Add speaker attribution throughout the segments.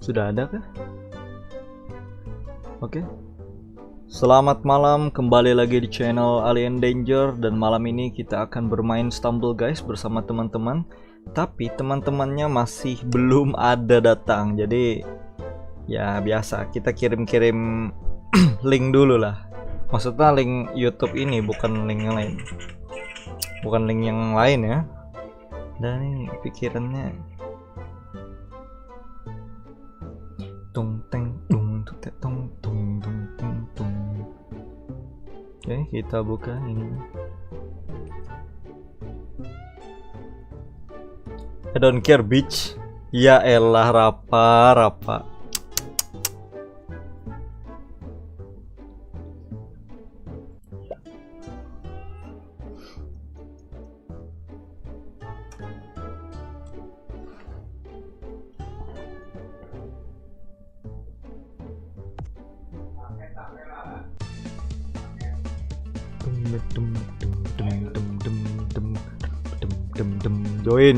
Speaker 1: Sudah ada kah? Oke. Selamat malam, kembali lagi di channel Alien Danger. Dan malam ini kita akan bermain Stumble Guys bersama teman-teman. Tapi teman-temannya masih belum ada datang. Jadi ya biasa, kita kirim-kirim link dulu lah. Maksudnya link YouTube ini, bukan link yang lain. Bukan link yang lain ya. Dan ini pikirannya tung teng tung tung tung tung tung tung. Oke, kita buka ini. I don't care bitch. Ya elah, Rapa.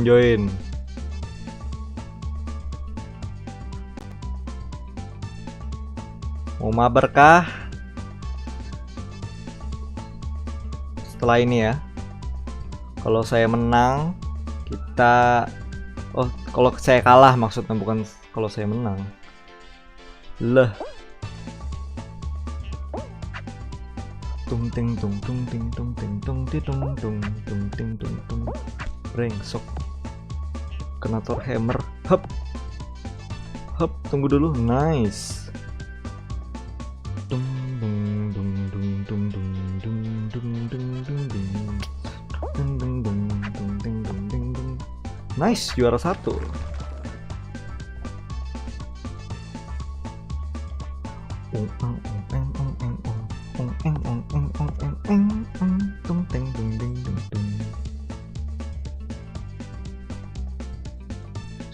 Speaker 1: Join. Mau mabar kah? Setelah ini ya. Kalau saya menang, kita kalau saya kalah maksudnya, bukan kalau saya menang. Leh. Tung ting tung tung ting tung ting tung ti tung tung tung ting tung tung. Rengsok. Kena Thor Hammer. Hup, tunggu dulu. Nice. Dung dung dung dung dung dung dung dung dung dung dung dung dung dung dung. Nice, juara 1.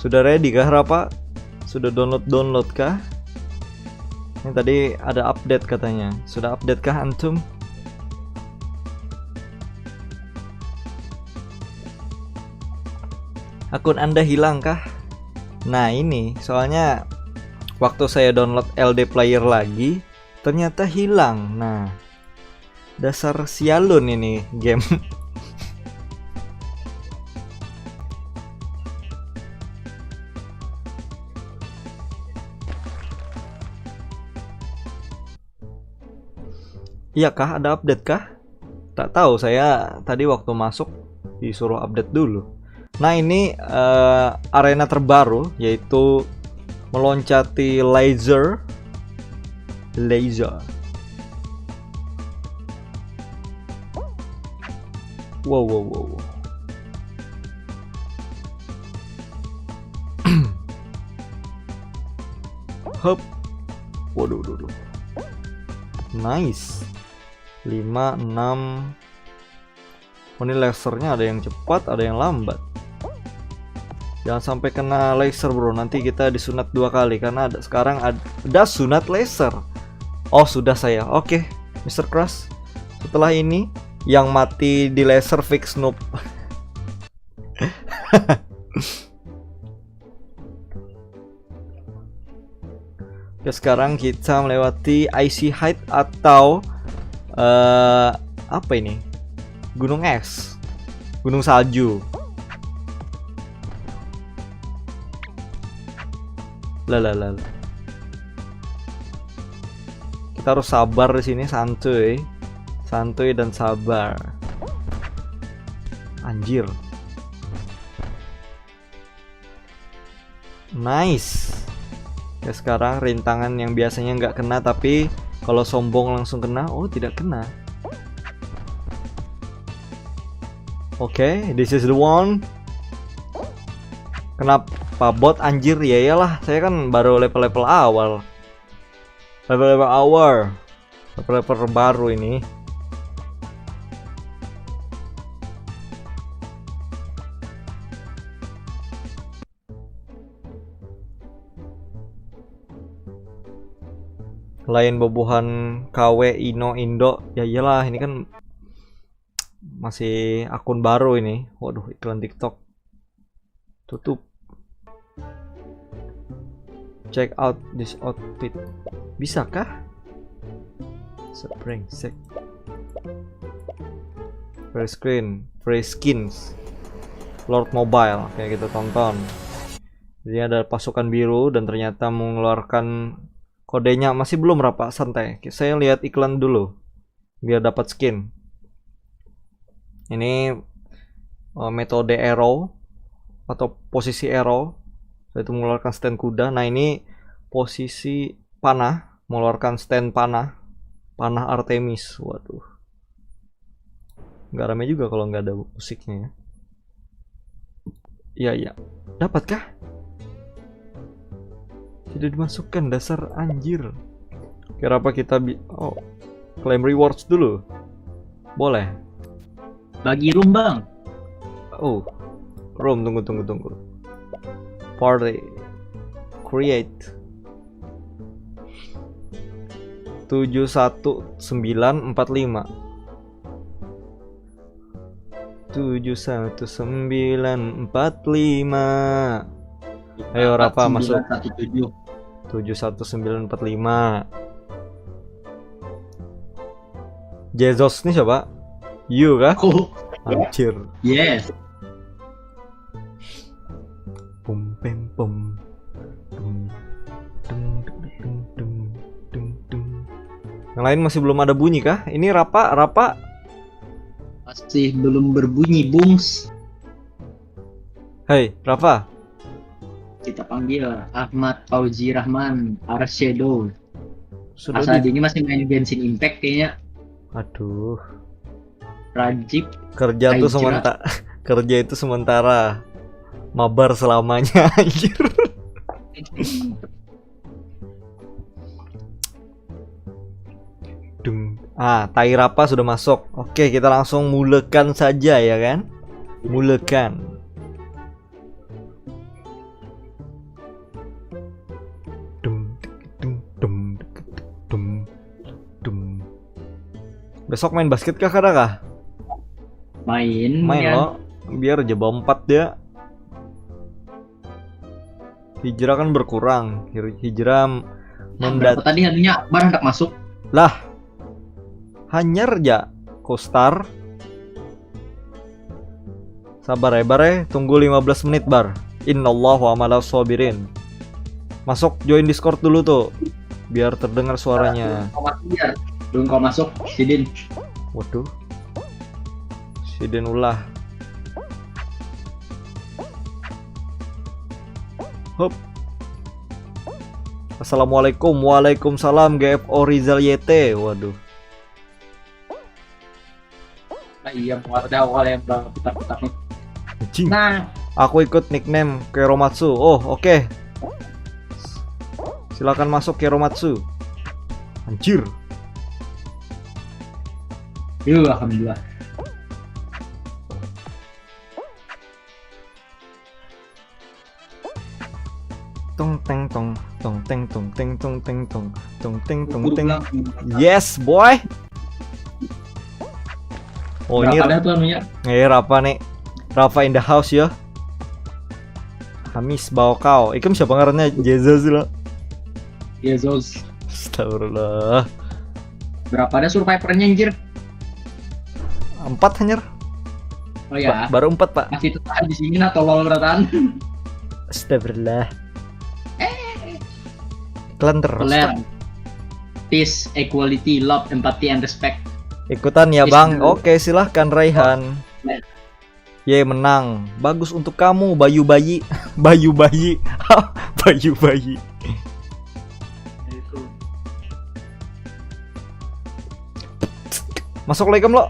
Speaker 1: Sudah ready kah, Rapa? Sudah download kah? Ini tadi ada update katanya. Sudah update kah antum? Akun Anda hilang kah? Nah ini soalnya waktu saya download LD Player lagi ternyata hilang. Nah, dasar sialun ini game. Iya kah? Ada update kah? Tak tahu, saya tadi waktu masuk disuruh update dulu. Nah ini arena terbaru, yaitu meloncati laser. Wow. Hup. Waduh. Nice. 5, 6. Oh, ini lasernya ada yang cepat, ada yang lambat. Jangan sampai kena laser bro, nanti kita disunat 2 kali karena sekarang ada sunat laser. Oh sudah saya. Oke, Mr. Crush. Setelah ini yang mati di laser fix noob. Oke, sekarang kita melewati Icy Height atau apa ini? Gunung es, gunung salju. Lah. Kita harus sabar di sini, santuy dan sabar. Anjir. Nice. Ya sekarang rintangan yang biasanya nggak kena, tapi kalau sombong langsung kena. Oh tidak kena. Oke, this is the one. Kenapa bot anjir? Ya iyalah, saya kan baru level awal. Level baru ini. Lain bobohan KW Indo. Ya iyalah, ini kan masih akun baru ini. Waduh, iklan TikTok. Tutup. Check out this outfit. Bisakah? Sprengsek. Free screen, free skins. Lord Mobile, kayak kita tonton. Jadi ada pasukan biru dan ternyata mengeluarkan kodenya. Masih belum Rapa, santai. Saya lihat iklan dulu biar dapat skin. Ini metode arrow atau posisi arrow, yaitu mengeluarkan stand kuda. Nah ini posisi panah, mengeluarkan stand panah Artemis. Waduh, nggak rame juga kalau nggak ada musiknya ya. Iya, dapatkah? Tidak dimasukkan, dasar anjir. Kira apa kita claim rewards dulu? Boleh.
Speaker 2: Bagi room bang.
Speaker 1: Oh, room, tunggu. Party create 71945. 71945. Ayo Rafa masuk. 71945. Jesus nih coba. You kah? Anjir.
Speaker 2: Yes.
Speaker 1: Pum pem pum. Yang lain masih belum ada bunyi kah? Ini Rapa.
Speaker 2: Masih belum berbunyi, Bungs.
Speaker 1: Hei, Rafa.
Speaker 2: Kita panggil Ahmad Fauzi Rahman Arshedo.
Speaker 1: Sudah
Speaker 2: Saat ini masih main Genshin Impact kayaknya.
Speaker 1: Aduh.
Speaker 2: Rajib.
Speaker 1: Kerja itu sementara. Mabar selamanya, anjir. Tai Rapa sudah masuk. Oke, kita langsung mulekan saja ya kan? Mulekan. Besok main basket kah kah?
Speaker 2: Main
Speaker 1: ya. Lo. Biar aja 4 dia. Hijrah kan berkurang. Hijrah
Speaker 2: tadi hanunya baru hendak masuk.
Speaker 1: Lah. Hanyar ya Kostar. Sabar ya Bar ya. Tunggu 15 menit Bar. Innallahu amalas sabirin. Masuk join Discord dulu tuh. Biar terdengar suaranya.
Speaker 2: Belum kau masuk, Sidin.
Speaker 1: Waduh. Sidin ulah. Hop. Assalamualaikum. Waalaikumsalam GFO Rizal YT. Waduh.
Speaker 2: Iya, ada awal yang putar-putar nih.
Speaker 1: Nah, aku ikut nickname Keromatsu. Oh, oke. Silakan masuk Keromatsu. Anjir.
Speaker 2: Yuh, alhamdulillah.
Speaker 1: Tong teng tong tong teng tong teng tong teng tong tong teng tong teng. Yes, boy. Oh, ini Rafa nih. Rafa in the house ya. Hamis bawa kau. Ikem siapa ngarannya? Jesus lo.
Speaker 2: Jesus.
Speaker 1: Astagfirullah.
Speaker 2: Berapa ada survivornya anjir?
Speaker 1: 4 anjir.
Speaker 2: Oh ya.
Speaker 1: Baru 4, Pak.
Speaker 2: Masih tetap di sini atau lol beratan.
Speaker 1: Astagfirullah. Klan terus.
Speaker 2: Peace, equality, love, empathy, and respect.
Speaker 1: Ikutan ya Bang. Oke, silahkan Raihan. Ye, menang. Bagus untuk kamu, Bayu Bayi. Bayu Bayi. Bayu Bayi. Masuk lagi lo.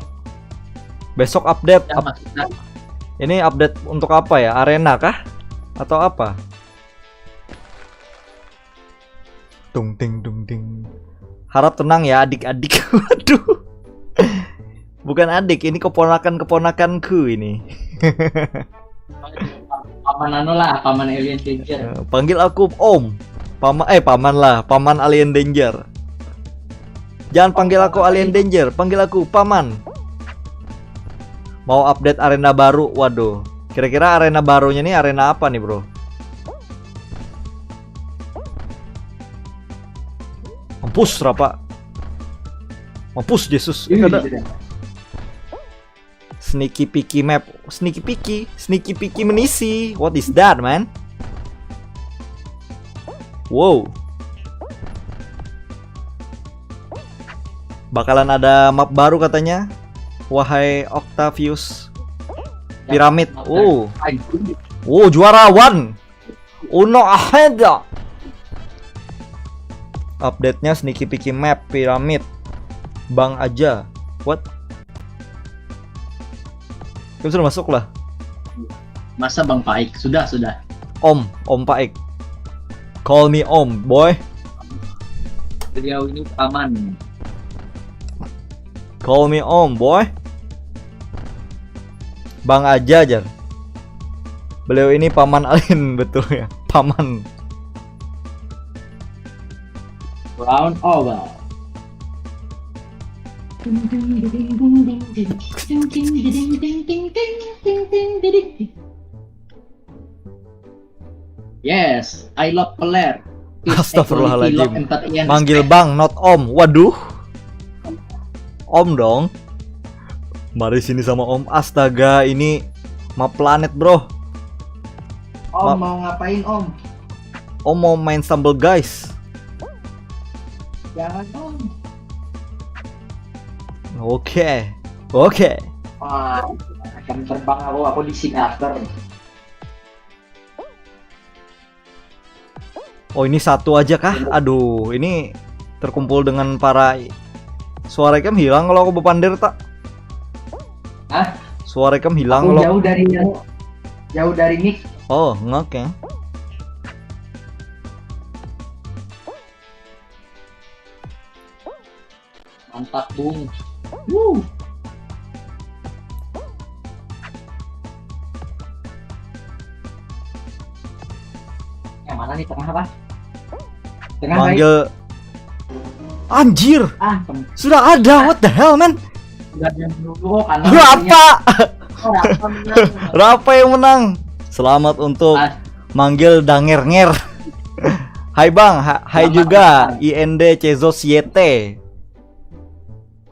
Speaker 1: Besok update. Ini update untuk apa ya? Arena kah? Atau apa? Dung ding dung ding. Harap tenang ya adik-adik. Waduh. Bukan adik, ini keponakan-keponakanku ini.
Speaker 2: Paman anu lah, paman Alien Danger.
Speaker 1: Panggil aku Om. Paman lah, paman Alien Danger. Jangan panggil aku Alien Danger, panggil aku paman. Mau update arena baru, waduh. Kira-kira arena barunya nih arena apa nih, Bro? Mampus Rapa. Mampus Yesus. Ada sneaky picky map. Sneaky picky menisi. What is that, man? Wow. Bakalan ada map baru katanya. Wahai Octavius. Piramid. Oh. Oh, juara one. Uno aheda. Update-nya sneaky picky map piramid. Bang aja. What? Kita sudah masuk lah.
Speaker 2: Masa Bang Paik? Sudah.
Speaker 1: Om Paik. Call me Om, boy.
Speaker 2: Beliau ini paman.
Speaker 1: Call me Om, boy. Bang aja, Jar. Beliau ini paman Alin, betul ya. Paman.
Speaker 2: Round over. Yes, I love peler.
Speaker 1: Astagfirullahaladzim. Manggil Bang, not Om. Waduh. Om dong. Mari sini sama Om. Astaga, ini map planet, bro.
Speaker 2: Om mau ngapain, Om?
Speaker 1: Om mau main Stumble Guys.
Speaker 2: Jangan, Om.
Speaker 1: Oke.
Speaker 2: Wah, akan terbang aku di simulator.
Speaker 1: Oh, ini satu aja kah? Aduh, ini terkumpul dengan para. Suara Ikam hilang kalau aku bepandir tak?
Speaker 2: Hah?
Speaker 1: Suara Ikam hilang
Speaker 2: Aku
Speaker 1: kalau
Speaker 2: jauh dari mic.
Speaker 1: Oh, oke.
Speaker 2: Mantap, Bung. Yang mana nih, tengah apa? Tengah.
Speaker 1: Manggil. Anjir. Sudah ada. What the hell, man?
Speaker 2: Udah dulu karena
Speaker 1: Rapa.
Speaker 2: Rapa menang.
Speaker 1: Rapa yang menang. Selamat untuk manggil Danger-nger. Hai Bang, hai juga IND Cezos YT.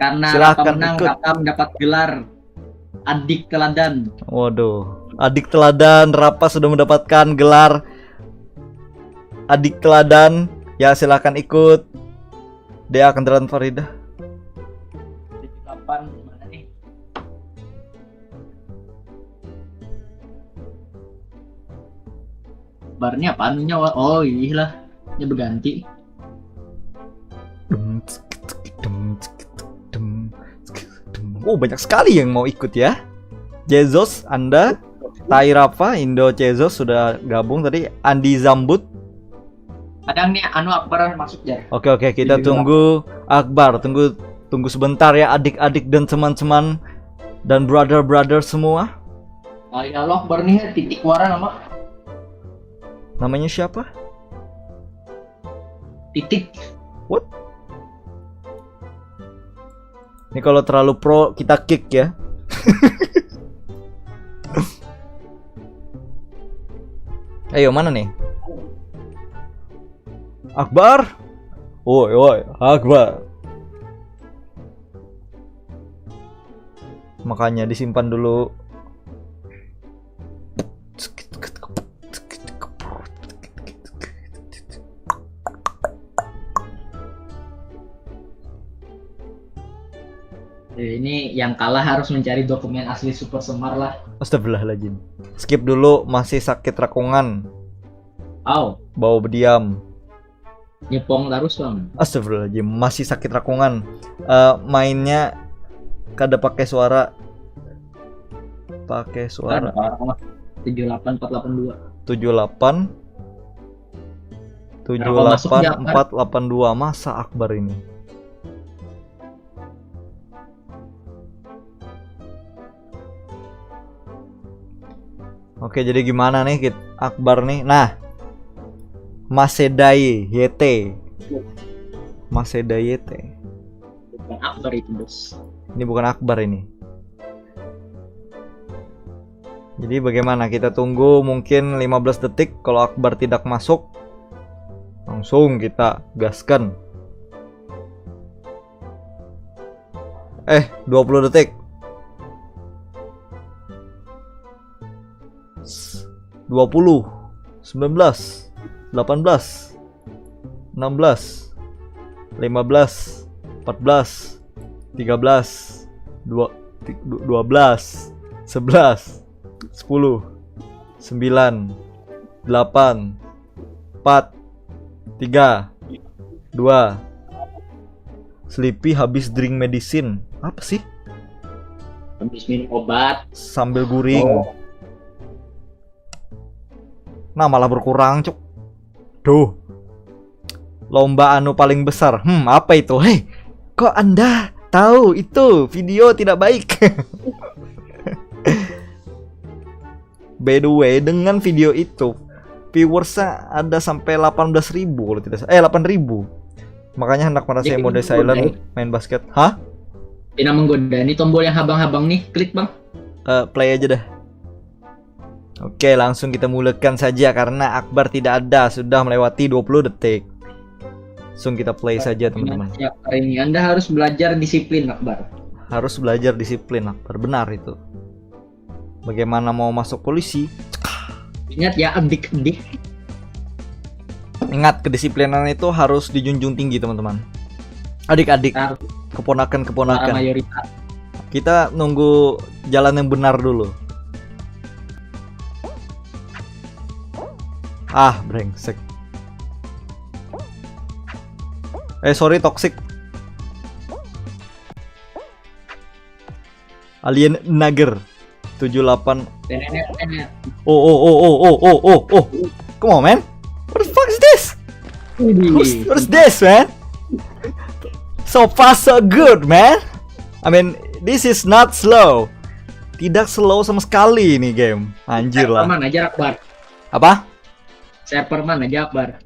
Speaker 2: Karena Rapa
Speaker 1: Silahkan
Speaker 2: menang,
Speaker 1: ikut.
Speaker 2: Rapa mendapat gelar adik teladan.
Speaker 1: Waduh, adik teladan. Rapa sudah mendapatkan gelar adik teladan. Ya, silahkan ikut. Dia akan Kendaraan Faridah.
Speaker 2: Kapan mana nih? Barnya apaan nyawa? Oh iya lah, ini berganti.
Speaker 1: Oh, banyak sekali yang mau ikut ya. Jezos, Anda, Tai Rafa, Indo Cezos sudah gabung tadi. Andi Zambut.
Speaker 2: Kadang nih Akbar masuk ya.
Speaker 1: Oke, kita tunggu Akbar. Tunggu sebentar ya adik-adik dan teman-teman dan brother-brother semua.
Speaker 2: Ya Allah, Akbar nih titik wara nama.
Speaker 1: Namanya siapa?
Speaker 2: Titik.
Speaker 1: What? Ini kalau terlalu pro kita kick ya. Ayo, mana nih? Akbar. Woi, Akbar. Makanya disimpan dulu.
Speaker 2: Ini yang kalah harus mencari dokumen asli Super Semar lah.
Speaker 1: Astagfirullahaladzim. Skip dulu, masih sakit rakungan. Bau berdiam.
Speaker 2: Nyepong terus Bang.
Speaker 1: Astagfirullahaladzim, masih sakit rakungan. Mainnya kada pakai suara.
Speaker 2: 78482.
Speaker 1: 78482. Masa Akbar ini? Oke, jadi gimana nih Akbar nih? Nah, Masedai YT. Masedai YT.
Speaker 2: Bukan Akbar itu, Bos.
Speaker 1: Ini bukan Akbar ini. Jadi bagaimana? Kita tunggu mungkin 15 detik. Kalau Akbar tidak masuk, langsung kita gaskan. 20 detik. 20, 19, 18, 16, 15, 14, 13, 12, 11, 10, 9, 8, 4, 3, 2. Sleepy habis drink medicine. Apa sih?
Speaker 2: Habis minum obat.
Speaker 1: Sambil guring.
Speaker 2: Oh.
Speaker 1: Nah, malah berkurang, cuk. Duh. Lomba anu paling besar. Apa itu? Hei, kok Anda tahu itu video tidak baik? By the way, dengan video itu viewersnya ada sampai 18.000 kalau tidak salah. 8.000. Makanya hendak merasa mode silent main basket. Hah?
Speaker 2: Tidak menggoda. Ini tombol yang habang-habang nih, klik bang.
Speaker 1: Play aja dah. Oke, langsung kita mulakan saja karena Akbar tidak ada, sudah melewati 20 detik. Langsung kita play saja teman-teman.
Speaker 2: Ya, hari ini Anda harus belajar disiplin, Akbar.
Speaker 1: Harus belajar disiplin, Akbar. Benar itu. Bagaimana mau masuk polisi?
Speaker 2: Ingat ya, adik-adik.
Speaker 1: Ingat, kedisiplinan itu harus dijunjung tinggi teman-teman. Adik-adik, keponakan-keponakan.
Speaker 2: Mayoritas.
Speaker 1: Kita nunggu jalan yang benar dulu. Brengsek. Sorry, toxic. Alien Nager 78. Oh. Come on, man. What the fuck is this? What's this, man? So fast, so good, man. I mean, this is not slow. Tidak slow sama sekali ini game. Anjir lah.
Speaker 2: Server mana aja, Akbar?
Speaker 1: Apa?
Speaker 2: Server mana aja, Akbar?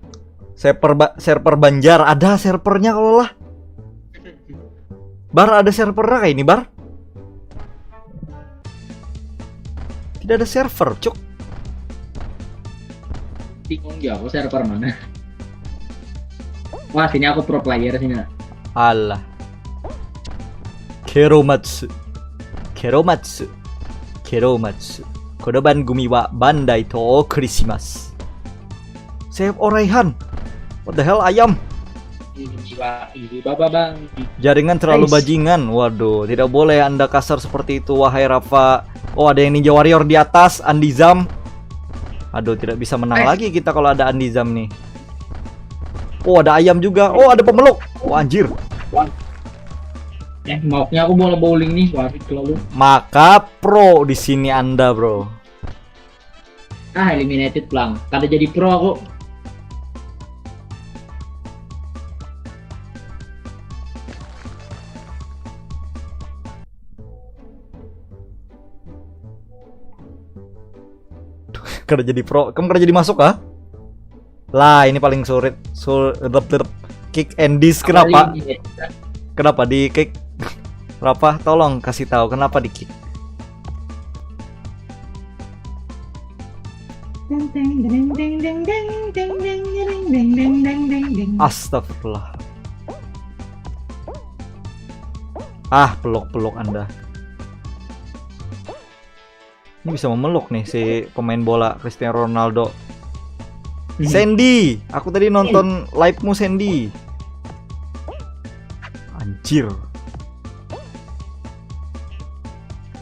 Speaker 1: Server Banjar. Ada servernya kalau lah. Bar, ada servernya kayak ini, Bar? Tidak ada server, cuk.
Speaker 2: Bingung ya, aku server mana? Wah, sini aku pro player sini.
Speaker 1: Alah. Keromatsu. Kodoban gumi wa bandai to okurisimasu. Save Oraihan. What the hell, ayam? Jaringan terlalu bajingan. Waduh, tidak boleh Anda kasar seperti itu, wahai Rafa. Oh, ada yang Ninja Warrior di atas, Andizam. Aduh, tidak bisa menang lagi kita kalau ada Andizam nih. Oh, ada ayam juga. Oh, ada pemeluk. Oh, anjir.
Speaker 2: Maunya aku bola bowling nih, wah lalu.
Speaker 1: Maka pro di sini Anda, bro.
Speaker 2: Eliminated pelang. Kada jadi pro aku.
Speaker 1: Kada jadi pro, kamu kada jadi masuk kah? Lah, ini paling sulit. Kick and diss. Kenapa? Kenapa di kick? Rafa, tolong kasih tahu kenapa di kick. Astagfirullah. Peluk-peluk Anda. Ini bisa memeluk nih si pemain bola Cristiano Ronaldo. Sandy, aku tadi nonton live-mu Sandy. Anjir.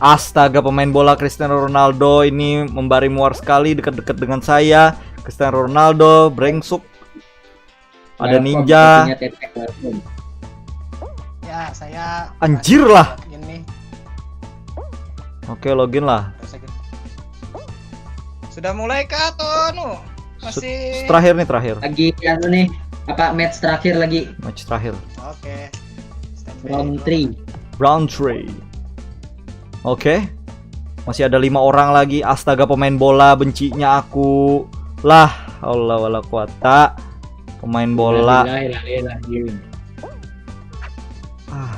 Speaker 1: Astaga, pemain bola Cristiano Ronaldo ini membari muar sekali dekat-dekat dengan saya. Cristiano Ronaldo, brengsuk. Ada ninja.
Speaker 3: Ya, saya
Speaker 1: anjir lah.
Speaker 3: Ini.
Speaker 1: Oke, login lah.
Speaker 3: Sudah mulai kah atau masih
Speaker 1: terakhir nih, terakhir.
Speaker 2: Lagi nih, match terakhir lagi.
Speaker 1: Match terakhir.
Speaker 3: Oke.
Speaker 2: Round 3.
Speaker 1: Round 3. Oke. Masih ada 5 orang lagi. Astaga, pemain bola bencinya aku. Lah, Allah wala quwata. Pemain bola.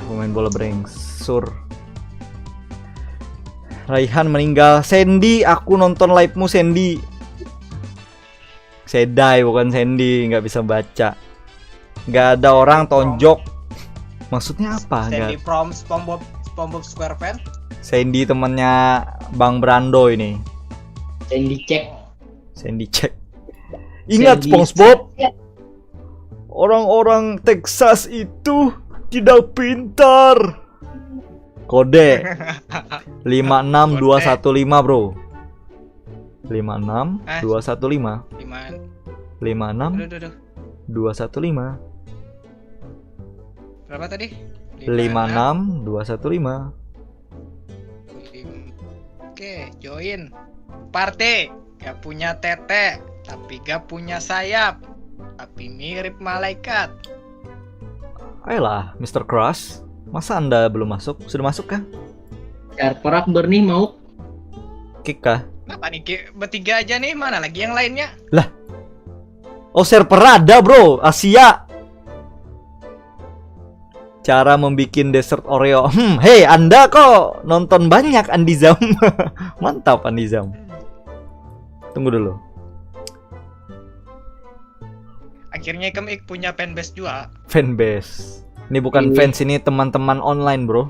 Speaker 1: Pemain bola brengsur. Raihan meninggal. Sandy, aku nonton live-mu Sandy. Sedai bukan Sandy, nggak bisa baca. Nggak ada orang tonjok. Maksudnya apa?
Speaker 3: Sandy from SpongeBob SpongeBob SquarePants.
Speaker 1: Sandy temennya Bang Brando ini.
Speaker 2: Sandy cek.
Speaker 1: Sandy cek. Ingat
Speaker 2: Sandy
Speaker 1: SpongeBob, orang-orang Texas itu tidak pintar. Kode 56215 bro. 56215. 56215.
Speaker 3: Berapa tadi?
Speaker 1: 56215.
Speaker 3: Oke, join. Party. Gak punya tete, tapi gak punya sayap. Tapi mirip malaikat.
Speaker 1: Ayolah, Mr. Crush. Masa Anda belum masuk? Sudah masuk kah?
Speaker 2: Server Akbar nih mau.
Speaker 1: Kick kah?
Speaker 3: Kenapa nih? Bertiga aja nih, mana lagi yang lainnya?
Speaker 1: Lah. Oh, server ada, bro. Asia. Cara membuat dessert Oreo. Hey, Anda kok nonton banyak Andizam. Mantap Andizam. Tunggu dulu.
Speaker 3: Akhirnya Ikemik punya fanbase juga.
Speaker 1: Fanbase. Ini bukan fans, ini teman-teman online, bro.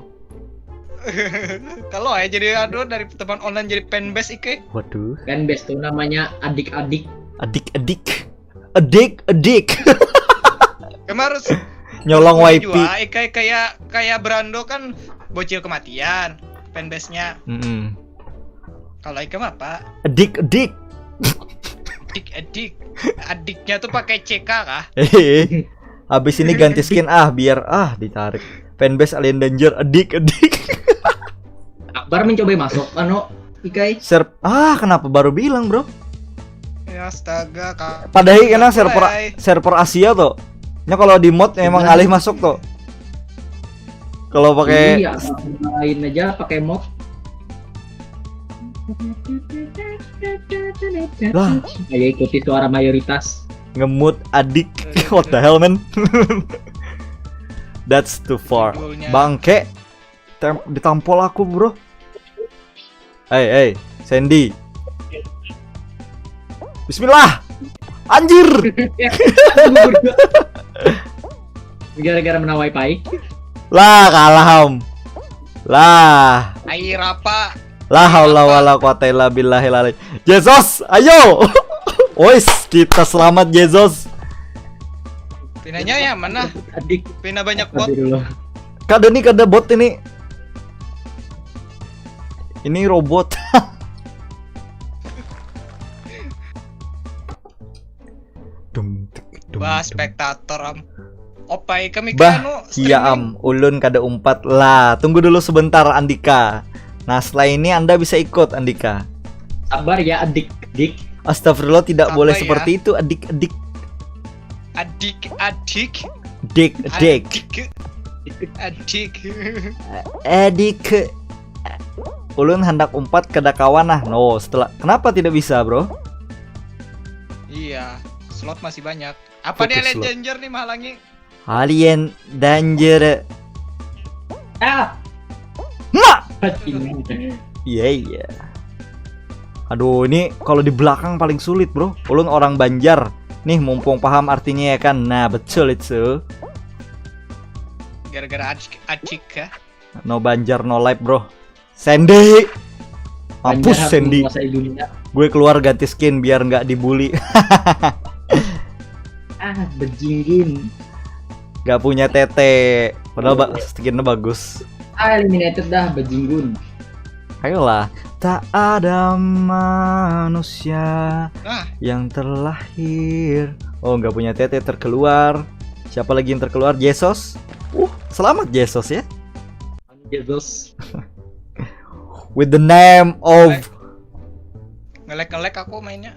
Speaker 3: Kalau aja jadi aduh dari teman online jadi fanbase Ike.
Speaker 1: Waduh.
Speaker 2: Fanbase tuh namanya adik-adik.
Speaker 1: Adik-adik. Adik-adik.
Speaker 3: Kamu harus
Speaker 1: Nyolong YP.
Speaker 3: juga Ike kayak Brando kan bocil kematian fanbase-nya. Kalau Ike mah apa?
Speaker 1: Adik-adik.
Speaker 3: Adik. Adiknya tuh pakai CK kah?
Speaker 1: Habis ini ganti skin biar ditarik. Fanbase Alien Danger adik-adik.
Speaker 2: Akbar mencoba masuk Ikai.
Speaker 1: Kenapa baru bilang, bro?
Speaker 3: Ya astaga,
Speaker 1: Padahal karena server Asia tuh. Nya kalau di mod emang alih masuk tuh. Kalau pakai
Speaker 2: lain aja pakai mod.
Speaker 1: Lah,
Speaker 2: Ayo ikuti suara mayoritas.
Speaker 1: ngemut adik. What the hell, man? That's too far. Bangke. Ditampol aku, bro. Hey, Sandy. Bismillah. Anjir.
Speaker 2: Gara-gara menang wifi.
Speaker 1: Lah, kalah Om. Lah.
Speaker 3: Air apa?
Speaker 1: La haula wala quwata illa billahil ali. Jesus, ayo. Ois, kita selamat Jesus.
Speaker 3: Pinanya ya mana?
Speaker 2: Adik.
Speaker 3: Pina banyak bot.
Speaker 1: Kada bot ini. Ini robot.
Speaker 3: Bah, spektator am. Opai kami
Speaker 1: Bah, iya ulun kada umpat lah. Tunggu dulu sebentar Andika. Nah, setelah ini Anda bisa ikut Andika.
Speaker 2: Sabar ya adik-adik.
Speaker 1: Astagfirullah, tidak
Speaker 3: Apa
Speaker 1: boleh
Speaker 3: ya?
Speaker 1: seperti itu adik-adik.
Speaker 3: Adik.
Speaker 1: Adik. Ulun hendak umpat kada kawan nah. No, setelah kenapa tidak bisa, bro?
Speaker 3: Iya, slot masih banyak. Apa nih
Speaker 1: Fokus
Speaker 3: Alien
Speaker 1: slot.
Speaker 3: Danger nih mahalangi?
Speaker 1: Alien Danger. Mak. Iya. Aduh, ini kalau di belakang paling sulit, bro. Ulun orang Banjar. Nih, mumpung paham artinya ya kan. Nah, betul itu.
Speaker 3: Gara-gara acik kah?
Speaker 1: No Banjar, no life, bro. Sandy. Mampus Sandy. Gue keluar ganti skin biar nggak dibully.
Speaker 2: Bejinggin.
Speaker 1: Gak punya tete. Padahal skinnya bagus.
Speaker 2: Eliminated dah bejinggun.
Speaker 1: Ayolah. Tak ada manusia yang terlahir. Oh, nggak punya tete terkeluar. Siapa lagi yang terkeluar? Jesus. Selamat Jesus ya.
Speaker 2: Jesus.
Speaker 1: With the name of
Speaker 3: Ngelek aku mainnya.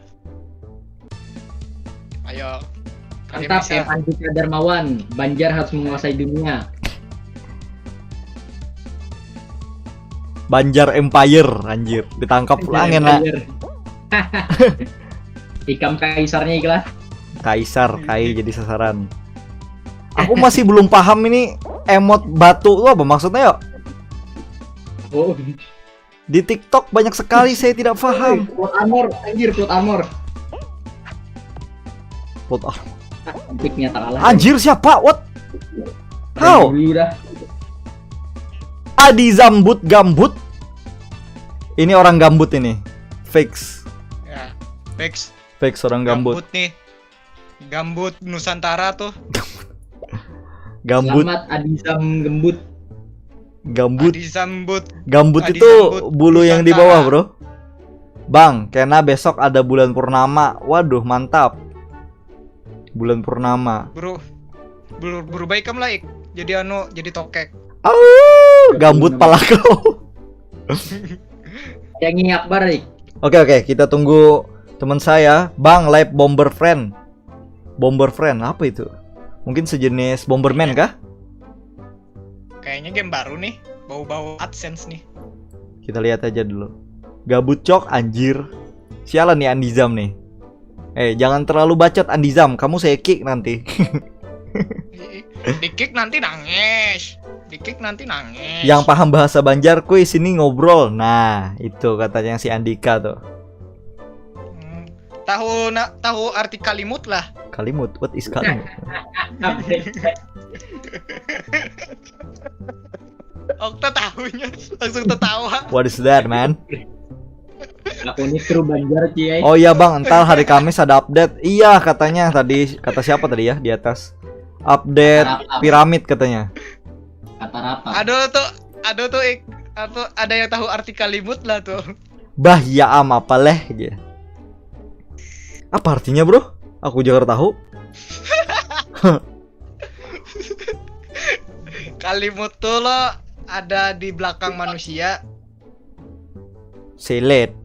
Speaker 3: Ayo.
Speaker 2: Mantap ya Andika Darmawan. Banjar harus menguasai dunia.
Speaker 1: Banjar Empire, anjir. Ditangkap langit lah.
Speaker 2: Ikam kaisarnya ikhlas.
Speaker 1: Kaisar, kai jadi sasaran. Aku masih belum paham ini emot batu itu apa maksudnya ya?
Speaker 2: Oh.
Speaker 1: Di TikTok banyak sekali saya tidak paham.
Speaker 2: Plot armor, anjir plot armor.
Speaker 1: Anjir siapa? What? How?
Speaker 2: Udah.
Speaker 1: Adi Zambut Gambut. Ini orang gambut ini. Fix.
Speaker 3: Ya, fix.
Speaker 1: Fix orang gambut.
Speaker 3: Gambut nih. Gambut Nusantara tuh.
Speaker 1: Gambut.
Speaker 2: Selamat Adizam Gembut.
Speaker 1: Gambut.
Speaker 3: Adi Zambut.
Speaker 1: Gambut
Speaker 3: Adi
Speaker 1: itu
Speaker 3: Zambut
Speaker 1: bulu yang di
Speaker 3: Nusantara.
Speaker 1: bawah, bro. Bang, karena besok ada bulan purnama. Waduh, mantap. Bulan purnama.
Speaker 3: Bro. Berbaik kamu lah, Ik. Jadi tokek.
Speaker 1: Gambut pala kau.
Speaker 2: Yang ini Akbar, Ik.
Speaker 1: Oke, kita tunggu teman saya, Bang Live Bomber Friend. Bomber Friend apa itu? Mungkin sejenis Bomberman kah?
Speaker 3: Kayaknya game baru nih. Bau-bau AdSense nih.
Speaker 1: Kita lihat aja dulu. Gabut cok anjir. Sialan nih Andizam nih. Jangan terlalu bacot Andizam, kamu saya kick nanti.
Speaker 3: Di-kick nanti nangis. Di-kick nanti nangis.
Speaker 1: Yang paham bahasa Banjar kuy sini ngobrol. Nah, itu katanya si Andika tuh.
Speaker 3: Tahu arti kalimut lah.
Speaker 1: Kalimut, what is kalimut?
Speaker 3: Okta tahunya langsung tertawa.
Speaker 1: What is that, man?
Speaker 2: Aku ini kru Banjar, Ciai.
Speaker 1: Oh iya bang, entar hari Kamis ada update. Iya katanya tadi, kata siapa tadi ya di atas? Update piramid katanya.
Speaker 2: Kata Rapa.
Speaker 3: Ada tuh ada yang tahu arti kalimut lah tuh.
Speaker 1: Bah ya am apa leh aja. Apa artinya bro? Aku juga tahu.
Speaker 3: Kalimut tuh lo ada di belakang manusia.
Speaker 1: Selet.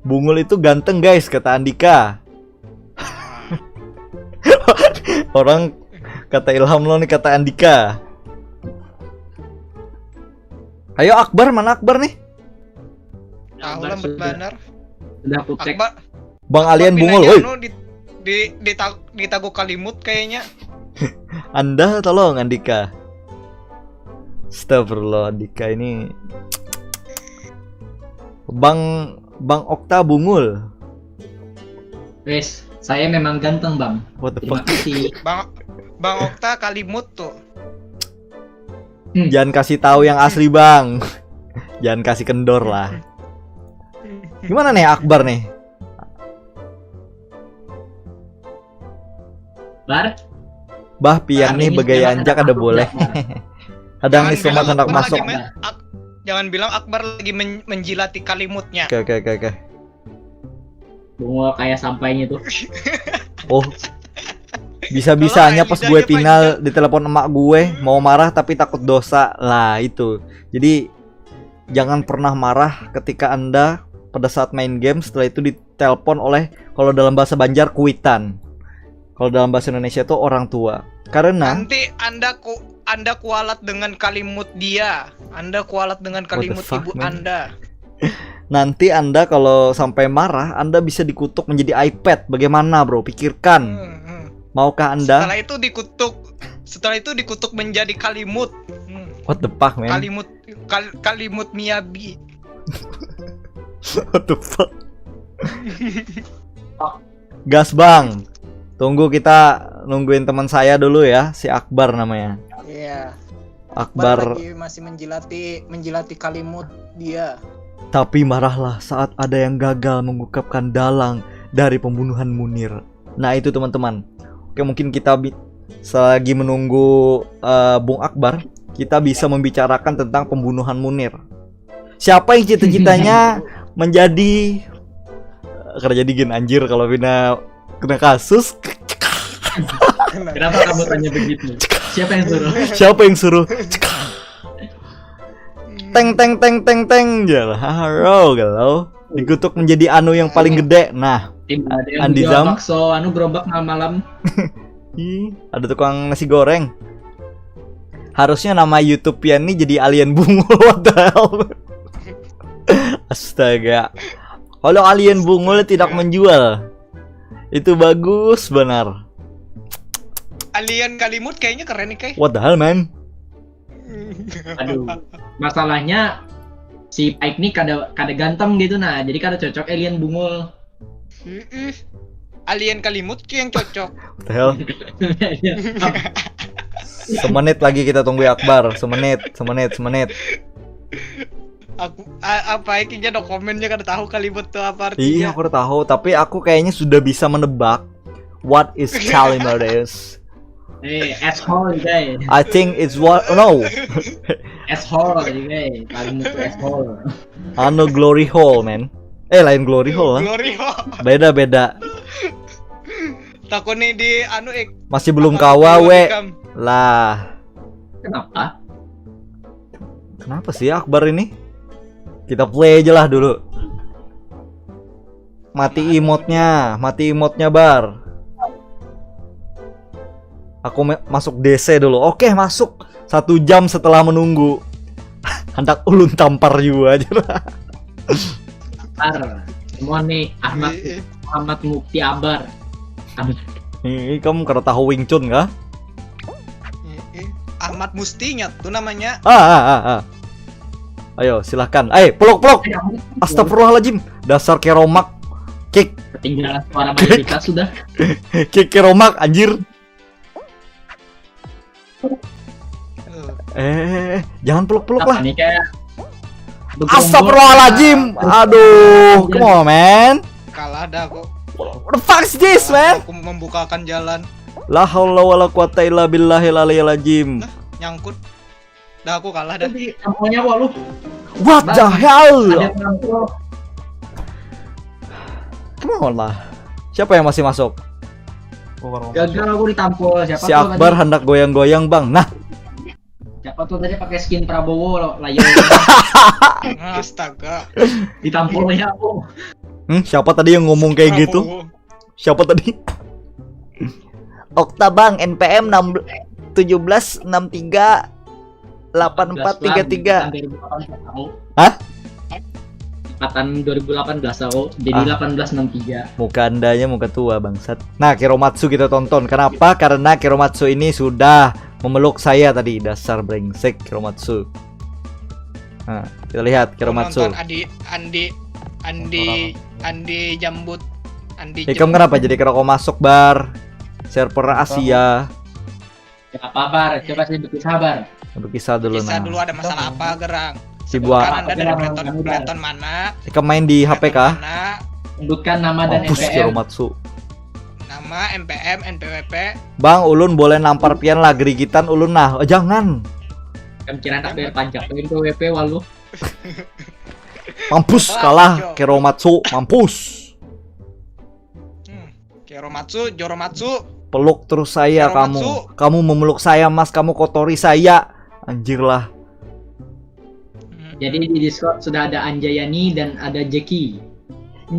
Speaker 1: Bungul itu ganteng guys kata Andika. Orang kata Ilham lo nih kata Andika. Ayo Akbar, mana Akbar nih?
Speaker 3: Tahu
Speaker 2: Akbar
Speaker 3: lambat
Speaker 2: sudah.
Speaker 3: banar.
Speaker 2: Udah aku cek.
Speaker 3: Akbar.
Speaker 1: Bang Alien
Speaker 3: Akbar
Speaker 1: Bungul,
Speaker 3: pinanya
Speaker 1: woi.
Speaker 3: anu di Taguk Kalimut kayaknya.
Speaker 1: Anda tolong Andika. Astagfirullah Andika ini. Bang Okta Bungul.
Speaker 2: Wes, saya memang ganteng, Bang.
Speaker 1: What the
Speaker 2: Terima
Speaker 1: fuck?
Speaker 2: kasih.
Speaker 3: Bang Okta Kalimut tuh.
Speaker 1: Jangan kasih tahu yang asli bang. Jangan kasih kendor lah. Gimana nih Akbar nih?
Speaker 2: Bar,
Speaker 1: Bah pian nih
Speaker 2: ini
Speaker 1: begaya
Speaker 2: sekarang
Speaker 1: anjak ada boleh. Kadang nih semua
Speaker 3: bilang
Speaker 1: hendak
Speaker 3: Akbar
Speaker 1: masuk.
Speaker 3: lagi jangan bilang Akbar lagi menjilati kalimutnya.
Speaker 1: Oke.
Speaker 2: Bungul kayak sampainya tuh.
Speaker 1: Oh. Bisa-bisanya pas gue tinggal di telepon emak gue mau marah tapi takut dosa lah itu. Jadi jangan pernah marah ketika Anda pada saat main game, setelah itu ditelepon oleh, kalau dalam bahasa Banjar, kuitan. Kalau dalam bahasa Indonesia itu orang tua. Karena
Speaker 3: Nanti Anda kualat dengan kalimut dia. Anda kualat dengan kalimut
Speaker 1: fuck,
Speaker 3: ibu
Speaker 1: man?
Speaker 3: Anda.
Speaker 1: nanti Anda kalau sampai marah, Anda bisa dikutuk menjadi iPad. Bagaimana bro? Pikirkan. Maukah Anda?
Speaker 3: Setelah itu dikutuk menjadi kalimut.
Speaker 1: What the fuck man?
Speaker 3: Kalimut Miyabi.
Speaker 1: What the fuck? Gas bang. Tunggu, kita nungguin teman saya dulu ya, si Akbar namanya.
Speaker 3: Iya.
Speaker 1: Akbar.
Speaker 3: lagi masih menjilati kalimut dia.
Speaker 1: Tapi marahlah saat ada yang gagal mengungkapkan dalang dari pembunuhan Munir. Nah itu teman-teman. Oke, mungkin kita selagi menunggu Bung Akbar, kita bisa membicarakan tentang pembunuhan Munir. Siapa yang cita-citanya menjadi kerja di gen anjir kalau kena kasus?
Speaker 2: Kenapa kamu tanya begitu? Siapa yang suruh?
Speaker 1: Siapa yang suruh? Teng jalah. Haro galau. Dikutuk menjadi anu yang paling gede. Nah,
Speaker 2: Ada yang
Speaker 1: Andi
Speaker 2: jual
Speaker 1: Zam.
Speaker 2: bakso, gerobak malam-malam.
Speaker 1: ada tukang nasi goreng. Harusnya nama YouTube Pian ini jadi Alien Bungul. What the hell? Astaga. Kalau Alien Bungul tidak menjual, itu bagus benar.
Speaker 3: Alien kalimut kayaknya keren nih, kayak.
Speaker 1: What the hell man?
Speaker 2: Aduh. Masalahnya si Pike nih kada ganteng gitu, nah jadi kada cocok alien bungul.
Speaker 3: Alien kalimut tuh yang cocok.
Speaker 1: What the hell? Semenit lagi kita tunggu Akbar. Semenit.
Speaker 3: Apa ikinya dokumennya kan tahu kali betul apa
Speaker 1: Iya,
Speaker 3: artinya.
Speaker 1: aku udah tahu, tapi aku kayaknya sudah bisa menebak what is Kalimar is.
Speaker 2: Asshole guys.
Speaker 1: I think it's what no.
Speaker 2: Asshole guys. Paling itu asshole.
Speaker 1: Ano glory hole, man. Lain glory hole lah.
Speaker 3: Glory hole.
Speaker 1: Beda.
Speaker 3: Takut nih di
Speaker 1: Masih belum
Speaker 3: apa,
Speaker 1: kawa,
Speaker 3: glory
Speaker 1: we.
Speaker 3: cam.
Speaker 1: Lah,
Speaker 2: Kenapa?
Speaker 1: kenapa sih Akbar ini? Kita play aja lah dulu. Mati emotnya, Bar. Aku masuk DC dulu. Oke, masuk. 1 jam setelah menunggu. Hendak ulun tampar juga aja lah.
Speaker 2: Semua nih Ahmad Mukti Abar.
Speaker 1: Ini kamu kena tahu Wing Chun kah?
Speaker 3: Ahmad Mustinya tuh namanya.
Speaker 1: Ayo, silahkan. Peluk. Astagfirullahaladzim. Dasar keromak. Kick.
Speaker 2: Ketinggalan suara mayoritas sudah.
Speaker 1: Kick keromak, anjir. Jangan peluk-peluk lah.
Speaker 2: Ini kayak
Speaker 1: Astagfirullahaladzim. Aduh, come on, man.
Speaker 3: Kalah dah aku.
Speaker 1: What the fuck is this, man?
Speaker 3: Aku membukakan jalan.
Speaker 1: La haula wala quwata illa billahil aliyyil azim.
Speaker 3: Nyangkut. Dah aku kalah dah.
Speaker 2: Tampolnya gua lu.
Speaker 1: What the hell?
Speaker 2: Ada tampol.
Speaker 1: Come on lah. Siapa yang masih masuk?
Speaker 2: Gagal aku ditampol. Siapa
Speaker 1: Si
Speaker 2: tuh
Speaker 1: Akbar
Speaker 2: tadi?
Speaker 1: hendak goyang-goyang, Bang. Nah,
Speaker 2: Siapa tuh tadi pakai skin Prabowo layar
Speaker 3: Astaga.
Speaker 2: ditampolnya aku.
Speaker 1: Siapa tadi yang ngomong kayak gitu?
Speaker 3: Prabowo.
Speaker 1: Siapa tadi? Okta Bang, NPM 1763 8433. Hah?
Speaker 2: Angkatan 2018 aku jadi 1863.
Speaker 1: Muka andanya muka tua bangsat. Nah, Kiromatsu kita tonton. Kenapa? Karena Kiromatsu ini sudah memeluk saya tadi. Dasar brengsek Kiromatsu. Nah, kita lihat Kiromatsu.
Speaker 3: Nonton Andi Jambut.
Speaker 1: Kamu kenapa jadi kerokok masuk bar? Server Asia.
Speaker 2: Apa Bar? Coba sih sabar.
Speaker 1: Berkisah dulu
Speaker 3: Kisah
Speaker 1: nah.
Speaker 3: dulu ada masalah apa gerang?
Speaker 1: Si
Speaker 3: Kan
Speaker 1: buah.
Speaker 3: Anda dari Platon mana?
Speaker 1: Kamu main di HP kah?
Speaker 3: Mana?
Speaker 2: Sebutkan nama dan
Speaker 1: Mampus
Speaker 2: NPM.
Speaker 1: Kiromatsu.
Speaker 3: Nama, MPM, NPWP.
Speaker 1: Bang, ulun boleh nampar pian lah gerigitan ulun nah. Jangan.
Speaker 2: Kan kira tak bayar pajak itu WP walu.
Speaker 1: Mampus kalah Kiromatsu, mampus.
Speaker 3: Kiromatsu, Joromatsu.
Speaker 1: Peluk terus saya
Speaker 3: Kiromatsu.
Speaker 1: kamu memeluk saya Mas, kamu kotori saya. Anjir lah.
Speaker 2: Jadi di Discord sudah ada Anjayani dan ada Jeki.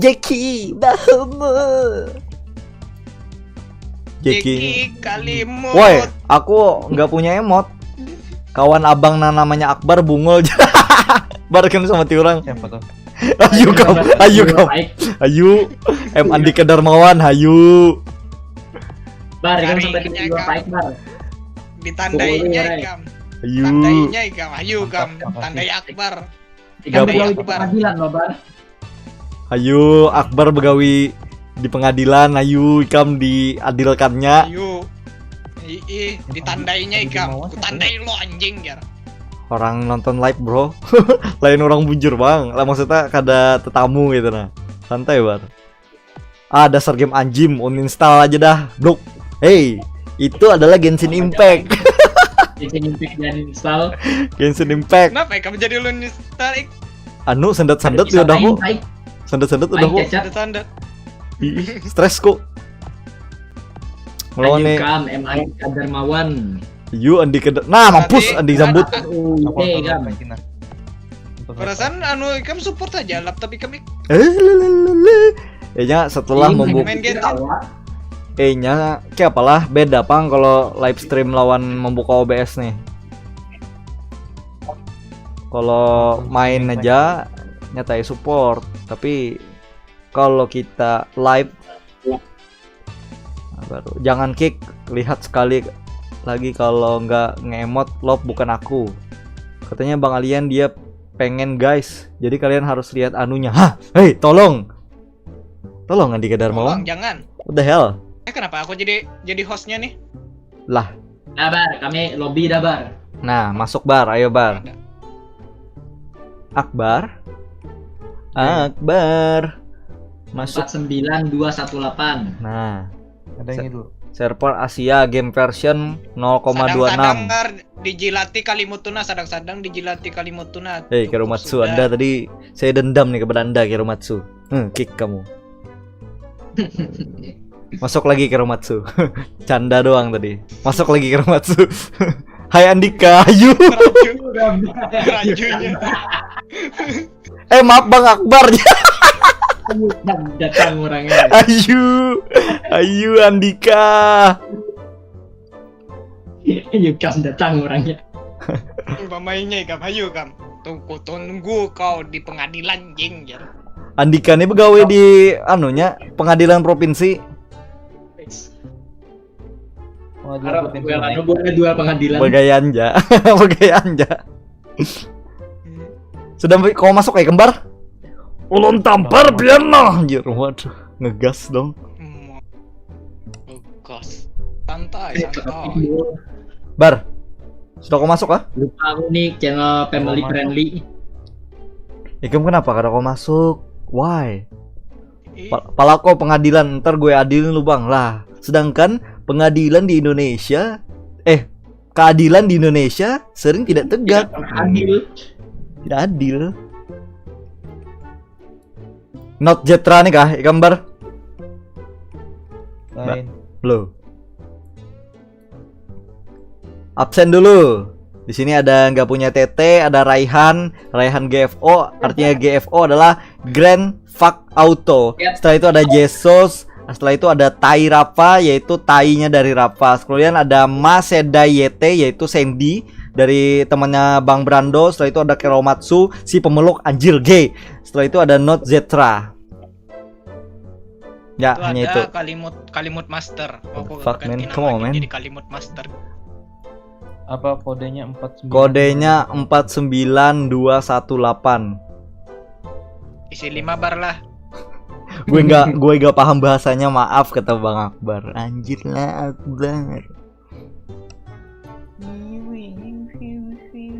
Speaker 1: Jeki, bahumu.
Speaker 3: Jeki Kalimut.
Speaker 1: Woi, aku nggak punya emot. Kawan abang namanya Akbar bungul. Bareng sama tiurang.
Speaker 4: Siapa tuh?
Speaker 1: Ayo kamu, ayo. Andika Darmawan, ayo.
Speaker 2: Bar, kan
Speaker 3: Carinya,
Speaker 2: sampai ke dua
Speaker 3: Kak.
Speaker 2: baik Bar.
Speaker 3: Ditandainya
Speaker 2: Boleh,
Speaker 3: ikam.
Speaker 1: Ayo.
Speaker 3: Tandainya ikam. Ayo kam.
Speaker 4: Mantap.
Speaker 3: Tandai Akbar.
Speaker 2: Tiga
Speaker 1: Gabung.
Speaker 2: pegawai di pengadilan loh Bar.
Speaker 1: Ayo, Akbar begawi di pengadilan, ayo ikam diadilkannya.
Speaker 3: Ayo. Ditandainya ikam. Ku tandai lo anjing jar.
Speaker 1: Orang nonton live, bro. Lain orang bujur, Bang. Lah maksudnya kada tetamu gitu nah. Santai, Bar. Dasar game anjim, uninstall aja dah, blok. Hey, itu adalah Genshin Impact.
Speaker 2: Genshin Impact dan install.
Speaker 1: Genshin Impact.
Speaker 3: Kenapa ikam jadi lu tarik?
Speaker 1: Anu sendet-sendet ya udah kok. Sendet-sendet udah kok.
Speaker 3: Ada tanda.
Speaker 1: Ih, stres kok. Melawan nih.
Speaker 2: Kam, MI Kadarmawan.
Speaker 1: You Andi Kedar. Nah, mampus Andi Zambut.
Speaker 2: Oke, Kam.
Speaker 3: Perasaan anu ikam support aja laptop ikam
Speaker 1: Kayaknya setelah membuka
Speaker 3: main Genshin.
Speaker 1: nya kayak apalah beda Pang kalau live stream lawan membuka OBS nih. Kalau main aja nyatai support, tapi kalau kita live baru jangan kick, lihat sekali lagi kalau nggak nge-emot lob bukan aku. Katanya Bang Alien dia pengen guys, jadi kalian harus lihat anunya. Hah, hey tolong Andika Darmawan.
Speaker 3: Jangan.
Speaker 1: What the hell?
Speaker 3: Kenapa aku jadi hostnya nih?
Speaker 1: Lah,
Speaker 2: Nah, Bar, kami lobby dah, Bar.
Speaker 1: Nah, masuk Bar, ayo Bar. Akbar. Akbar. Masuk.
Speaker 2: 49218.
Speaker 1: Nah,
Speaker 4: Ada yang itu.
Speaker 1: server Asia game version 0,26.
Speaker 3: Sadang-sadang dijilati Kalimutuna, sadang-sadang dijilati Kalimutuna.
Speaker 1: Hei
Speaker 3: Cukup
Speaker 1: Kiromatsu,
Speaker 3: sudah.
Speaker 1: Anda tadi saya dendam nih kepada Anda Kiromatsu. Kick kamu. Masuk lagi Kiromatsu. Canda doang tadi. Masuk lagi Kiromatsu. Hai Andika, ayo.
Speaker 3: Rajunya.
Speaker 1: Maaf Bang Akbar.
Speaker 2: Datang orangnya.
Speaker 1: Ayo Andika.
Speaker 2: Yukam datang orangnya.
Speaker 3: Pemainnya Kam, ayo Kam. Tunggu kau di pengadilan jing ya.
Speaker 1: Andika nih pegawai di anunya pengadilan provinsi.
Speaker 2: Harap boleh dua pengadilan.
Speaker 1: Bagai anja. Bagai anja. Sudah kau masuk ya kembar? Ulun tampar biarlah. Anjir, waduh, ngegas dong.
Speaker 3: Bagus. Santai.
Speaker 1: Bar. Sudah kau masuk ah?
Speaker 2: Lupa aku nih channel family friendly.
Speaker 1: Ikem kenapa kada kau masuk? Why? Pala kau pengadilan, ntar gue adilin lu bang lah. Sedangkan pengadilan di Indonesia, keadilan di Indonesia sering tidak tegak.
Speaker 2: Adil.
Speaker 1: Tidak adil. Not Jetra nih kah? Gambar
Speaker 4: Lain.
Speaker 1: lo. Absen dulu. Di sini ada nggak punya TT, ada Raihan GFO. Artinya GFO adalah Grand Fuck Auto. Setelah itu ada Jesus. Setelah itu ada Tai Rafa, yaitu Tai-nya dari Rafa. Kemudian ada Maseda YT, yaitu Sandy dari temannya Bang Brando. Setelah itu ada Kiromatsu, si pemeluk anjir gay. Setelah itu ada Not Zetra. Ya,
Speaker 3: Itu
Speaker 1: hanya
Speaker 3: ada
Speaker 1: itu.
Speaker 3: Kalimut Master. Aku
Speaker 1: Fuck,
Speaker 3: ganti
Speaker 1: man. Come on,
Speaker 3: namanya
Speaker 1: man.
Speaker 3: jadi Kalimut Master.
Speaker 4: Apa kodenya 49?
Speaker 1: Kodenya 49218.
Speaker 3: Isi 5 bar lah.
Speaker 1: gue nggak paham bahasanya, maaf kata Bang Akbar. Anjir lah Akbar.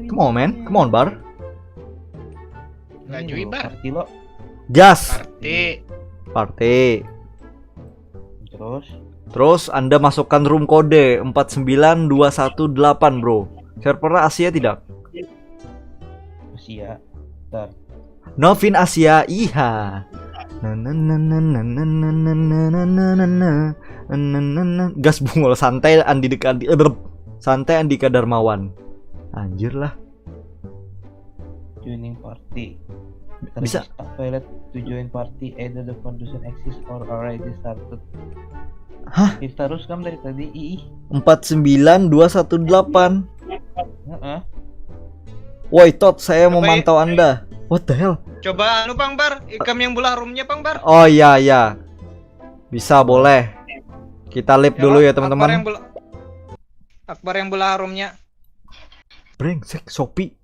Speaker 1: Come on man, come on Bar.
Speaker 3: Laju Bar.
Speaker 4: Kilo.
Speaker 1: Gas.
Speaker 3: Party.
Speaker 1: Party.
Speaker 4: Terus
Speaker 1: Anda masukkan room kode 49218 bro. Server Asia tidak?
Speaker 4: Asia. Bentar.
Speaker 1: Novin Asia Iha. Gas bungul santai santai Andika Darmawan. Anjir lah.
Speaker 4: Joining party.
Speaker 1: Bisa.
Speaker 4: Pilot to join party either the condition exists or already started.
Speaker 1: Hah?
Speaker 4: Terus kamu dari tadi ii.
Speaker 1: 49218.
Speaker 4: Heeh.
Speaker 1: Woi Tot, saya mau
Speaker 3: Apa ya?
Speaker 1: mantau Anda. What the hell?
Speaker 3: Coba anu Bang Bar, ikam yang belah roomnya Bang Bar.
Speaker 1: Oh iya ya. Bisa boleh. Kita lip dulu ya teman-teman.
Speaker 3: Akbar yang belah roomnya.
Speaker 1: Brengsek Shopee.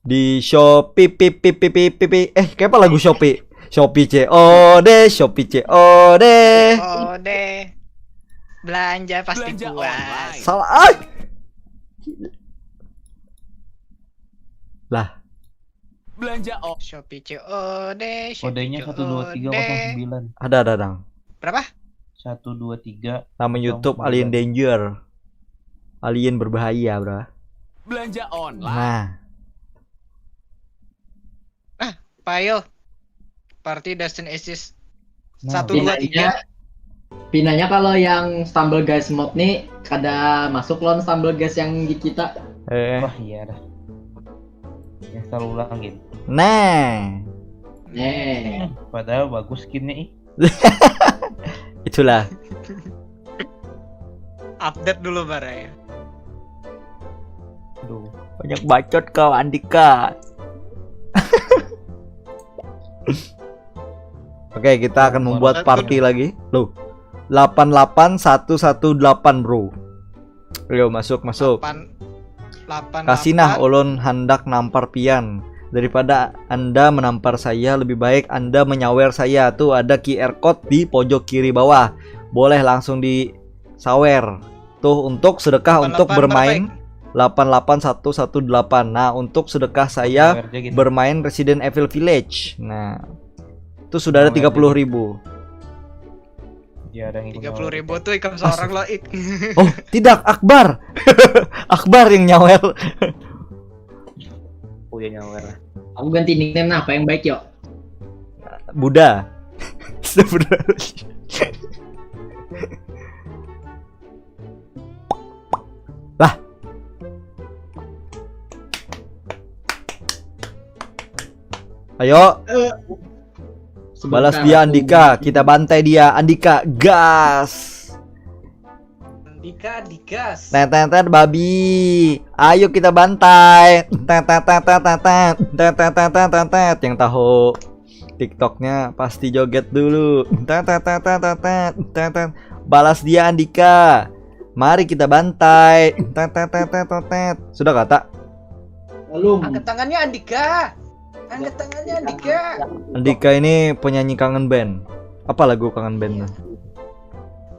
Speaker 1: Di Shopee kayak apa lagu Shopee? Shopee COD, Shopee COD.
Speaker 3: Oh deh. Belanja pasti puas.
Speaker 1: Salah. Lah.
Speaker 5: Belanja
Speaker 3: Shopee COD.
Speaker 4: Kodenya 12309.
Speaker 1: Ada Dang.
Speaker 3: Berapa?
Speaker 4: 123.
Speaker 1: Nama YouTube Alien Danger. Alien berbahaya, bro.
Speaker 5: belanja online.
Speaker 1: Nah,
Speaker 3: File. Party Destin Aces.
Speaker 4: Nah,
Speaker 3: 1 2 3.
Speaker 2: Pinanya kalau yang Stumble Guys mod nih kada masuk lawan Stumble Guys yang di kita.
Speaker 4: Wah iya dah. Yang selalu ulang gitu.
Speaker 1: nah.
Speaker 4: Padahal bagus skinnya ih.
Speaker 1: Itulah.
Speaker 3: Update dulu Bara ya.
Speaker 4: Aduh.
Speaker 1: Banyak bacot kau Andika. Oke, kita akan membuat party lagi. Loh. 88118, bro. Ayo masuk.
Speaker 3: 8
Speaker 1: Kasih nah ulun hendak nampar pian. Daripada Anda menampar saya, lebih baik Anda menyawer saya. Tuh ada QR code di pojok kiri bawah. Boleh langsung di sawer. Tuh untuk sedekah untuk
Speaker 3: 88
Speaker 1: bermain 88118. Nah, untuk sedekah saya
Speaker 4: Sawernya gitu.
Speaker 1: bermain Resident Evil Village. Nah, itu sudah ada 30.000.
Speaker 4: Ya, ada yang ikut
Speaker 3: 30.000 tuh ikam seorang loh ik.
Speaker 1: Oh, tidak, Akbar. Akbar yang nyawer.
Speaker 4: Oh ya nyawer.
Speaker 2: Aku ganti nickname apa yang baik yuk?
Speaker 1: Buddha. Sebenarnya. Lah. Ayo, balas dia Andika, kita bantai dia. Andika, gas.
Speaker 3: Dika digas.
Speaker 1: Tetetet babi. Ayo kita bantai. Tetetet. Yang tahu TikToknya pasti joget dulu. Tetetet. Balas dia Andika. Mari kita bantai. Tetetet. Sudah kata?
Speaker 2: Belum.
Speaker 3: Angkat tangannya Andika. Angkat tangannya Andika.
Speaker 1: Andika ini penyanyi kangen band. Apa lagu kangen bandnya?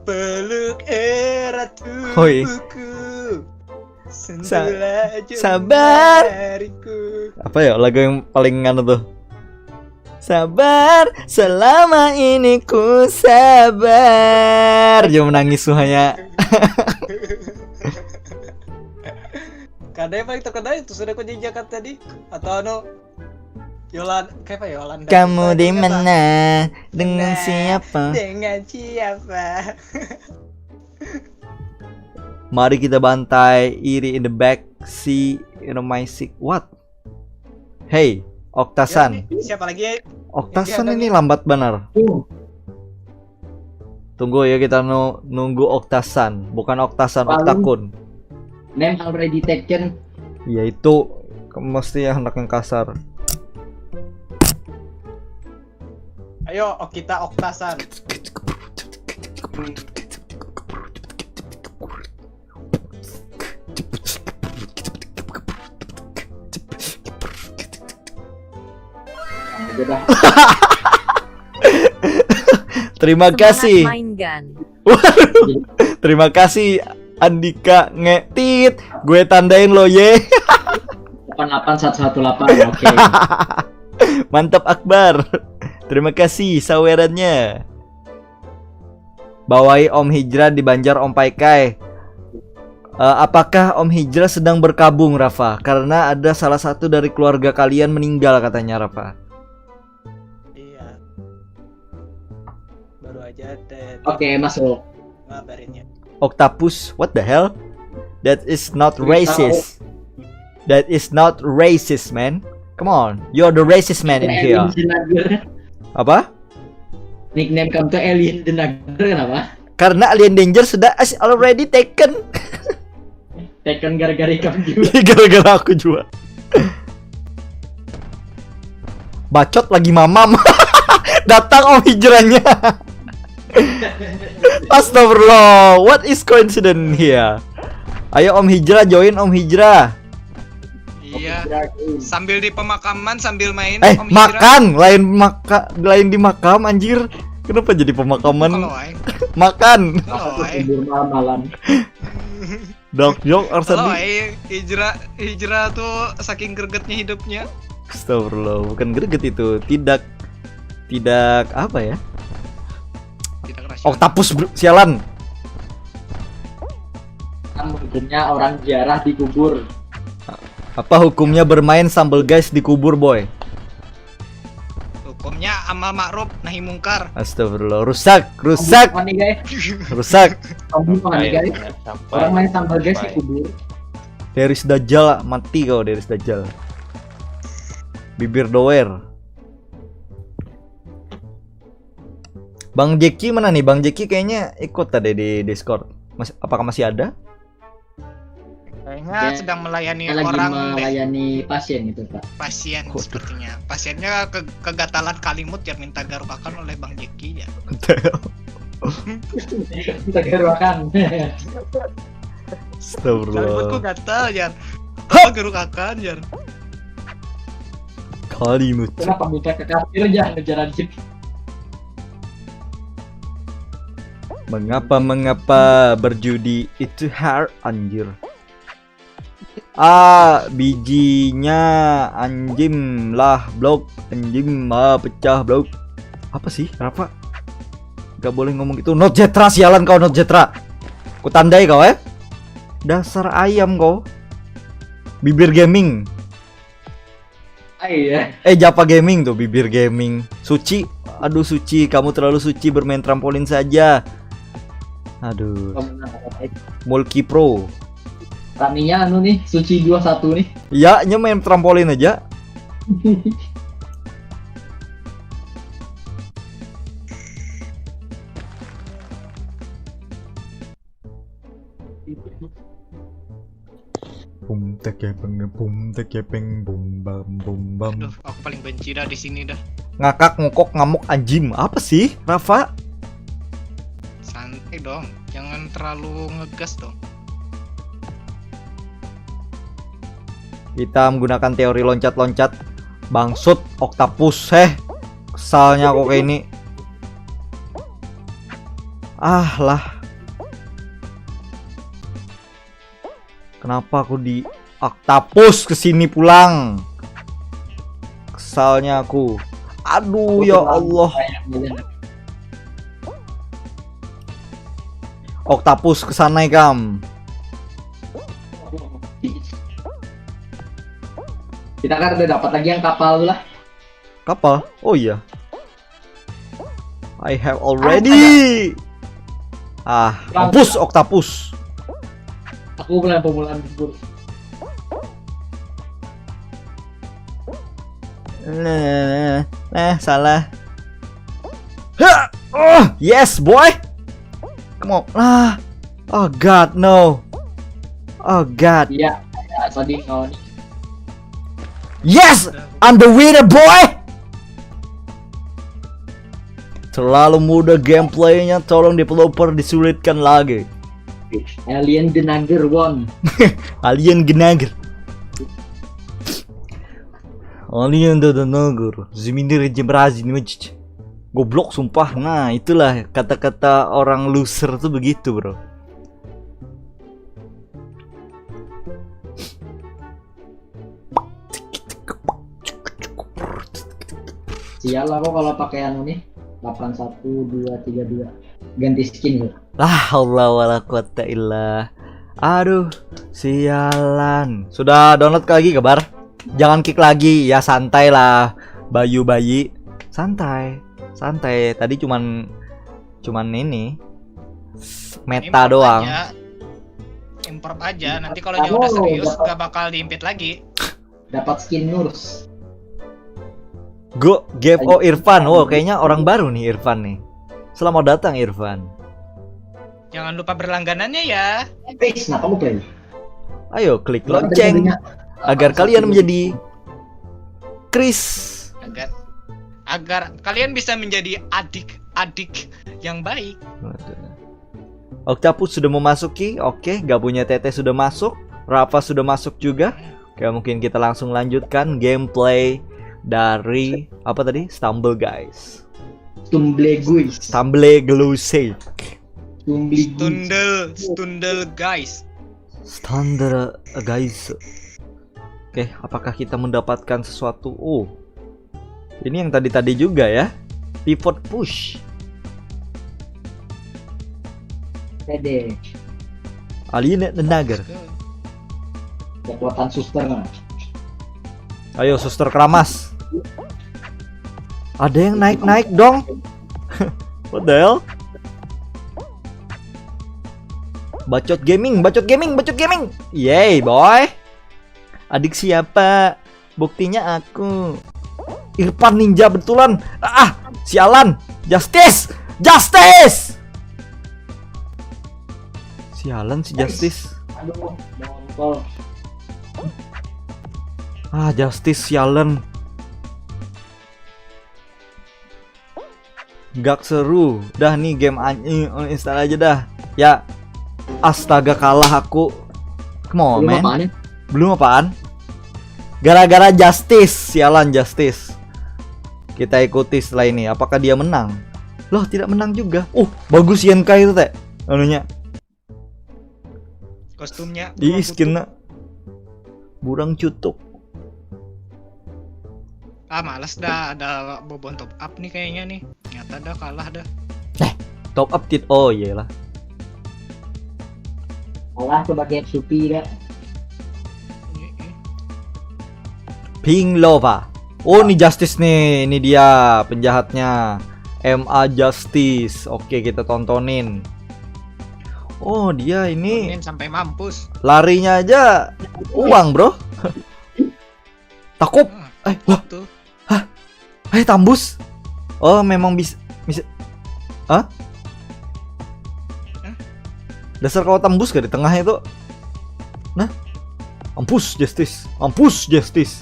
Speaker 3: Peluk erat
Speaker 1: Hoi.
Speaker 3: tubuhku. Sentuh laju
Speaker 1: sabar.
Speaker 3: jariku.
Speaker 1: Apa ya lagu yang paling nganu tuh? Sabar, selama ini ku sabar. Dia menangis semuanya.
Speaker 3: Kada yang paling terkenal itu sudah kau jejakan tadi atau Yolanda.
Speaker 1: Kamu di mana? Dengan siapa?
Speaker 3: Dengan siapa?
Speaker 1: Mari kita bantai. Iri in the back, see in my seat. What? Hey, Oktasan.
Speaker 3: Siapa lagi?
Speaker 1: Oktasan ini lambat benar. Tunggu ya, kita nunggu Oktasan, bukan Oktasan, Oktakun.
Speaker 2: Name already taken.
Speaker 1: Ya itu mesti anak yang kasar.
Speaker 3: Ayo, kita Oktasan.
Speaker 1: Terima kasih.
Speaker 6: Main gun.
Speaker 1: Terima kasih Andika ngetit. Gue tandain lo ye.
Speaker 2: 88118. Oke.
Speaker 1: Mantap Akbar. Terima kasih sawerannya. Bawahi Om Hijrah di Banjar Om Paikai. Apakah Om Hijrah sedang berkabung Rafa? Karena ada salah satu dari keluarga kalian meninggal katanya Rafa.
Speaker 3: Iya. Baru aja
Speaker 2: Oke, masuk.
Speaker 3: ngabarinnya.
Speaker 1: Octopus, what the hell? That is not racist. That is not racist, man. Come on, you're the racist man in here.
Speaker 2: Alien Denager.
Speaker 1: Apa?
Speaker 2: Nickname kamu tuh Alien Denager, kenapa?
Speaker 1: Karena Alien Danger sudah already taken.
Speaker 2: Taken gara-gara kamu juga.
Speaker 1: Gara-gara aku juga. Bacot lagi mamam. Datang Om Hijrahnya. Astagfirullah, what is coincidence here? Ayo Om Hijrah, join Om Hijrah.
Speaker 3: Iya. Sambil di pemakaman sambil main Om Hijrah.
Speaker 1: Makan, lain di makam anjir. Kenapa jadi pemakaman?
Speaker 3: Kalau aing.
Speaker 1: Makan.
Speaker 3: Kalau
Speaker 2: Aku
Speaker 3: aing.
Speaker 2: tidur malam-malam.
Speaker 1: Dok jok
Speaker 3: Kalau
Speaker 1: Arsadi.
Speaker 3: aing hijrah tuh saking gregetnya hidupnya.
Speaker 1: Astagfirullah, bukan greget itu. Tidak apa ya?
Speaker 3: Tidak rasional.
Speaker 1: Oktapus sialan.
Speaker 2: Kan maksudnya orang jarah dikubur.
Speaker 1: Apa hukumnya bermain sambal guys di kubur boy?
Speaker 3: Hukumnya amal ma'ruf nahi mungkar.
Speaker 1: Astagfirullah, rusak.
Speaker 2: Apa nih guys?
Speaker 1: Rusak.
Speaker 2: Kamu apa nih guys? Orang main sambal guys dikubur.
Speaker 1: Deris Dajjal, mati kau Deris Dajjal. Bibir doer. Bang Jeki mana nih? Bang Jeki kayaknya ikut tadi di Discord. Apakah masih ada?
Speaker 3: Kayaknya
Speaker 2: Dia-
Speaker 3: sedang melayani
Speaker 2: Dia lagi
Speaker 3: orang deh.
Speaker 2: melayani pasien gitu pak.
Speaker 3: Pasien
Speaker 1: Waduh.
Speaker 3: sepertinya. Pasiennya kegatalan kalimut yang minta garukakan oleh Bang Jeki ya.
Speaker 2: Kita geruakan.
Speaker 3: Kalimutku
Speaker 1: Astagfirullah.
Speaker 3: gatal Jan. Apa garukakan Jan?
Speaker 1: Kalimut.
Speaker 2: Kenapa minta ke kafir jangan ngejar anjir.
Speaker 1: Mengapa berjudi itu hard anjir. Bijinya anjim lah blok. Anjim pecah blok. Apa sih Rafa? Gak boleh ngomong gitu. Not Jetra, sialan kau Not Jetra. Ku tandai kau Dasar ayam kau. Bibir gaming.
Speaker 2: Iya.
Speaker 1: Japa gaming tuh, bibir gaming. Suci. Aduh Suci, kamu terlalu suci bermain trampolin saja. Aduh. Mulki Pro.
Speaker 2: Raminya anu nih, Suci 21 nih.
Speaker 1: Ya, main trampolin aja. Bum tekepeng bum bam.
Speaker 3: Aduh, aku paling benci dah di sini dah.
Speaker 1: Ngakak ngokok ngamuk anjim. Apa sih, Rafa?
Speaker 3: Santai dong, jangan terlalu ngegas dong.
Speaker 1: Kita menggunakan teori loncat-loncat. Bangsut Octopus, kesalnya kok kayak ini. Lah. Kenapa aku di Octopus kesini pulang? Kesalnya aku. Aduh ya Allah. Octopus kesana Kam.
Speaker 2: Kita kan udah dapat lagi yang kapal lah.
Speaker 1: Kapal? Oh iya. I have already. Mampus Octopus.
Speaker 2: Aku mulai pemulaan bubur.
Speaker 1: Salah. Yes boy. Come on. Oh god no. Oh god.
Speaker 2: Iya, tadi kawan.
Speaker 1: Yes, I'm the winner boy. Terlalu mudah gameplaynya, tolong developer disulitkan lagi.
Speaker 2: Alien Genager won.
Speaker 1: Alien Genager. Alien Genager. Ziminir Jemrazin Majid. Goblok sumpah. Nah, itulah kata-kata orang loser tuh begitu, bro.
Speaker 2: Sial lah kok kalau pakai anu nih 81232 ganti skin loh.
Speaker 1: Allah wala quwata illa. Aduh, sialan. Sudah download lagi kabar? Jangan kick lagi ya, santai lah. Bayu bayi, santai. Tadi cuman ini meta doang.
Speaker 3: Import aja. Nanti kalau dia udah serius gak bakal diimpit lagi.
Speaker 2: Dapat skin Nurs.
Speaker 1: Go give Irfan. Oh, kayaknya orang baru nih Irfan nih. Selamat datang Irfan.
Speaker 3: Jangan lupa berlangganannya ya.
Speaker 2: Nah, kamu play.
Speaker 1: Ayo klik lonceng agar kalian menjadi Chris.
Speaker 3: Agar kalian bisa menjadi adik-adik yang baik.
Speaker 1: Octopus sudah memasuki. Oke, gak punya tete sudah masuk. Rafa sudah masuk juga. Oke, mungkin kita langsung lanjutkan gameplay dari apa tadi? Stumble guys.
Speaker 2: Stumble
Speaker 1: Gluse.
Speaker 3: Stundel guys.
Speaker 1: Standar guys. Oke, apakah kita mendapatkan sesuatu? Oh, ini yang tadi juga ya. Pivot push.
Speaker 2: Pede.
Speaker 1: Alien Genager.
Speaker 2: Kekuatan suster nah.
Speaker 1: Ayo suster keramas. Ada yang naik dong. What the hell? Bacot gaming. Yay boy. Adik siapa? Buktinya aku. Irfan ninja betulan. Sialan. Justice. Sialan si Justice.
Speaker 2: Aduh, bongkol.
Speaker 1: Justice sialan. Gak seru. Dah nih game install aja dah. Ya. Astaga kalah aku. Come on man. Belum apaan? Gara-gara Justice. Sialan Justice. Kita ikuti setelah ini. Apakah dia menang? Loh, tidak menang juga. Bagus Yenkai itu teh. Anunya.
Speaker 3: Kostumnya.
Speaker 1: Di skinnya. Burang cutuk.
Speaker 3: Malas dah, ada bobon top up nih kayaknya nih. Nyata dah kalah dah.
Speaker 1: Top up tit. Oh iyalah.
Speaker 2: Kalah sebagai Supi dah.
Speaker 1: Pink Lova. Oh, ini Justice nih. Ini dia penjahatnya. MA Justice. Oke, kita tontonin. Oh, dia ini
Speaker 3: Tontonin sampai mampus.
Speaker 1: larinya aja uang, bro. Takut. Wah,
Speaker 3: Tuh.
Speaker 1: tambus. Oh, memang bisa. Hah? Dasar kau tembus gak di tengah itu? Nah, mampus Justice. Mampus Justice.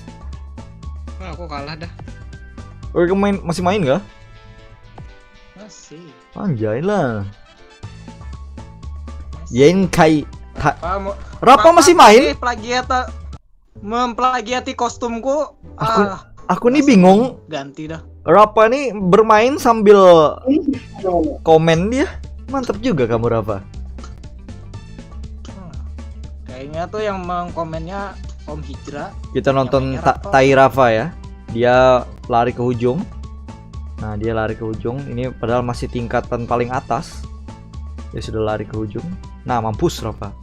Speaker 3: Wah, aku kalah dah.
Speaker 1: Oh, kamu masih main gak?
Speaker 3: Masih.
Speaker 1: Anjay lah. Yenkai.
Speaker 3: Rapa
Speaker 1: masih main?
Speaker 3: Memplagiati kostumku.
Speaker 1: Aku nih bingung.
Speaker 3: Ganti dah.
Speaker 1: Rapa nih bermain sambil komen dia. Mantap juga kamu Rapa.
Speaker 3: Kayaknya tuh yang mengkomennya Om Hijra.
Speaker 1: Kita nonton
Speaker 3: Namanya Rapa.
Speaker 1: Tai Rafa ya. Dia lari ke ujung. Nah, dia lari ke ujung. Ini padahal masih tingkatan paling atas. Dia sudah lari ke ujung. Nah, mampus Rafa.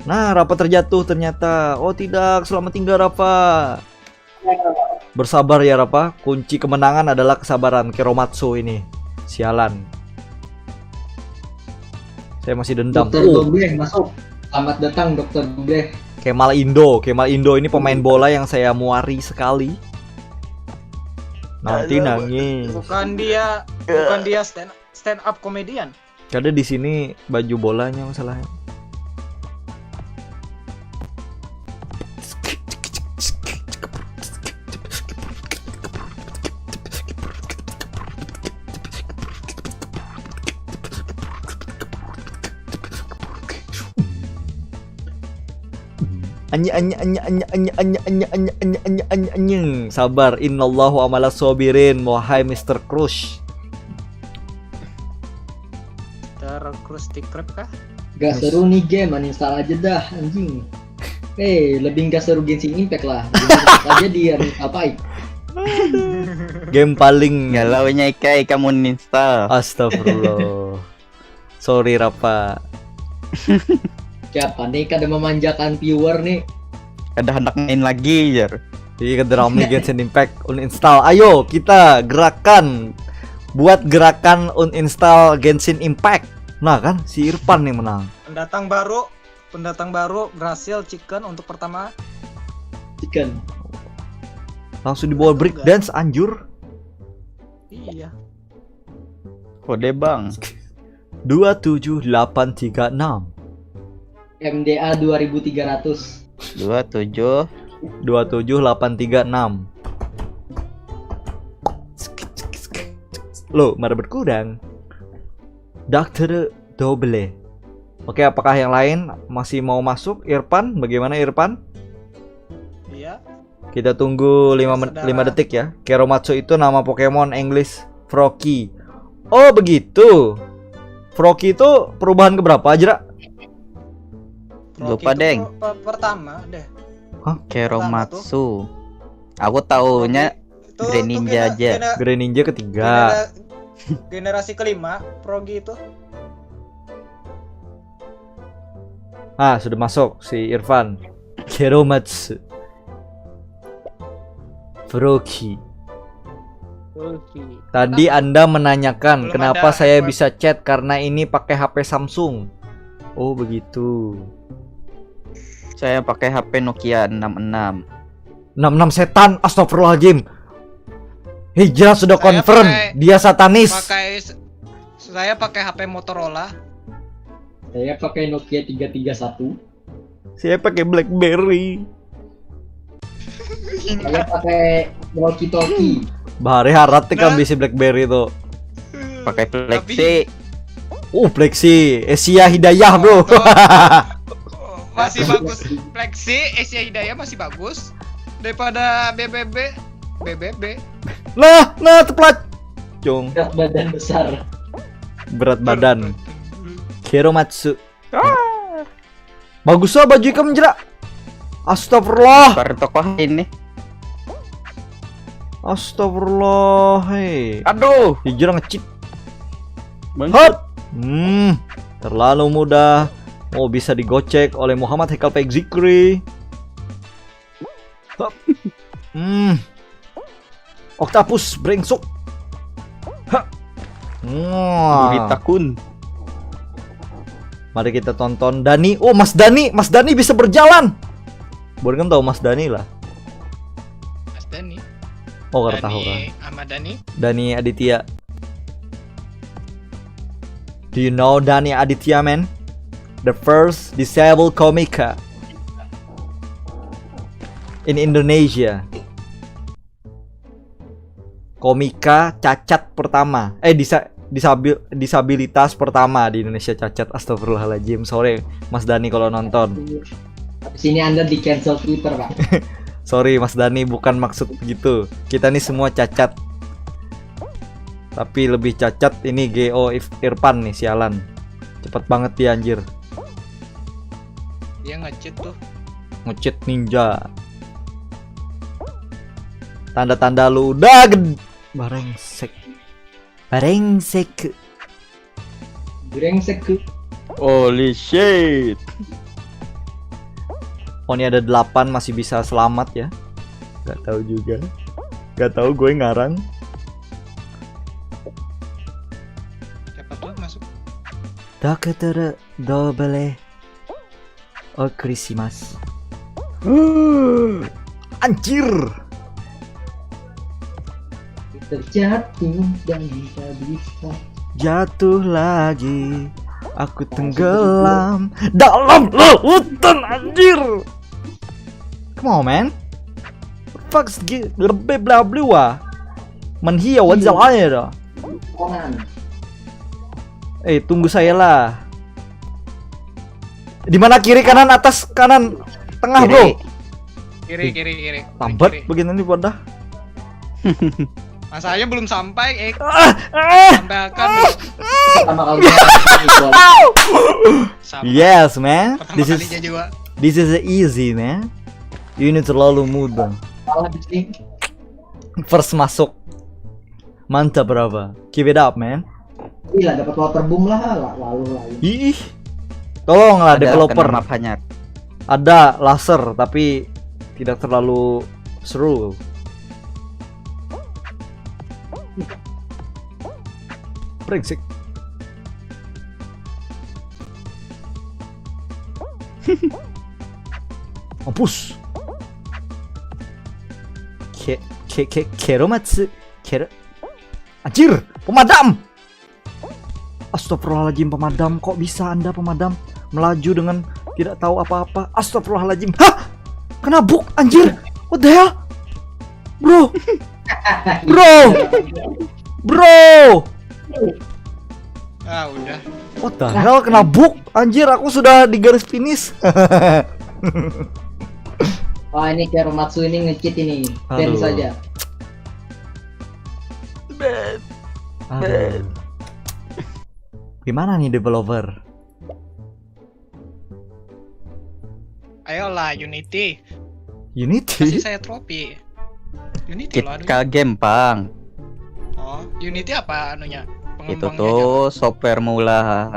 Speaker 1: Nah, Rafa terjatuh ternyata. Oh tidak, selamat tinggal Rafa. Bersabar ya Rafa. Kunci kemenangan adalah kesabaran. Keromatsu ini. Sialan. Saya masih dendam.
Speaker 2: Dokter Doble masuk. Selamat datang Dokter Doble.
Speaker 1: Kemal Indo ini pemain bola yang saya muari sekali. Nanti nangis.
Speaker 3: Bukan dia stand up komedian.
Speaker 1: Karena di sini baju bolanya masalahnya. Sabar, innallahu amala sobirin. Wahai Mr. Crush.
Speaker 3: Terus tikrep kah?
Speaker 2: Gak seru nih game, uninstall aja dah anjing. Lebih gak seru Genshin Impact lah. Aja dia apa?
Speaker 1: Game paling
Speaker 6: Galaunya Ikai kamu uninstall.
Speaker 1: Astagfirullah. Sorry Rapa.
Speaker 2: Siapa nih kada memanjakan viewer nih?
Speaker 6: Ada hendak main lagi jar.
Speaker 1: Iya, Kedrami Genshin Impact uninstall. Ayo kita gerakan. Buat gerakan uninstall Genshin Impact. Nah kan si Irfan nih menang.
Speaker 3: Pendatang baru berhasil chicken untuk pertama.
Speaker 2: Chicken.
Speaker 1: Langsung dibawa breakdance anjur.
Speaker 3: Iya.
Speaker 6: Kode bang.
Speaker 1: 27836.
Speaker 2: MDA 2300.
Speaker 6: 27
Speaker 1: 27836. Loh, mana berkurang? Dokter Doble. Oke, apakah yang lain masih mau masuk? Irfan, bagaimana Irfan?
Speaker 3: Iya.
Speaker 1: Kita tunggu 5
Speaker 3: Saudara.
Speaker 1: detik ya. Keromatsu itu nama Pokemon English Froakie. Oh, begitu. Froakie itu perubahan keberapa aja?
Speaker 6: Lupa,
Speaker 3: Rocky
Speaker 6: Deng.
Speaker 3: itu Pertama deh.
Speaker 6: Keromatsu. Aku taunya
Speaker 3: Itu
Speaker 6: Greninja aja.
Speaker 1: Greninja ketiga.
Speaker 3: Generasi kelima Progi itu.
Speaker 1: Sudah masuk si Irfan. Keromatsu. Froakie. Tadi Anda menanyakan
Speaker 3: Belum
Speaker 1: kenapa
Speaker 3: ada
Speaker 1: saya
Speaker 3: Edward.
Speaker 1: bisa chat karena ini pakai HP Samsung. Oh, begitu.
Speaker 6: Saya pakai HP Nokia 66.
Speaker 1: 66 setan, astagfirullahaladzim. Hijrah sudah
Speaker 3: Saya
Speaker 1: confirm,
Speaker 3: pakai-
Speaker 1: dia satanis.
Speaker 3: Saya pakai HP Motorola.
Speaker 2: Saya pakai Nokia 331.
Speaker 1: Saya pakai BlackBerry.
Speaker 2: Saya pakai walkie-talkie.
Speaker 1: Bahari harat kan
Speaker 3: Nah.
Speaker 1: bisa BlackBerry tuh.
Speaker 6: Pakai Flexi.
Speaker 1: Flexi, Asia Hidayah, bro.
Speaker 3: Masih bagus. Flexi, Asia Hidayah masih bagus daripada BBB.
Speaker 1: Nah, teplat. Cung.
Speaker 2: Berat badan besar.
Speaker 1: berat badan. Keromatsu. Bagus lah baju hitam jerak. Astagfirullah.
Speaker 6: Baru tokoh ini.
Speaker 1: Astagfirullah. Hei.
Speaker 6: Aduh.
Speaker 1: Hijrah ngecit.
Speaker 6: Bang.
Speaker 1: Hot. Terlalu mudah. Oh, bisa digocek oleh Muhammad Haikal Faik Zikri. Hop. Octopus brengsuk. Hah.
Speaker 6: Burita Kun.
Speaker 1: Mari kita tonton Dani. Oh, Mas Dani bisa berjalan. Baru kan tahu Mas Dani lah.
Speaker 3: Mas Dani.
Speaker 1: Oh, nggak tahu kan.
Speaker 3: Ahmad Dani.
Speaker 1: Dani Aditya. Do you know Dani Aditya, man? The first disabled komika in Indonesia. Komika cacat pertama. Disabilitas pertama di Indonesia cacat. Astagfirullahaladzim. Sorry Mas Dani kalau nonton.
Speaker 2: Sini Anda di cancel Twitter, Pak.
Speaker 1: Sorry Mas Dani, bukan maksud gitu. Kita nih semua cacat. Tapi lebih cacat ini Geo Irfan nih, sialan. Cepet banget dia anjir.
Speaker 3: Dia nge-cheat tuh.
Speaker 1: Nge-cheat ninja. Tanda-tanda lu udah Barengsek.
Speaker 2: Brengsek.
Speaker 6: Holy shit.
Speaker 1: Oh, ini ada 8 masih bisa selamat ya. Gak tahu juga. Gak tahu, gue ngarang.
Speaker 3: Siapa tuh masuk?
Speaker 1: Dokter Dobele Okrisimas. Anjir.
Speaker 2: Terjatuh dan bisa.
Speaker 1: Jatuh lagi. Aku tenggelam dalam lautan anjir. Come on man. Fuck's lebih bla bla. Menhia wajal air. Tunggu saya lah. Di mana kiri kanan atas kanan tengah bro?
Speaker 3: Kiri.
Speaker 1: Lambat begini nih wadah.
Speaker 3: Masanya belum sampai. Sampaikan.
Speaker 2: Pertama kali.
Speaker 1: Yes man.
Speaker 3: Pertama kalinya juga.
Speaker 1: This is easy man. Ini terlalu mudah.
Speaker 2: Salah di sini.
Speaker 1: First masuk. Mantap berapa? Keep it up man.
Speaker 2: Gila dapat water boom lah lalu.
Speaker 1: Ih. Tolonglah
Speaker 6: Ada
Speaker 1: developer.
Speaker 6: kena map hanyar.
Speaker 1: Ada laser tapi tidak terlalu seru. Brengsek. Mampus. Keromatsu. Anjir, pemadam. Astagfirullahaladzim, pemadam. Kok bisa Anda pemadam melaju dengan tidak tahu apa-apa? Astagfirullahaladzim. Hah? Kena buk anjir. What the hell? Bro.
Speaker 3: Udah.
Speaker 1: What the hell, kena buk anjir, aku sudah di garis finish.
Speaker 2: Oh ini Keromatsu ini nge-cheat ini. Ban
Speaker 1: Aduh.
Speaker 2: saja.
Speaker 1: Aduh. Gimana nih developer?
Speaker 3: Ayolah Unity. Kasih
Speaker 1: Unity?
Speaker 3: saya trofi. Unity loh anunya.
Speaker 6: Kita game, Bang.
Speaker 3: Oh, Unity apa anunya?
Speaker 6: Itu
Speaker 3: Pengembangnya
Speaker 6: tuh software mula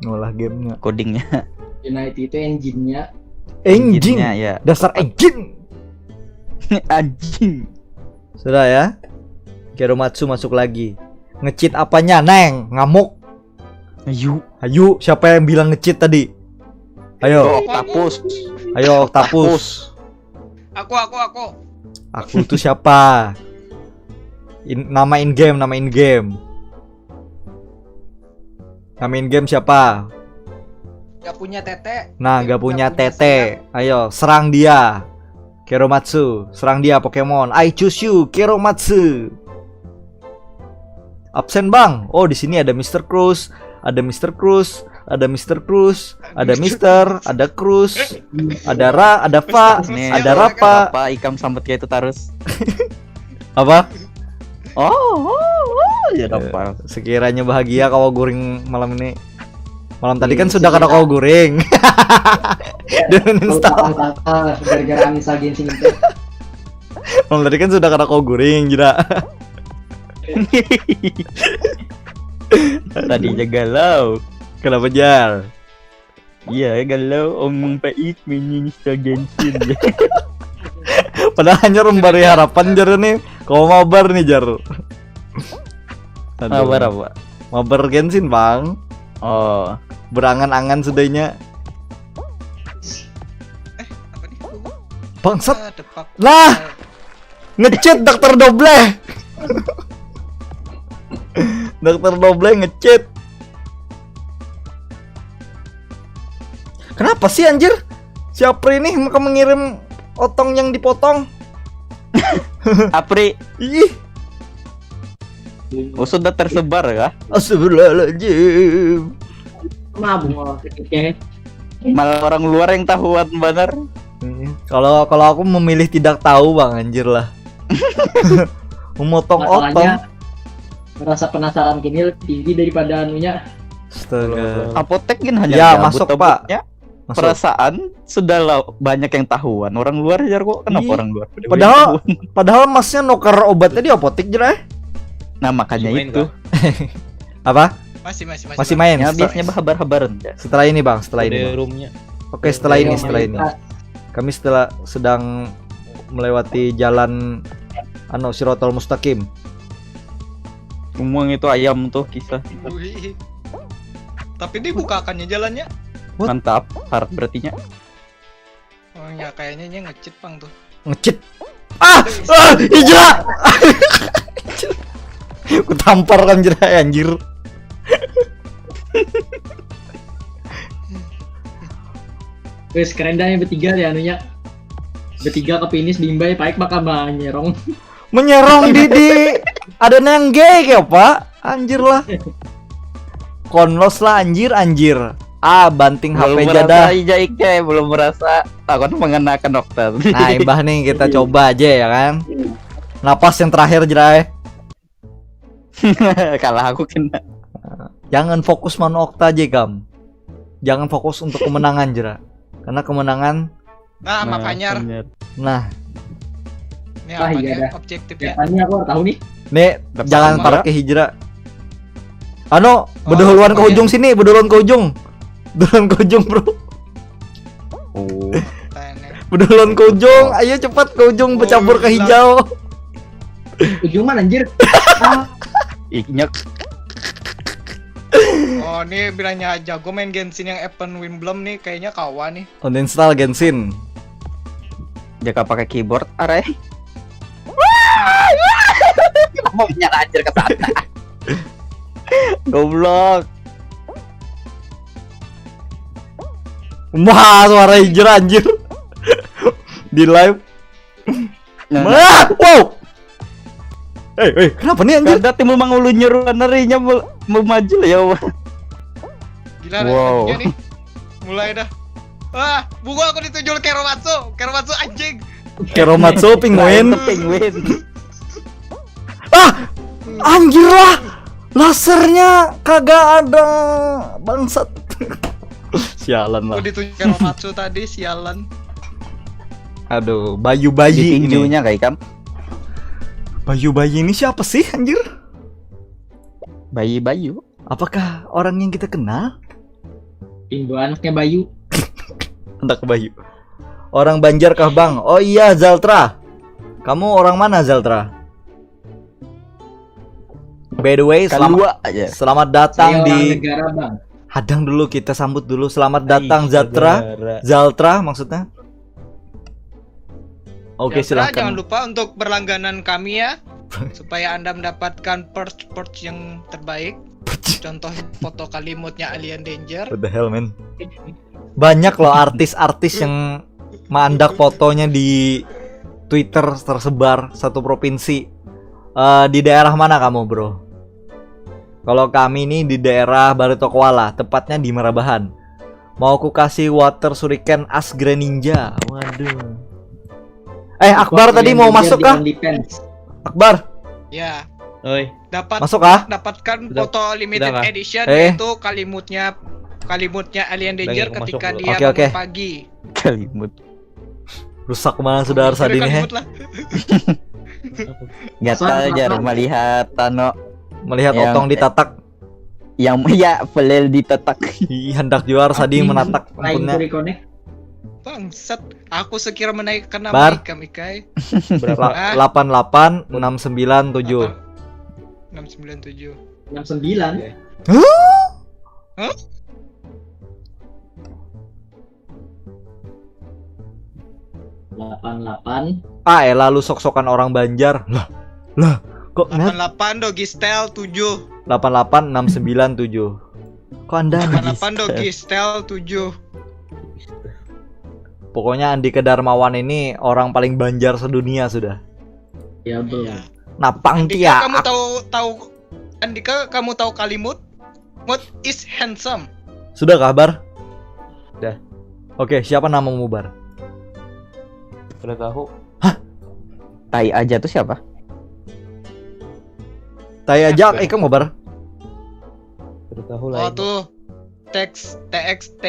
Speaker 1: Ngolah gamenya.
Speaker 6: codingnya.
Speaker 2: Unity itu engine-nya.
Speaker 1: Engine.
Speaker 6: Ya.
Speaker 1: Dasar engine.
Speaker 6: Anjing.
Speaker 1: Sudah ya. Keromatsu masuk lagi. Nge-cheat apanya, Neng? Ngamuk. Ayo, siapa yang bilang nge-cheat tadi? Ayo.
Speaker 6: Octopus.
Speaker 1: Ayo Octopus.
Speaker 3: Aku.
Speaker 1: Aku tuh siapa? Nama in game. Nama in game siapa?
Speaker 3: Gak punya tete.
Speaker 1: Nah, gak punya tete. Ayo, serang dia. Keromatsu, serang dia Pokemon. I choose you, Keromatsu. Absen bang. Oh, di sini ada Mr. Cruz, ada Mr. Cruz, ada Mr. Cruz, ada Mr. ada Cruz, ada Ra, ada Fa,
Speaker 6: Nih,
Speaker 1: ada Rapa.
Speaker 6: Apa ikam sambut kayak itu terus?
Speaker 1: Apa?
Speaker 6: Oh. Ya dapat.
Speaker 1: Sekiranya bahagia kau guring malam ini. Malam tadi kan sudah kena kau guring. Dan install.
Speaker 2: Gara-gara Anissa Genshin itu.
Speaker 1: Malam tadi kan sudah kena kau guring, Jira.
Speaker 6: Tadinya galau.
Speaker 1: Kenapa Jar?
Speaker 6: Iya galau omong pait menyinistal Genshin.
Speaker 1: Padahal hanya memberi harapan Jar nih. Kau mabar nih Jar. Aduh.
Speaker 6: Mabar apa?
Speaker 1: Mabar Genshin bang.
Speaker 6: Oh,
Speaker 1: Berangan-angan sudahnya.
Speaker 3: Apa nih?
Speaker 1: Bangsat.
Speaker 3: Depak.
Speaker 1: Lah, nge-cheat Dokter Doble. Dokter Doble nge-cheat. Kenapa sih anjir? Si Apri ini mengirim otong yang dipotong.
Speaker 6: Apri,
Speaker 1: Ih,
Speaker 6: oh, sudah tersebar kah?
Speaker 1: astagfirullahaladzim.
Speaker 2: Mabuk ketiknya.
Speaker 6: Malah orang luar yang tahuan benar.
Speaker 1: Kalau aku memilih tidak tahu bang, anjir lah. Memotong otong.
Speaker 2: Masalahnya merasa penasaran gini lebih tinggi daripada anunya.
Speaker 1: Astaga.
Speaker 6: Apotek kan hanya
Speaker 1: Ya,
Speaker 6: gabut
Speaker 1: masuk, Pak.
Speaker 6: obatnya.
Speaker 1: Masuk.
Speaker 6: Perasaan sudah banyak yang tahuan. Orang luar jar kok. Kenapa
Speaker 1: Ih,
Speaker 6: orang luar?
Speaker 1: Padahal masnya nuker obatnya di apotek jera.
Speaker 6: Nah makanya
Speaker 5: Main,
Speaker 6: itu.
Speaker 1: Apa?
Speaker 3: Masih
Speaker 1: Main.
Speaker 6: Ya biasanya habar-habaran ya.
Speaker 1: Setelah ini bang, setelah ini.
Speaker 5: Di
Speaker 1: Bang.
Speaker 5: roomnya.
Speaker 1: Oke, setelah ini. Kami sedang melewati jalan Sirotol Mustaqim.
Speaker 6: Ngomong itu ayam tuh kisah.
Speaker 3: Wih. Tapi dibukakannya jalannya.
Speaker 1: What?
Speaker 6: Mantap, harap berartinya.
Speaker 3: Oh ya kayaknya dia nge-cheat bang tuh.
Speaker 1: Ngecit. Hijrah. Ku tampar kan jera anjir.
Speaker 2: Terus keren dah yang bertiga ya anunya. Bertiga ke finish Bimbai Paik bakal nyerong.
Speaker 1: Menyerong di ada yang gay kayak apa? Anjir lah. Konlos lah anjir. Banting HP jadah.
Speaker 6: Jaiknya belum merasa takut mengenakan dokter.
Speaker 1: Nah, imbah nih kita coba aja ya kan. Napas yang terakhir jerai.
Speaker 6: Kalah aku kena.
Speaker 1: Jangan fokus manu okta aja Gam. Jangan fokus untuk kemenangan jera. Karena kemenangan.
Speaker 3: Nah, makanya
Speaker 1: Nah,
Speaker 3: ini
Speaker 2: Ah,
Speaker 3: apa
Speaker 2: iya
Speaker 3: nih
Speaker 2: dah.
Speaker 3: objektifnya?
Speaker 2: Biasanya aku tahu nih.
Speaker 1: nih
Speaker 6: Dapat
Speaker 1: jangan
Speaker 6: sama.
Speaker 1: parah ke hijrah. Berduluan ke
Speaker 3: iya.
Speaker 1: ujung sini, berduluan ke ujung. Berduluan ke ujung, Bro.
Speaker 6: Oh,
Speaker 3: Tanya.
Speaker 1: Berduluan ke ujung. Ayo cepat ke ujung bercampur ke
Speaker 3: gila.
Speaker 1: hijau.
Speaker 2: Ujung mana anjir?
Speaker 6: iknya
Speaker 3: Oh, ini bilangnya jago main Genshin yang Evan Wimblem nih kayaknya kawan nih.
Speaker 1: Uninstall Genshin.
Speaker 6: jaga pakai keyboard are. Mau menyala anjir ke sana. Goblok.
Speaker 1: Wah, suara hijrah anjir. Di live. Wow. Kenapa nih anjir?
Speaker 6: Kada timbul mangulu nyeru narinya mau maju lah ya.
Speaker 3: Gila
Speaker 6: Wow.
Speaker 3: nih. Mulai dah. Wah, bunga aku ditujul Keromatsu. Keromatsu anjing.
Speaker 1: Keromatsu penguin.
Speaker 6: Penguin.
Speaker 1: Anjir lah. Lasernya kagak ada. Bangsat. Sialan
Speaker 3: Aku
Speaker 1: lah.
Speaker 3: ditujul Keromatsu tadi sialan.
Speaker 1: Aduh,
Speaker 6: Di
Speaker 1: bayi-bayi ini.
Speaker 6: tinjunya kayak kam.
Speaker 1: Bayu-bayi ini siapa sih anjir?
Speaker 6: Bayi-bayu.
Speaker 1: Apakah orang yang kita kenal?
Speaker 2: Indo anaknya Bayu.
Speaker 1: Anak Bayu. Orang Banjar kah bang? Oh iya Zaltra. Kamu orang mana Zaltra? By the way,
Speaker 6: Kalua aja.
Speaker 1: selamat
Speaker 2: Saya
Speaker 1: datang
Speaker 2: orang
Speaker 1: di
Speaker 2: negara bang.
Speaker 1: hadang dulu, kita sambut dulu. Selamat datang Zaltra maksudnya. Oke,
Speaker 3: Zaltra,
Speaker 1: silahkan.
Speaker 3: jangan lupa untuk berlangganan kami ya. Supaya Anda mendapatkan perch yang terbaik. Contoh foto kalimutnya Alien Danger.
Speaker 1: What the hell man? Banyak loh artis-artis yang mandak fotonya di Twitter tersebar satu provinsi. Di daerah mana kamu bro? Kalau kami ini di daerah Barito Kuala, tepatnya di Merabahan. Mau aku kasih water shuriken as Greninja. Waduh. Akbar tadi mau masuk kah? Akbar.
Speaker 3: Ya,
Speaker 7: Oi,
Speaker 1: Masuk kah?
Speaker 3: Dapatkan
Speaker 7: Udah.
Speaker 3: foto limited
Speaker 7: Udah, Kak.
Speaker 3: edition
Speaker 1: Eh.
Speaker 3: yaitu kalimutnya Alien Danger
Speaker 7: Udah,
Speaker 3: ketika
Speaker 7: masuk
Speaker 3: dia
Speaker 1: dulu. Oke.
Speaker 3: bangun pagi.
Speaker 6: Kalimut.
Speaker 1: Rusak mana sudah harus
Speaker 3: Kira
Speaker 1: ini
Speaker 3: kalimut lah.
Speaker 6: Gatal jar melihat Tano
Speaker 1: melihat
Speaker 6: Yang-
Speaker 1: Otong ditatak.
Speaker 6: yang ya pelel ditetak.
Speaker 1: Ih, hendak juara Sadi menatak
Speaker 2: Lain
Speaker 1: ampunnya.
Speaker 2: reconnect.
Speaker 3: Bangsat, aku sekira menaikkan nama
Speaker 1: Bar.
Speaker 3: Ika Mikai.
Speaker 7: berapa?
Speaker 1: 88 697.
Speaker 3: 697.
Speaker 2: 69.
Speaker 3: Hah?
Speaker 2: Delapan.
Speaker 1: Ah, elah lu sok-sokan orang Banjar. Lah, kok net
Speaker 3: 88 Doggy Style 7.
Speaker 1: 88 697. Kok Anda
Speaker 3: 88 Doggy Style 7.
Speaker 1: Pokoknya Andika Darmawan ini orang paling Banjar sedunia sudah.
Speaker 2: Ya bro.
Speaker 3: Iya.
Speaker 1: Napang
Speaker 3: Andika,
Speaker 1: tia.
Speaker 3: kamu tahu Andika, kamu tahu kalimut? What is handsome?
Speaker 1: Sudah kabar?
Speaker 7: Udah.
Speaker 1: Oke, siapa namamu Bar?
Speaker 7: Udah tahu.
Speaker 6: Tai aja tuh siapa?
Speaker 1: Tai aja kamu Bar.
Speaker 7: Udah tahu
Speaker 3: Oh
Speaker 7: lah.
Speaker 3: tuh. TXT.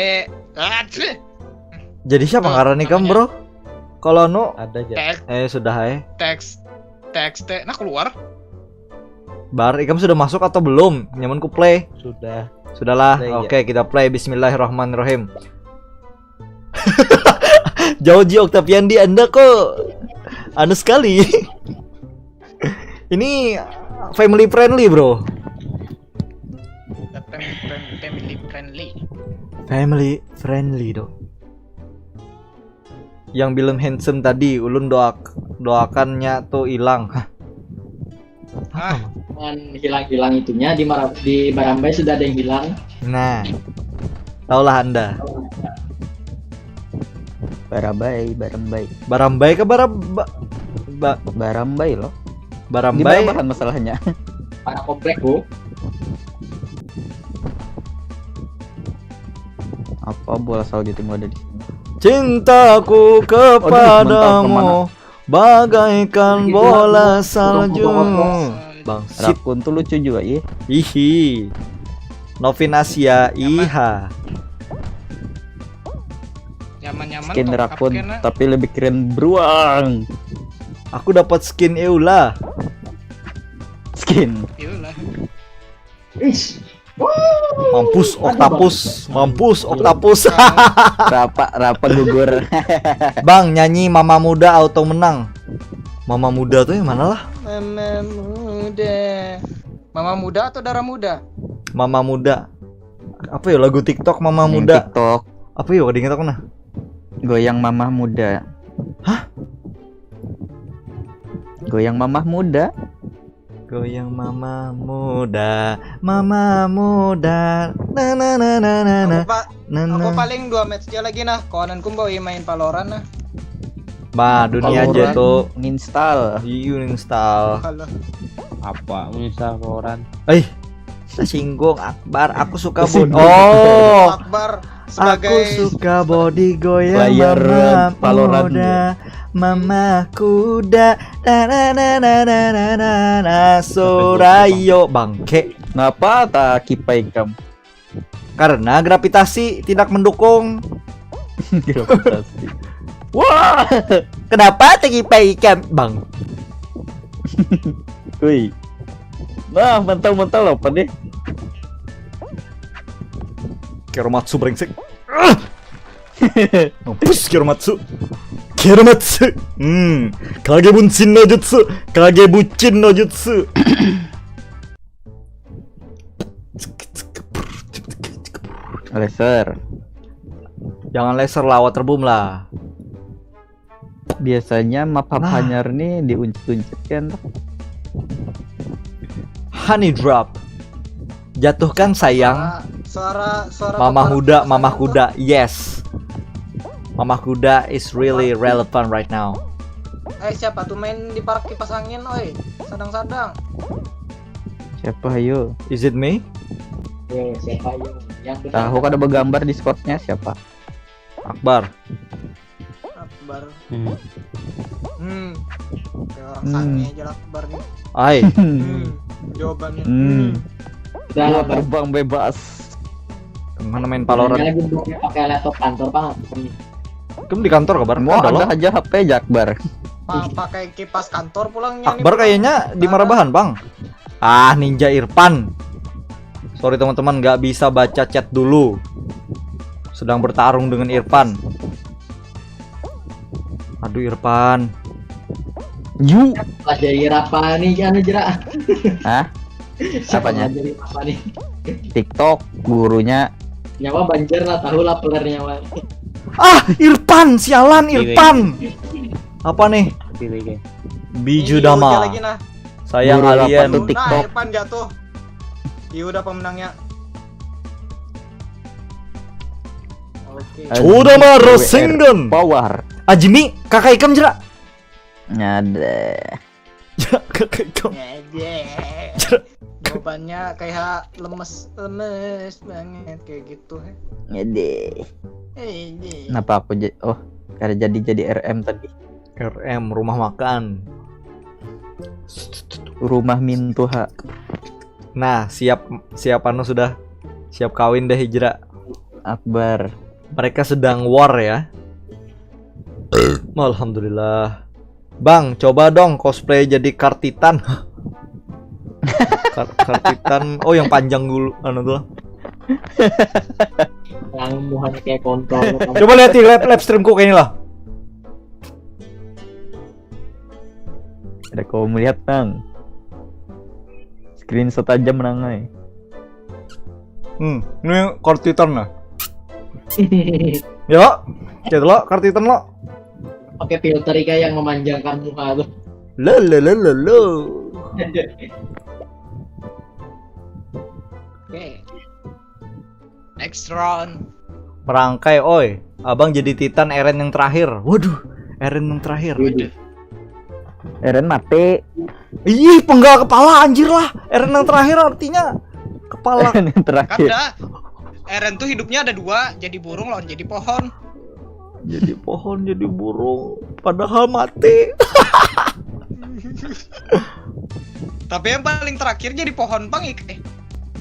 Speaker 3: Ah, cih.
Speaker 1: Jadi siapa
Speaker 3: Oh,
Speaker 1: karena kamu, Bro? Kalau nu
Speaker 7: Ada aja.
Speaker 1: sudah
Speaker 3: TXT. Nah keluar.
Speaker 1: Bar, kamu sudah masuk atau belum? Nyamanku play.
Speaker 7: Sudah.
Speaker 1: Sudahlah.
Speaker 7: Play,
Speaker 1: Oke, kita play. Bismillahirrahmanirrahim. Jauji Octaviandi, Anda kok anu sekali. Ini family friendly, Bro.
Speaker 3: Family friendly.
Speaker 1: Family friendly, dong. Yang bilang handsome tadi, ulun doakannya tuh hilang. Hah,
Speaker 3: Ah,
Speaker 2: Dengan hilang-hilang itunya di Barambai sudah ada yang hilang.
Speaker 1: nah, taulah Anda.
Speaker 6: Barambai.
Speaker 1: Barambai ke
Speaker 6: Barambai loh. Di
Speaker 1: Barambai?
Speaker 6: Barambahan masalahnya.
Speaker 2: Para komplek bu.
Speaker 6: Apa bola salju tim ada di sini?
Speaker 1: Cintaku
Speaker 6: mental
Speaker 1: kepadamu bagaikan bola salju. Bang, shit.
Speaker 6: Rakun tuh lucu juga ya.
Speaker 1: Ihi. Novin Asia, iha.
Speaker 3: nyaman-nyaman.
Speaker 6: Skin
Speaker 3: top
Speaker 6: rakun
Speaker 3: up kena.
Speaker 6: tapi lebih keren beruang.
Speaker 1: Aku dapat skin Eula.
Speaker 6: Skin.
Speaker 3: Iyalah.
Speaker 1: Mampus Octopus.
Speaker 6: Rapa gugur.
Speaker 1: Bang, nyanyi Mama Muda auto menang. Mama Muda tuh yang mana lah?
Speaker 3: Mama muda atau darah muda?
Speaker 1: Mama Muda. Apa ya lagu TikTok Mama
Speaker 6: Yang
Speaker 1: Muda?
Speaker 6: TikTok
Speaker 1: Apa ya kadang TikTok nah?
Speaker 6: goyang mamah muda.
Speaker 1: Hah?
Speaker 6: Goyang mamah muda.
Speaker 1: Goyang Mama Muda, Mama Muda. Na na na na na na. Na,
Speaker 3: Aku
Speaker 1: na.
Speaker 3: paling 2 match aja lagi nah. Kawanan kumbawi main Valorant nah.
Speaker 1: Bah, dunia aja
Speaker 6: Valorant
Speaker 1: tuh.
Speaker 6: Install.
Speaker 3: Halo.
Speaker 1: Install.
Speaker 7: Apa? Misal koran.
Speaker 1: Tersinggung Akbar, aku suka
Speaker 6: Tersinggung.
Speaker 1: Oh,
Speaker 3: Akbar
Speaker 1: aku
Speaker 3: sebagai
Speaker 1: suka body goyang
Speaker 6: Player
Speaker 1: Mama
Speaker 6: Valorant
Speaker 1: Muda, Mama Kuda, na na na na na na na na Sorayo bangke.
Speaker 6: Kenapa tak kipai kam?
Speaker 1: Karena gravitasi tidak mendukung.
Speaker 6: Gravitasi.
Speaker 1: Wah, kenapa tinggi ikan bang?
Speaker 6: Wih. Nah, mental apa deh?
Speaker 1: Kiromatsu brengsek. Mampus Kiromatsu. Kage buncin no jutsu. Kage bucin no jutsu.
Speaker 6: Laser.
Speaker 1: Jangan laser lah, water boom lah.
Speaker 6: Biasanya map hanyar nih diuncit-uncit kan.
Speaker 1: Honey drop. Jatuhkan sayang.
Speaker 3: suara
Speaker 1: Mama
Speaker 3: kepala
Speaker 1: Muda,
Speaker 3: pasangan
Speaker 1: Mama
Speaker 3: tuh.
Speaker 1: Kuda. Yes. Mama Kuda is really relevant right now.
Speaker 3: Siapa tuh main di park kipas angin, oi? Sadang-sadang.
Speaker 6: Siapa ayo?
Speaker 1: Is it me?
Speaker 2: Yo, siapa yo? Yang
Speaker 6: Tahu kan ada bergambar di Discord-nya siapa?
Speaker 1: Akbar.
Speaker 3: Akbar.
Speaker 7: Hmm.
Speaker 3: Kayak orang sange aja lah Akbar nih.
Speaker 1: Ai.
Speaker 3: Jawabannya.
Speaker 2: Udah
Speaker 6: Gua
Speaker 2: lah, Bang.
Speaker 6: terbang bebas.
Speaker 1: Kemana main Valorant?
Speaker 2: Lagi pakai laptop kantor, Bang.
Speaker 1: Kamu di kantor kabar?
Speaker 6: Mau
Speaker 1: Ada
Speaker 6: ada
Speaker 1: loh.
Speaker 6: aja HP Jakbar.
Speaker 3: Pakai kipas kantor pulangnya.
Speaker 1: Akbar kayaknya di Marabahan, Bang. Ah, Ninja Irfan. Sorry teman-teman, nggak bisa baca chat dulu. Sedang bertarung dengan Irfan. Aduh Irfan.
Speaker 6: Yu.
Speaker 2: Pas dari apa nih kan Jera?
Speaker 6: Hah? Apanya?
Speaker 2: Dari apa nih?
Speaker 6: TikTok gurunya.
Speaker 2: Nyawa banjir lah, tahu lah peler nyawa.
Speaker 1: Ah, Irfan, sialan Irfan. Apa nih?
Speaker 7: Pilih kayak.
Speaker 1: Biju
Speaker 3: Iya
Speaker 1: Dama.
Speaker 3: lagi nah.
Speaker 1: Sayang
Speaker 6: Guru
Speaker 1: alien.
Speaker 6: apa tuh? TikTok.
Speaker 3: Nah, Irfan jatuh. Iya udah pemenangnya. Oke.
Speaker 1: Udah mah Rosington.
Speaker 6: Power.
Speaker 1: Ajimi, kakak ikam jerak.
Speaker 6: Ada.
Speaker 1: Kakak ikam.
Speaker 3: Jawabannya kayak lemes banget kayak gitu.
Speaker 6: Ngede.
Speaker 3: Ini.
Speaker 6: Kenapa aku karena jadi RM tadi.
Speaker 1: RM rumah makan.
Speaker 6: Rumah Mintuha.
Speaker 1: Nah, siap anu sudah siap kawin deh Hijra.
Speaker 6: Akbar.
Speaker 1: Mereka sedang war ya. Alhamdulillah. Bang, coba dong cosplay jadi Kartitan. Kartitan. Oh, yang panjang dulu anu tuh.
Speaker 2: Yang muhanya kayak kontrol.
Speaker 1: Coba lihat di live streamku kayak ini lah.
Speaker 6: Ada kau melihat Bang. Screenshot aja menangai.
Speaker 1: Ini Kartitan lah. Ya, gitu lo Kartitan lo.
Speaker 2: Pakai filter kayak yang memanjangkan muka tuh.
Speaker 1: Lo.
Speaker 3: Oke. Next round.
Speaker 1: Merangkai, oi. Abang jadi Titan Eren yang terakhir. Waduh, Eren yang terakhir.
Speaker 6: Eren mati.
Speaker 1: Ih, penggal kepala anjir lah. Eren yang terakhir artinya kepala.
Speaker 6: Eren yang terakhir.
Speaker 3: Ada. Eren tuh hidupnya ada dua, jadi burung lawan jadi pohon.
Speaker 1: Jadi pohon, jadi burung, padahal mati.
Speaker 3: Tapi yang paling terakhir jadi pohon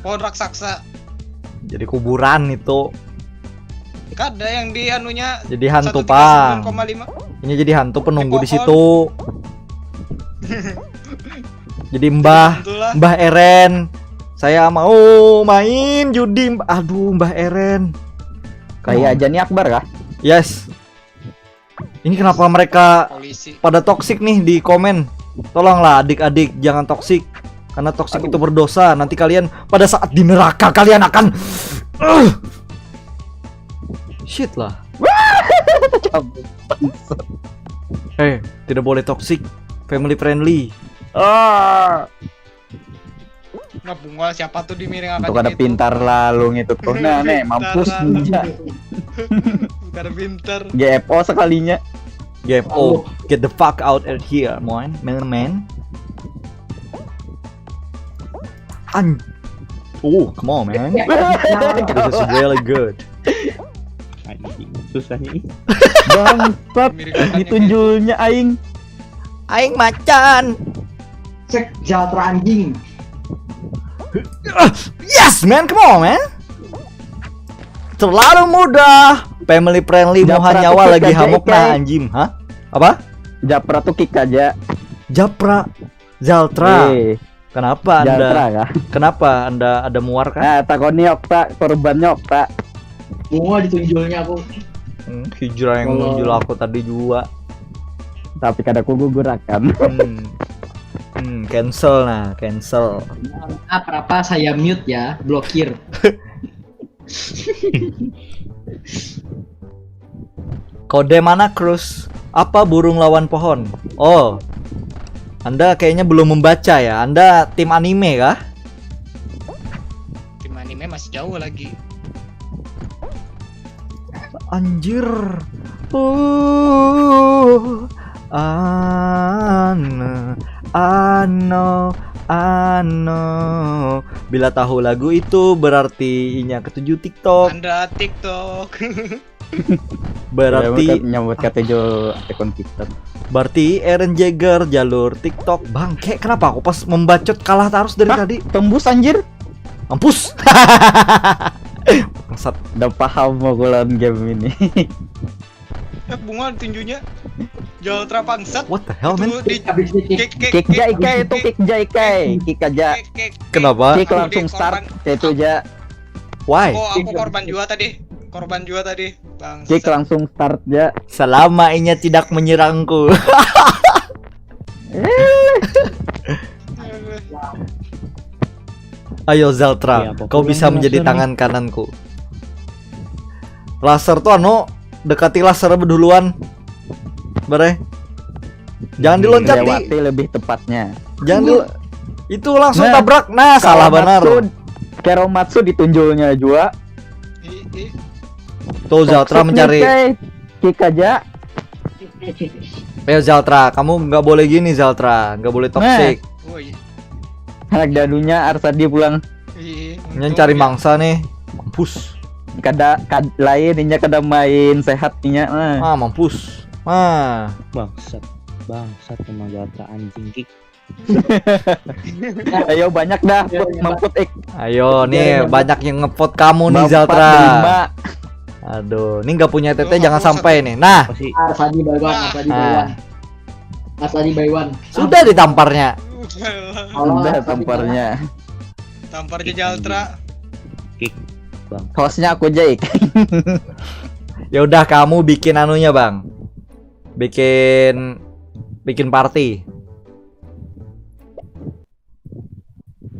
Speaker 3: pohon raksasa.
Speaker 1: Jadi kuburan itu.
Speaker 3: Ada yang di anunya
Speaker 1: Jadi hantu, Pang.
Speaker 3: 139,5.
Speaker 1: Ini jadi hantu penunggu di
Speaker 3: pohon.
Speaker 1: situ. Jadi Mbah Eren. Saya mau main judi. Aduh, Mbah Eren.
Speaker 6: Kayak aja nih Akbar kah?
Speaker 1: Yes. Ini kenapa mereka
Speaker 3: Polisi.
Speaker 1: pada toksik nih di komen? Tolonglah adik-adik jangan toksik. Karena toksik itu berdosa. Nanti kalian pada saat di neraka kalian akan shit lah. Tidak boleh toksik. Family friendly.
Speaker 3: Nah, bunga siapa tuh di miring akan
Speaker 6: Untuk ada pintar lalu gitu tuh. Nah, nih mampus ninja.
Speaker 3: Pintar pintar.
Speaker 6: GFO sekalinya.
Speaker 1: GFO, get the fuck out of here, man. Oh, come on, man. This is really good.
Speaker 7: Anjing, susah nih.
Speaker 6: Bangsat. Ditunjulnya aing.
Speaker 1: Aing macan.
Speaker 2: Cek jatra anjing.
Speaker 1: Yes, man, come on, man. Terlalu mudah. Family friendly mau
Speaker 6: Japra
Speaker 1: nyawa
Speaker 6: tuh
Speaker 1: lagi
Speaker 6: kick
Speaker 1: hamuk
Speaker 6: aja,
Speaker 1: nah
Speaker 6: Ike.
Speaker 1: anjing. Hah? Apa?
Speaker 6: Japra tuh kick aja.
Speaker 1: Japra. Zaltra. Kenapa
Speaker 6: Jatra
Speaker 1: Anda?
Speaker 6: kah?
Speaker 1: Kenapa Anda ada muar kan?
Speaker 6: Nah, takoni Okta, korbannya Okta.
Speaker 2: Semua ditunjulnya aku.
Speaker 1: Hijrah yang muncul aku tadi juga.
Speaker 6: Tapi kadaku gugur akan.
Speaker 1: Cancel nah, cancel.
Speaker 2: Apa saya mute ya, blokir.
Speaker 1: Kode mana Cruz? Apa burung lawan pohon? Oh, Anda kayaknya belum membaca ya. Anda tim anime kah?
Speaker 3: Tim anime masih jauh lagi.
Speaker 1: Anjir. Ano. Bila tahu lagu itu berarti inya ketujuh TikTok.
Speaker 3: Anda TikTok.
Speaker 1: Berarti
Speaker 6: nyambut kata Jo akun TikTok.
Speaker 1: berarti Eren Jagger jalur TikTok bangke. Kenapa aku pas membacot kalah terus dari
Speaker 6: Hah?
Speaker 1: tadi?
Speaker 6: Tembus anjir.
Speaker 1: Mampus. Bangsat.
Speaker 6: Udah paham mau gue lawan game ini.
Speaker 3: Bunga tinjunya. Jaltra bangsat.
Speaker 1: What the hell man?
Speaker 3: Itu di
Speaker 2: Habis di kick.
Speaker 6: Kick Jaikai itu kick Jaikai. Kick aja.
Speaker 1: Kenapa?
Speaker 6: Kick langsung start. Itu aja.
Speaker 1: Why?
Speaker 3: Oh, aku korban juga tadi. Bangsat.
Speaker 6: Kick langsung start aja.
Speaker 1: Selama inya tidak menyerangku. Ayo Zaltra,
Speaker 7: Ya, pokoknya
Speaker 1: kau bisa
Speaker 7: laser
Speaker 1: menjadi
Speaker 7: nih.
Speaker 1: tangan kananku. Laser tuh dekati laser duluan. Bare. Jangan diloncat di.
Speaker 6: Lewati lebih tepatnya.
Speaker 1: Jangan dulu. Itu langsung
Speaker 6: Nah,
Speaker 1: tabrak. Nah, salah benar.
Speaker 6: Keromatsu ditunjulnya juga.
Speaker 1: Tuh Zaltra
Speaker 6: Toxic
Speaker 1: mencari.
Speaker 6: nih, guys. Kick aja.
Speaker 1: Ayo Zaltra, kamu nggak boleh gini Zaltra, nggak boleh toxic.
Speaker 3: Oh iya.
Speaker 6: Anak dadunya Arsadi pulang.
Speaker 3: Iya.
Speaker 1: Nyen cari mangsa nih. Mampus.
Speaker 6: Lainnya kada main sehatnya.
Speaker 1: Mampus.
Speaker 7: Bangsat. Bangsat emang Zaltra anjing kick.
Speaker 6: Ayo banyak dah mamput
Speaker 1: Ayo nih banyak yang ngevote kamu nih Zaltra. Aduh, ini nggak punya TT jangan sampai nih. Nah,
Speaker 7: Pasti
Speaker 2: Arsadi by one, Arsadi by one. Arsadi by one.
Speaker 1: sudah ditamparnya.
Speaker 6: Udah tamparnya.
Speaker 3: Tamparnya Jaltra.
Speaker 7: kick. Bang.
Speaker 6: Hostnya aku Jake.
Speaker 1: Ya udah kamu bikin anunya, Bang. Bikin party.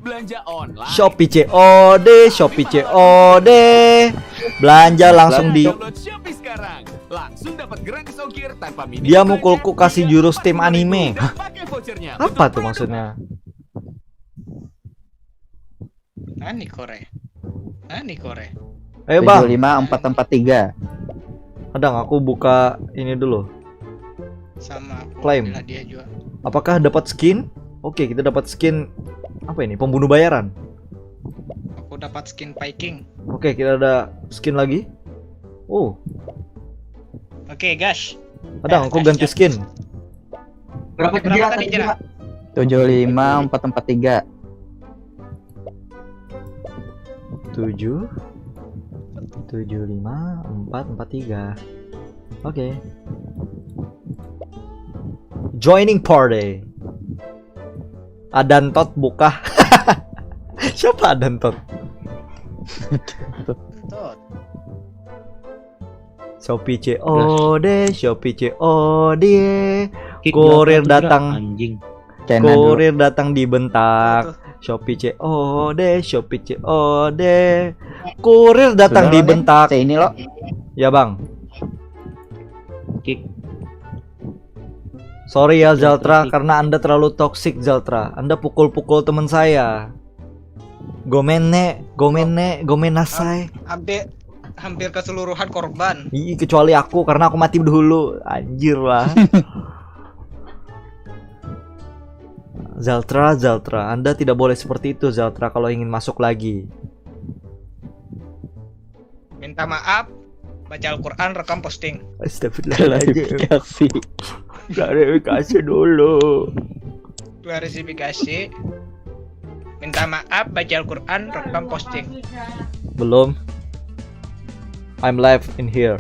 Speaker 5: Belanja online.
Speaker 1: Shopee COD, Shopee COD. Belanja langsung di.
Speaker 5: Download Shopee sekarang. Langsung dapat gratis ongkir tanpa minimum.
Speaker 1: Dia mukulku kasih jurus tim anime.
Speaker 5: Dan pakai vouchernya
Speaker 1: Apa
Speaker 5: untuk
Speaker 1: tuh maksudnya?
Speaker 3: Nani Kore.
Speaker 1: Ayo, Bang.
Speaker 6: 75443.
Speaker 1: Kadang aku buka ini dulu.
Speaker 3: Sama aku.
Speaker 1: Claim.
Speaker 3: Bila dia juga.
Speaker 1: Apakah dapat skin? Oke, kita dapat skin apa ini? Pembunuh bayaran.
Speaker 3: Aku dapat skin Viking.
Speaker 1: Oke, kita ada skin lagi. Oh,
Speaker 3: Oke, guys.
Speaker 1: kadang aku ganti skin.
Speaker 2: Berapa
Speaker 3: Tadi Jera?
Speaker 6: 75443.
Speaker 1: 775 443. Oke. Joining party. Adantot buka. Siapa Adantot?
Speaker 3: Tuh.
Speaker 1: Shopee COD, Shopee COD.
Speaker 7: Kick
Speaker 1: Kurir
Speaker 7: Zaltra
Speaker 1: datang.
Speaker 7: anjing.
Speaker 6: China dulu.
Speaker 1: Kurir datang dibentak. Shopee COD, Shopee COD. Kurir datang
Speaker 6: Sudah,
Speaker 1: dibentak.
Speaker 6: Ini lo.
Speaker 1: Ya, Bang.
Speaker 7: Kick.
Speaker 1: Sorry ya Zaltra, karena Anda terlalu toksik Zaltra. Anda pukul-pukul teman saya. Gomene, gomenasai.
Speaker 3: Hampir keseluruhan korban.
Speaker 1: Ih, kecuali aku karena aku mati dulu. Anjir lah. Zaltra, Anda tidak boleh seperti itu Zaltra kalau ingin masuk lagi.
Speaker 3: Minta maaf. Baca Al-Quran, rekam posting.
Speaker 1: Astagfirullahaladzim.
Speaker 6: Klarifikasi.
Speaker 1: Klarifikasi dulu.
Speaker 3: Klarifikasi. Minta maaf, baca Al-Quran, rekam posting.
Speaker 1: Belum. I'm live in here.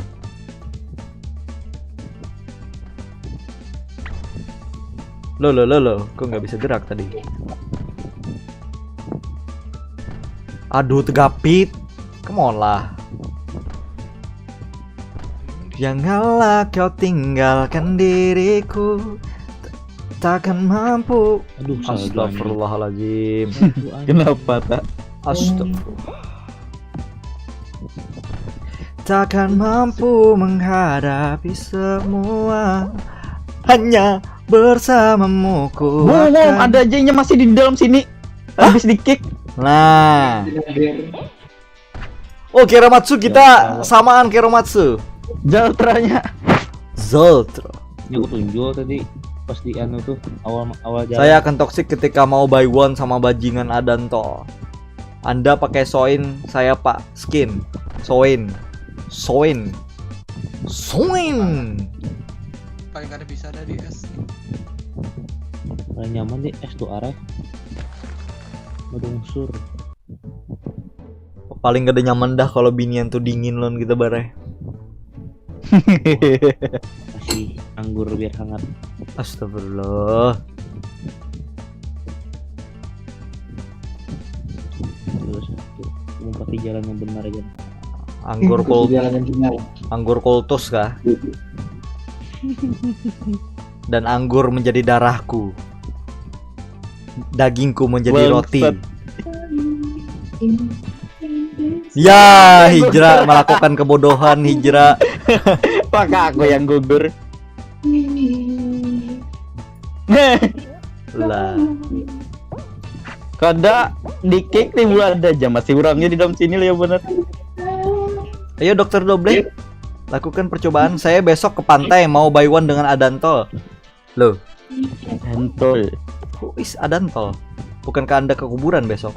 Speaker 1: Lo, kok nggak bisa gerak tadi? Aduh, tegapit. Come on lah. Janganlah kau tinggalkan diriku, takkan mampu.
Speaker 7: Aduh, salah gua anjing.
Speaker 1: Astagfirullahaladzim.
Speaker 7: Aduh, anjing.
Speaker 6: Kenapa tak?
Speaker 1: Astagfirullah. Takkan mampu menghadapi semua, hanya bersamamu ku akan.
Speaker 6: Ada J-nya masih di dalam sini. Habis di kick.
Speaker 1: Nah, oh Keromatsu kita samaan Keromatsu.
Speaker 6: Jaltranya.
Speaker 1: Zoltro.
Speaker 7: Ini aku tunjuk tadi pas di anu tuh awal jalan.
Speaker 1: Saya akan toxic ketika mau buy one sama bajingan Adanto. Anda pakai soin, saya pak skin. Soin. Swing.
Speaker 3: Paling gak ada bisa ada di S.
Speaker 7: Paling nyaman di S tuh arah. Medungsur.
Speaker 1: Paling gak ada nyaman dah kalau binian tuh dingin lon gitu bare.
Speaker 7: Kasih anggur biar hangat.
Speaker 1: Astagfirullah.
Speaker 7: Terus ngumpati jalan yang benar aja.
Speaker 1: Anggur kultus kah? Dan anggur menjadi darahku. Dagingku menjadi roti. Ya, Hijrah melakukan kebodohan, Hijrah.
Speaker 6: Maka aku yang gugur.
Speaker 1: Lah.
Speaker 6: Kada di kick nih buat ada aja masih orangnya di dalam sini lah ya bener.
Speaker 1: Ayo Dokter Doble, lakukan percobaan. Saya besok ke pantai mau buy one dengan Adantol. Loh,
Speaker 6: Hentol.
Speaker 1: who is Adantol? Bukankah Anda ke kuburan besok?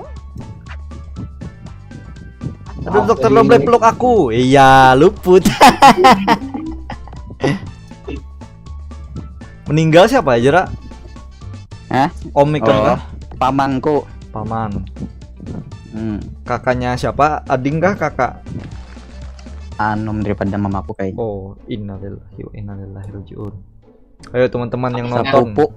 Speaker 1: Aduh, Dokter Doble peluk aku. Iya, luput. Meninggal siapa aja, Ra?
Speaker 6: Hah?
Speaker 1: Om Ikon
Speaker 6: Oh,
Speaker 1: kah?
Speaker 6: pamanku.
Speaker 1: Paman.
Speaker 6: Kakaknya
Speaker 1: Siapa? Ading kah kakak?
Speaker 6: Anom daripada mamaku kayak.
Speaker 1: Oh, innalillahi wa inna ilaihi rajiun. Ayo teman-teman yang
Speaker 6: Satu
Speaker 1: nonton,
Speaker 6: pupuk.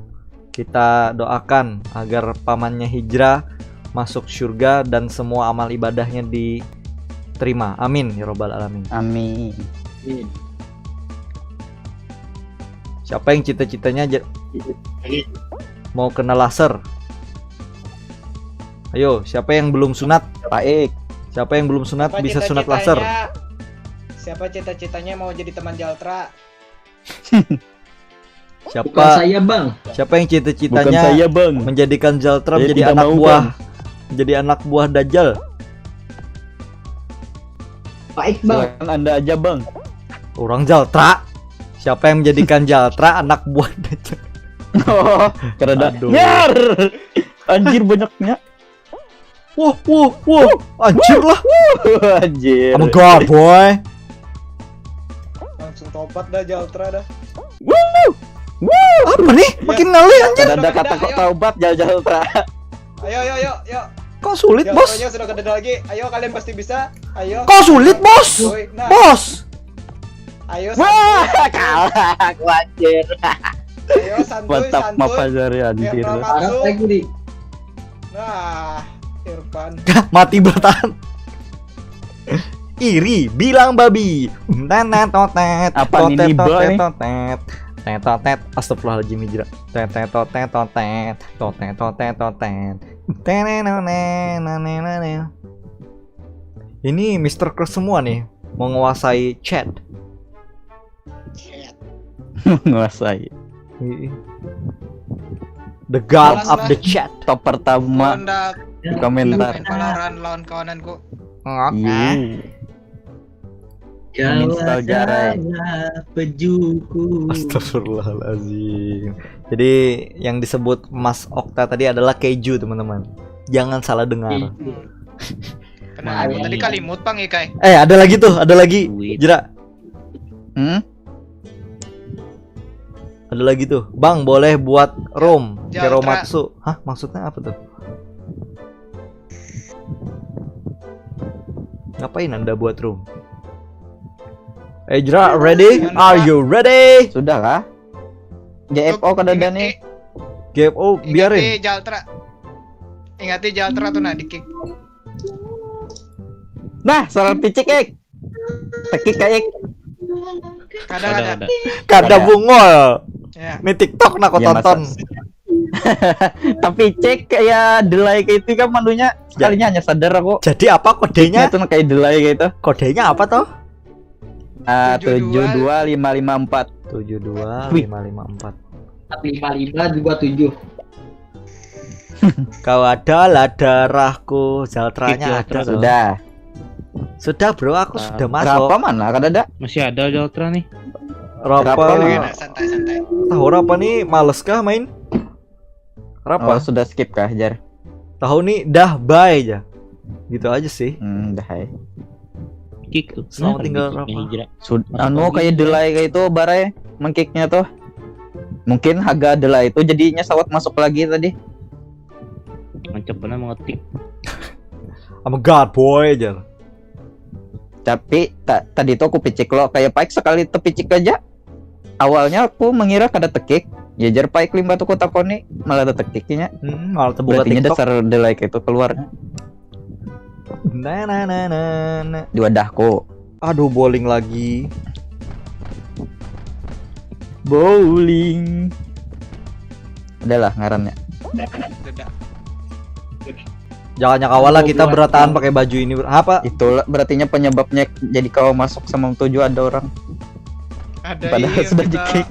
Speaker 1: kita doakan agar pamannya Hijrah masuk surga dan semua amal ibadahnya diterima. Amin ya robbal alamin.
Speaker 6: Amin.
Speaker 1: Siapa yang cita-citanya mau kena laser? Ayo, siapa yang belum sunat?
Speaker 6: Baik.
Speaker 1: Siapa yang belum sunat
Speaker 3: Siapa
Speaker 1: bisa sunat
Speaker 3: cita-citanya?
Speaker 1: laser.
Speaker 3: Siapa cita-citanya mau jadi teman Jaltra?
Speaker 2: Bukan
Speaker 1: Siapa
Speaker 2: saya bang.
Speaker 1: siapa yang
Speaker 6: Bukan
Speaker 1: cita-citanya
Speaker 6: saya, Bang.
Speaker 1: menjadikan Jaltra
Speaker 6: Saya
Speaker 1: menjadi
Speaker 6: tidak
Speaker 1: anak
Speaker 6: mau,
Speaker 1: buah, menjadi anak buah Dajjal?
Speaker 2: Baik bang.
Speaker 6: Silakan Anda aja, Bang.
Speaker 1: Orang Jaltra. Siapa yang menjadikan Jaltra anak buah Dajjal?
Speaker 6: Oh, karena
Speaker 1: Aduh.
Speaker 6: nyar. Anjir banyaknya.
Speaker 1: Wah, anjir lah.
Speaker 6: Anjir.
Speaker 1: Oh my god, boy.
Speaker 3: Langsung topat dah Jaltra dah.
Speaker 1: Apa nih? Makin ngali anjir.
Speaker 6: Ada kata kok taubat jal-jal tra.
Speaker 3: Ayo.
Speaker 1: Kok sulit, Bos?
Speaker 3: Jaltranya sudah kededa lagi. Ayo kalian pasti bisa. Ayo.
Speaker 1: Kok sulit, Bos?
Speaker 3: Woi, nah.
Speaker 1: Bos.
Speaker 3: Ayo
Speaker 6: Wah,
Speaker 3: santuy.
Speaker 6: kalah aku anjir.
Speaker 3: Ayo santuy,
Speaker 6: Mantap
Speaker 3: santuy.
Speaker 6: mapazari anjir.
Speaker 3: Biar
Speaker 2: Parah
Speaker 3: masuk.
Speaker 2: lagi nih.
Speaker 3: Nah, Irfan.
Speaker 1: Mati bertahan. Iri bilang babi. Tenet totet.
Speaker 6: Apa nih, Niba nih?
Speaker 1: totet. Tetet. Astagfirullahaladzim Hijrah. Tetet totet totet. Totet totet totet. Tenenenenenenenen. Ini Mr. Cross semua nih menguasai chat.
Speaker 6: Menguasai.
Speaker 1: The god
Speaker 3: Jelas
Speaker 1: of
Speaker 3: lah.
Speaker 1: the chat.
Speaker 6: Top pertama
Speaker 3: Hendak
Speaker 6: di komentar.
Speaker 3: main Valorant lawan kawananku.
Speaker 6: Iya. Uninstall Jarai.
Speaker 2: Pejuku.
Speaker 1: Astagfirullahaladzim. Jadi yang disebut Mas Okta tadi adalah keju, teman-teman. Jangan salah dengar.
Speaker 3: Kenapa? Tadi kalimut Bang Ikai.
Speaker 1: Ada lagi tuh, ada lagi.
Speaker 7: Duit.
Speaker 1: Jera, ada lagi tuh. Bang, boleh buat room
Speaker 3: Jaltra.
Speaker 1: Keromatsu. Hah, maksudnya apa tuh? Ngapain Anda buat room? Jera, ready? Are you ready?
Speaker 6: Sudah kah? JFO kada ada nih.
Speaker 1: GFO, biarin.
Speaker 3: Ingati Jaltra. Ingati Jaltra tuh nah di kick.
Speaker 6: Nah, saran picik ek. Tekik kayak
Speaker 3: Kadang ada.
Speaker 1: Kada bungol.
Speaker 3: Ya.
Speaker 1: Nih TikTok nak kau
Speaker 6: Ya,
Speaker 1: tonton.
Speaker 6: tapi cek kayak delay kayak itu kan manunya sekalinya hanya sadar aku.
Speaker 1: Jadi apa kodenya?
Speaker 6: Itu kayak delay kayak itu.
Speaker 1: Kodenya apa toh?
Speaker 6: 72554.
Speaker 1: 72554.
Speaker 2: 55
Speaker 1: Kau adalah darahku, Jaltranya
Speaker 7: Jaltra
Speaker 1: ada. Loh.
Speaker 6: Sudah.
Speaker 1: Sudah bro, aku sudah masuk.
Speaker 6: Berapa mana? Kada ada.
Speaker 7: Masih ada Jaltra nih.
Speaker 6: Berapa?
Speaker 1: Rapa?
Speaker 3: Nah, santai-santai.
Speaker 1: Tahu Rapa nih males kah main?
Speaker 6: Oh,
Speaker 1: Rapa?
Speaker 6: sudah skip kah, Jar?
Speaker 1: Tahu nih dah bye aja. Gitu aja sih.
Speaker 6: Dah hai.
Speaker 7: kick tuh.
Speaker 1: Selamat
Speaker 7: Nah,
Speaker 1: tinggal
Speaker 7: kicknya
Speaker 1: Rafa.
Speaker 7: hijrah.
Speaker 6: Anu kayak delay kayak itu barai mengkicknya tuh. Mungkin Haga delay itu jadinya sawat masuk lagi tadi.
Speaker 7: Ngancep bener mengetik.
Speaker 1: I'm a god boy aja.
Speaker 6: Tapi tadi tuh aku picik lo kayak Pike sekali tepicik aja. Awalnya aku mengira kada tekik. Ya jar Pike limba tuh kota koni malah ada tekiknya.
Speaker 1: Malah terbuka
Speaker 6: Berarti
Speaker 1: TikTok.
Speaker 6: dasar delay kayak itu keluar
Speaker 1: Nah.
Speaker 6: di wadahku.
Speaker 1: Aduh, bowling lagi.
Speaker 6: Bowling. Udahlah ngarannya.
Speaker 3: Udah.
Speaker 1: Jangan nyakawal lah kita berataan pakai baju ini. Apa?
Speaker 6: Itulah berartinya penyebabnya jadi kau masuk sama tujuh ada orang.
Speaker 3: Ada
Speaker 6: Padahal
Speaker 3: yang
Speaker 6: sudah
Speaker 3: kita
Speaker 6: di-kick.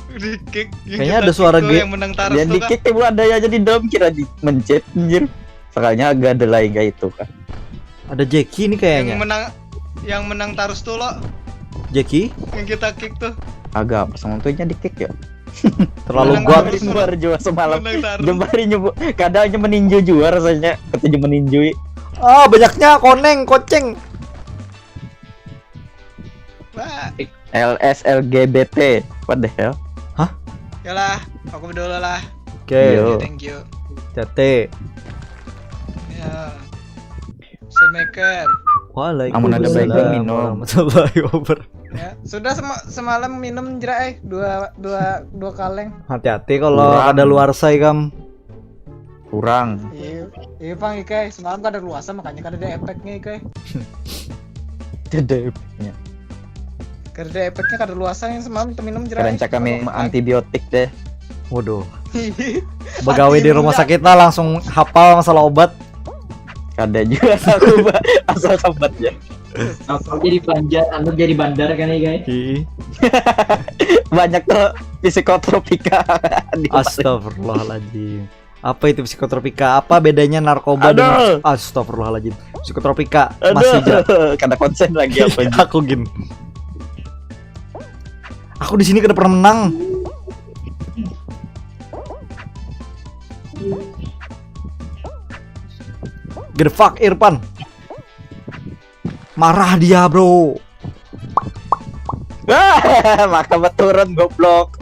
Speaker 3: Di-kick. Yang
Speaker 1: Kayaknya
Speaker 3: kita
Speaker 1: ada suara
Speaker 3: kick tuh
Speaker 1: ge-
Speaker 3: yang menang Tarus
Speaker 6: Yang
Speaker 3: tuh
Speaker 6: di
Speaker 3: kan.
Speaker 6: kick ibu ada ya jadi dalam kira di mencet anjir. Sekalinya agak delay kayak itu kan.
Speaker 1: Ada Jackie nih kayaknya.
Speaker 3: Yang menang Tarus tuh lo.
Speaker 1: Jackie
Speaker 3: Yang kita kick tuh.
Speaker 6: Agak sama tujuhnya di kick ya.
Speaker 1: terlalu
Speaker 3: Menang
Speaker 1: kuat.
Speaker 3: Tarus.
Speaker 6: Jembar jua semalam.
Speaker 3: Menang Tarus.
Speaker 6: Jembari nyoba kadangnya meninju jua rasanya ketujuh meninjui.
Speaker 1: Ah, banyaknya koneng, koceng.
Speaker 3: Wah,
Speaker 6: LSLGBT. What the hell?
Speaker 3: yalah, aku dulu lah.
Speaker 1: Oke,
Speaker 6: Yo.
Speaker 3: Thank you.
Speaker 1: Cate.
Speaker 3: Ya. Semaker.
Speaker 6: Amun ada baiknya
Speaker 1: Waalaikumsalam
Speaker 6: minum.
Speaker 1: warahmatullahi wabarakatuh.
Speaker 3: Ya, sudah semalam minum jerak dua kaleng.
Speaker 1: Hati-hati kalau
Speaker 6: Kurang.
Speaker 1: ada luar say kam.
Speaker 6: Kurang.
Speaker 3: Iya, Bang Ikai, semalam kan ada luasa makanya kan ada efeknya Ikai.
Speaker 6: Dedepnya.
Speaker 3: Karena ada efeknya kan ada luasa yang semalam minum jerak.
Speaker 6: Keren cak kami antibiotik deh.
Speaker 1: Waduh. Begawe di rumah sakit lah langsung hafal masalah obat.
Speaker 6: Kada juga aku asal sobatnya.
Speaker 2: Aku jadi bandar kan ya guys.
Speaker 6: Banyak tuh psikotropika.
Speaker 1: Astagfirullahaladzim. Apa itu psikotropika? Apa bedanya narkoba dengan astagfirullahaladzim? Psikotropika masih
Speaker 6: Kada konsen lagi apa aja.
Speaker 1: aku gin. Aku di sini kada pernah menang. Get the fuck Irfan. Marah dia, bro.
Speaker 6: Maka turun goblok.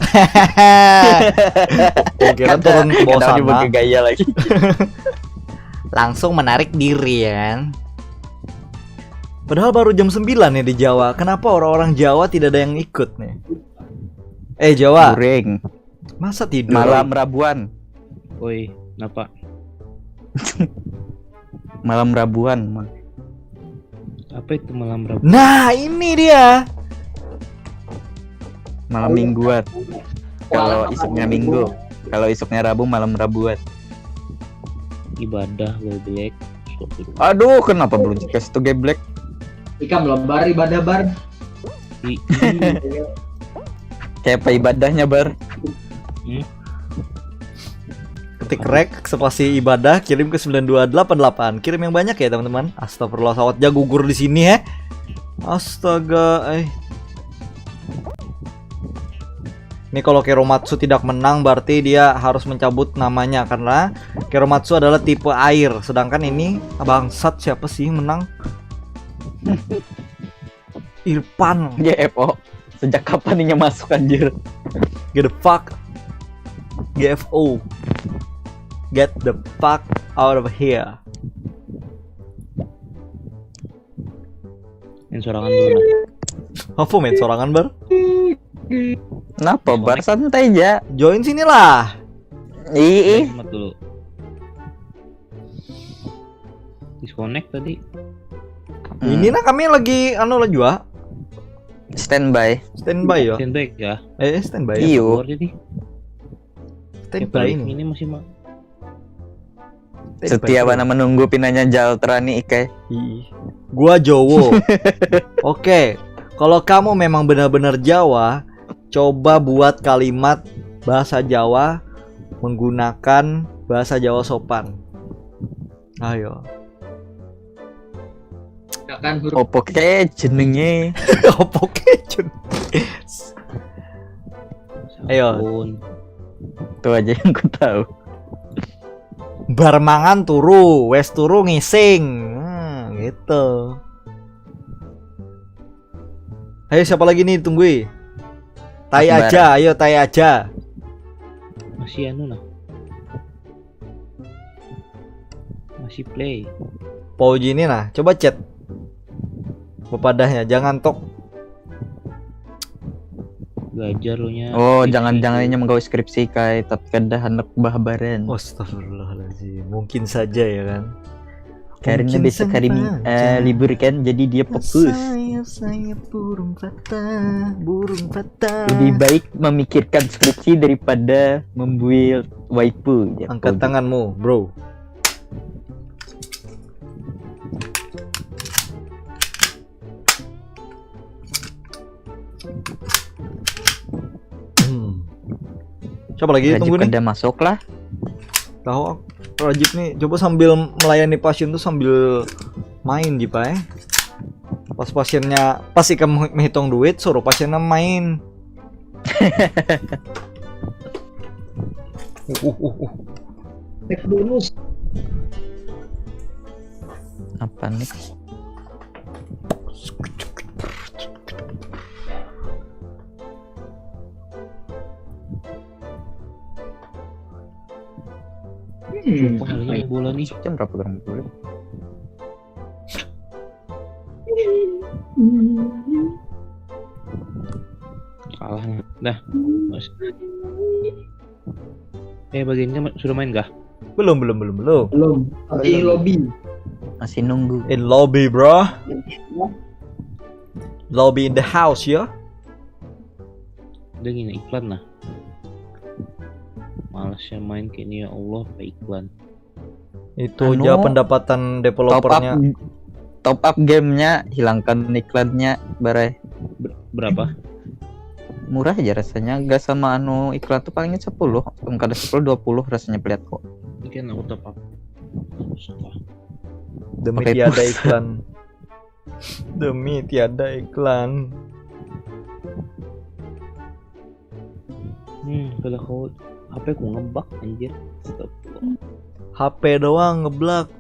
Speaker 1: Oh, kira turun ke bawah
Speaker 6: Kadang juga
Speaker 1: sana.
Speaker 6: gaya lagi.
Speaker 1: Langsung menarik diri ya kan. Padahal baru jam 9 nih di Jawa. Kenapa orang-orang Jawa tidak ada yang ikut nih? Jawa,
Speaker 6: Goreng.
Speaker 1: masa tidur?
Speaker 6: Malam Rabuan.
Speaker 7: Woi, kenapa?
Speaker 6: Malam Rabuan.
Speaker 7: Apa itu malam Rabu?
Speaker 1: Nah, ini dia.
Speaker 6: Malam Mingguan. Kalau isuknya Minggu. Kalau isuknya Rabu malam Rabuan.
Speaker 7: Ibadah goblek.
Speaker 6: Aduh, kenapa belum dikasih tuh geblek?
Speaker 2: Ika melebar ibadah bar.
Speaker 7: I-
Speaker 6: Kayak apa ibadahnya bar?
Speaker 1: Ketik rek spasi ibadah kirim ke 9288. Kirim yang banyak ya teman-teman. Astagfirullah, sawatnya gugur di sini ya. Astaga, Ini kalau Keromatsu tidak menang berarti dia harus mencabut namanya karena Keromatsu adalah tipe air. Sedangkan ini bangsat siapa sih menang? Irfan.
Speaker 6: GFO. Sejak kapan ini masuk anjir?
Speaker 1: Get the fuck. GFO. Get the fuck out of here.
Speaker 7: Main sorangan dulu nah.
Speaker 1: Apa main sorangan bar?
Speaker 6: Kenapa bar santai aja?
Speaker 1: Join sinilah.
Speaker 6: Ih,
Speaker 7: Selamat dulu. Disconnect tadi.
Speaker 1: Ini nah kami lagi anu lah jua.
Speaker 6: standby.
Speaker 1: Standby ya.
Speaker 7: Sandbag ya.
Speaker 1: Standby ya.
Speaker 6: Iyo.
Speaker 7: Keluar jadi.
Speaker 1: Standby ini.
Speaker 7: Ini masih mah.
Speaker 6: Setia mana menunggu pinanya Jaltra nih Ikai.
Speaker 1: Ih, gua Jowo. Oke, kalau kamu memang benar-benar Jawa, coba buat kalimat bahasa Jawa menggunakan bahasa Jawa sopan. Ayo.
Speaker 2: Akan huruf
Speaker 6: Opo ke jenenge?
Speaker 1: Opo kecun. Ayo.
Speaker 7: Sabun.
Speaker 6: Itu aja yang ku tahu.
Speaker 1: Bar mangan turu, wes turu ngising. Gitu. Ayo siapa lagi nih tungguin. Tai
Speaker 6: Akbar.
Speaker 1: aja, ayo tai aja.
Speaker 7: Masih anu lah. Masih play.
Speaker 1: Pauji ini nah, coba chat. Pepadahnya jangan tok.
Speaker 7: Gajar lo nya.
Speaker 6: Oh, jangan-jangan ini menggawe skripsi kai tapi kada hendak bahabaran.
Speaker 1: Astagfirullahaladzim. Mungkin saja ya kan.
Speaker 6: Karena
Speaker 1: Mungkin
Speaker 6: besok hari
Speaker 1: saja.
Speaker 6: libur kan, jadi dia fokus.
Speaker 1: Saya burung fatah.
Speaker 6: Lebih baik memikirkan skripsi daripada membuild waifu. Ya,
Speaker 1: Angkat tanganmu, bro. Siapa lagi
Speaker 6: Rajib
Speaker 1: tunggu nih?
Speaker 6: kada masuk lah.
Speaker 1: Tahu Rajib nih, coba sambil melayani pasien tuh sambil main Jipa ya. Pas pasiennya pasti kamu menghitung duit, suruh pasiennya main.
Speaker 2: Tek bonus.
Speaker 6: Apa nih?
Speaker 7: Pahalnya bola nih.
Speaker 6: Jam berapa gram dulu?
Speaker 7: Kalah nih. Dah. Mas. Bagiannya sudah main kah?
Speaker 1: Belum.
Speaker 2: Belum. Di lobby.
Speaker 6: Masih nunggu.
Speaker 1: In lobby, bro. Lobby in the house ya.
Speaker 7: Udah gini iklan lah. Malasnya main kayak ini ya Allah, apa iklan.
Speaker 1: Itu
Speaker 6: Anu,
Speaker 1: aja pendapatan developernya.
Speaker 6: Top up gamenya, hilangkan iklannya, barai.
Speaker 7: Berapa?
Speaker 6: Murah aja rasanya, gak sama anu iklan tuh palingnya 10. Kada 10 20 rasanya pelit kok.
Speaker 7: Ini kan aku top up. Salah.
Speaker 1: Demi
Speaker 6: Pakai
Speaker 1: tiada
Speaker 6: pulsa.
Speaker 1: iklan. Demi tiada iklan.
Speaker 7: Kalau kau HP ku ngebug anjir. Stop.
Speaker 1: HP doang ngeblak.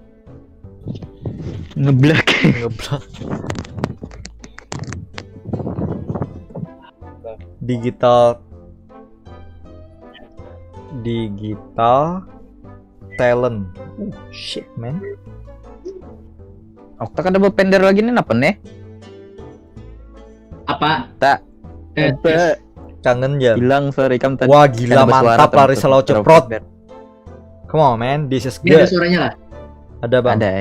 Speaker 6: Ngeblak.
Speaker 1: Ngeblak. Digital talent. Shit man.
Speaker 6: Okta kada berpender lagi nih apa nih?
Speaker 2: Apa?
Speaker 6: Tak.
Speaker 2: Tes.
Speaker 1: Kangen ya.
Speaker 6: Hilang sorry kamu tadi.
Speaker 1: Wah gila
Speaker 6: Kada bersuara
Speaker 1: mantap
Speaker 6: terus
Speaker 1: Larissa Lau
Speaker 6: terus
Speaker 1: ceprot.
Speaker 6: terus.
Speaker 1: Come on man, this is
Speaker 2: Ini ada
Speaker 1: good.
Speaker 2: suaranya lah.
Speaker 1: Ada bang.
Speaker 6: Ada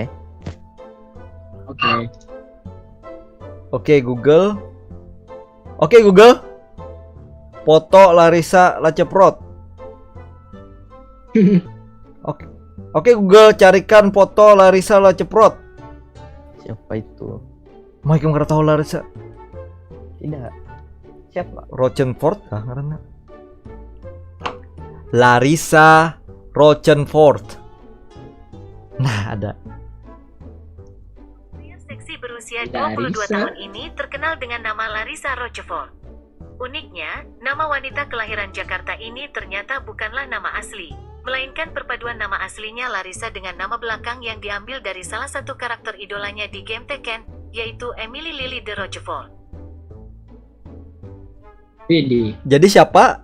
Speaker 2: Oke.
Speaker 1: Oke Google. Oke Google. Foto Larissa Laceprot. Oke Google, carikan foto Larissa Laceprot.
Speaker 6: Siapa itu?
Speaker 1: Mike kamu kada tahu Larissa
Speaker 6: Tidak. Siapa?
Speaker 1: Rochenford kah karena? Larissa Rochenford. Nah, ada.
Speaker 8: Pria seksi berusia
Speaker 2: Larissa.
Speaker 8: 22 tahun ini terkenal dengan nama Larissa Rochefort. Uniknya, nama wanita kelahiran Jakarta ini ternyata bukanlah nama asli, melainkan perpaduan nama aslinya Larissa dengan nama belakang yang diambil dari salah satu karakter idolanya di game Tekken, yaitu Emily Lily de Rochefort.
Speaker 2: Widih.
Speaker 1: Jadi siapa?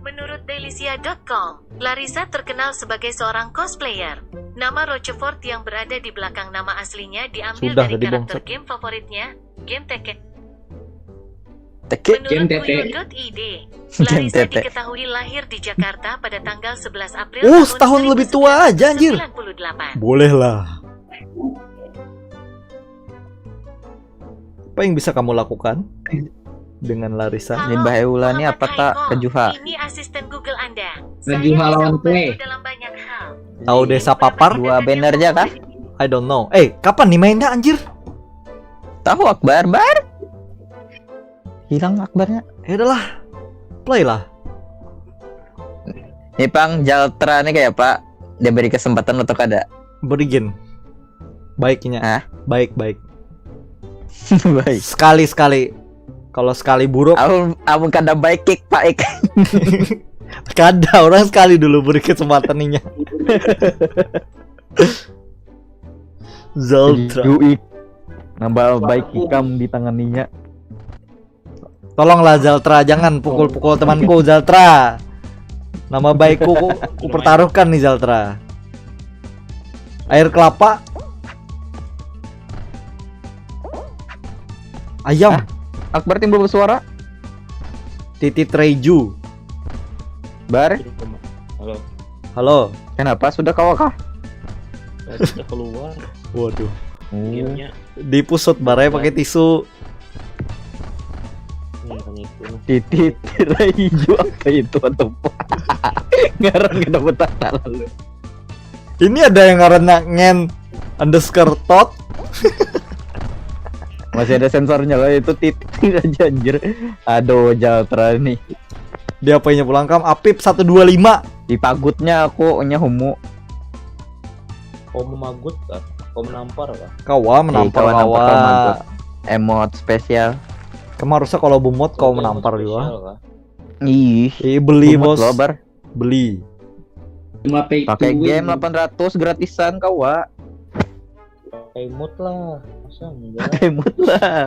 Speaker 8: Menurut Dailysia.com, Larissa terkenal sebagai seorang cosplayer. Nama Rochefort yang berada di belakang nama aslinya diambil
Speaker 1: Sudah,
Speaker 8: dari
Speaker 1: tadi
Speaker 8: karakter
Speaker 1: bongsek.
Speaker 8: game favoritnya, game Tekken.
Speaker 6: Teke.
Speaker 2: Game
Speaker 8: Menurut
Speaker 2: Tete.
Speaker 8: Puyo.id,
Speaker 6: Game
Speaker 8: Larissa
Speaker 6: Tete.
Speaker 8: diketahui lahir di Jakarta pada tanggal 11 April
Speaker 1: Oh,
Speaker 8: tahun
Speaker 1: setahun lebih tua aja, anjir.
Speaker 8: 1998.
Speaker 1: Boleh lah. Apa yang bisa kamu lakukan dengan Larissa?
Speaker 6: Ini Mbak Eula nih
Speaker 8: Muhammad
Speaker 6: apakah
Speaker 8: Haiko.
Speaker 6: Kejuha?
Speaker 8: Ini asisten Google Anda.
Speaker 2: Kejuha
Speaker 8: Saya bisa
Speaker 2: lawan
Speaker 8: membantu
Speaker 2: kue.
Speaker 8: dalam banyak hal.
Speaker 1: Tahu desa papar?
Speaker 6: Dua banner aja kah?
Speaker 1: I don't know. Kapan nih mainnya anjir?
Speaker 6: Tahu Akbar, Bar? Hilang Akbarnya.
Speaker 1: Ya udahlah. Play lah.
Speaker 6: Nih Pang, Jaltra nih kayak Pak. Dia beri kesempatan untuk ada.
Speaker 1: Berigin. Baiknya.
Speaker 6: Hah?
Speaker 1: Baik.
Speaker 6: Baik.
Speaker 1: Sekali. Kalau sekali buruk,
Speaker 6: Aku kada baik kick Pak Ik.
Speaker 1: kada orang sekali dulu beri kesempatan ninya. Zoltra.
Speaker 6: Yui. Nambah baik hikam ditanganinya.
Speaker 1: Tolonglah Zaltra, jangan pukul-pukul temanku Zaltra. Nama baikku ku pertaruhkan nih Zaltra. Air kelapa. Ayam.
Speaker 6: Akbar timbul bersuara.
Speaker 1: Titit Reju.
Speaker 6: Bar,
Speaker 7: Halo,
Speaker 1: Halo.
Speaker 6: kenapa sudah kawakah?
Speaker 7: saya sudah keluar.
Speaker 1: Waduh.
Speaker 7: Akhirnya
Speaker 1: Dipusut barai pakai tisu.
Speaker 7: kan itu.
Speaker 6: Titit hijau apa itu atau ngarang kita betah lalu.
Speaker 1: Ini ada yang karena ngen underscore tot.
Speaker 6: Masih ada sensornya loh, itu titik aja anjir. Aduh, Zaltra nih.
Speaker 1: Dia apanya pulang kam Apip 125.
Speaker 6: Di pagutnya aku nya humu.
Speaker 7: Kau memagut kah? Kau menampar kah?
Speaker 1: Kawa menampar
Speaker 6: kawan nampar
Speaker 1: kawa.
Speaker 6: kau magut. Emot spesial.
Speaker 1: Kamu harusnya kalau bumot kau
Speaker 7: Kau
Speaker 1: menampar
Speaker 7: spesial
Speaker 1: juga.
Speaker 7: kah?
Speaker 6: Ih,
Speaker 1: Beli
Speaker 6: humut
Speaker 1: bos.
Speaker 6: loh, Bar.
Speaker 1: Beli.
Speaker 2: Cuma pay to
Speaker 6: Pakai
Speaker 2: win.
Speaker 6: game 800 gratisan kau, Wak.
Speaker 7: Pakai mood lah. Masa enggak?
Speaker 6: Pakai mood lah.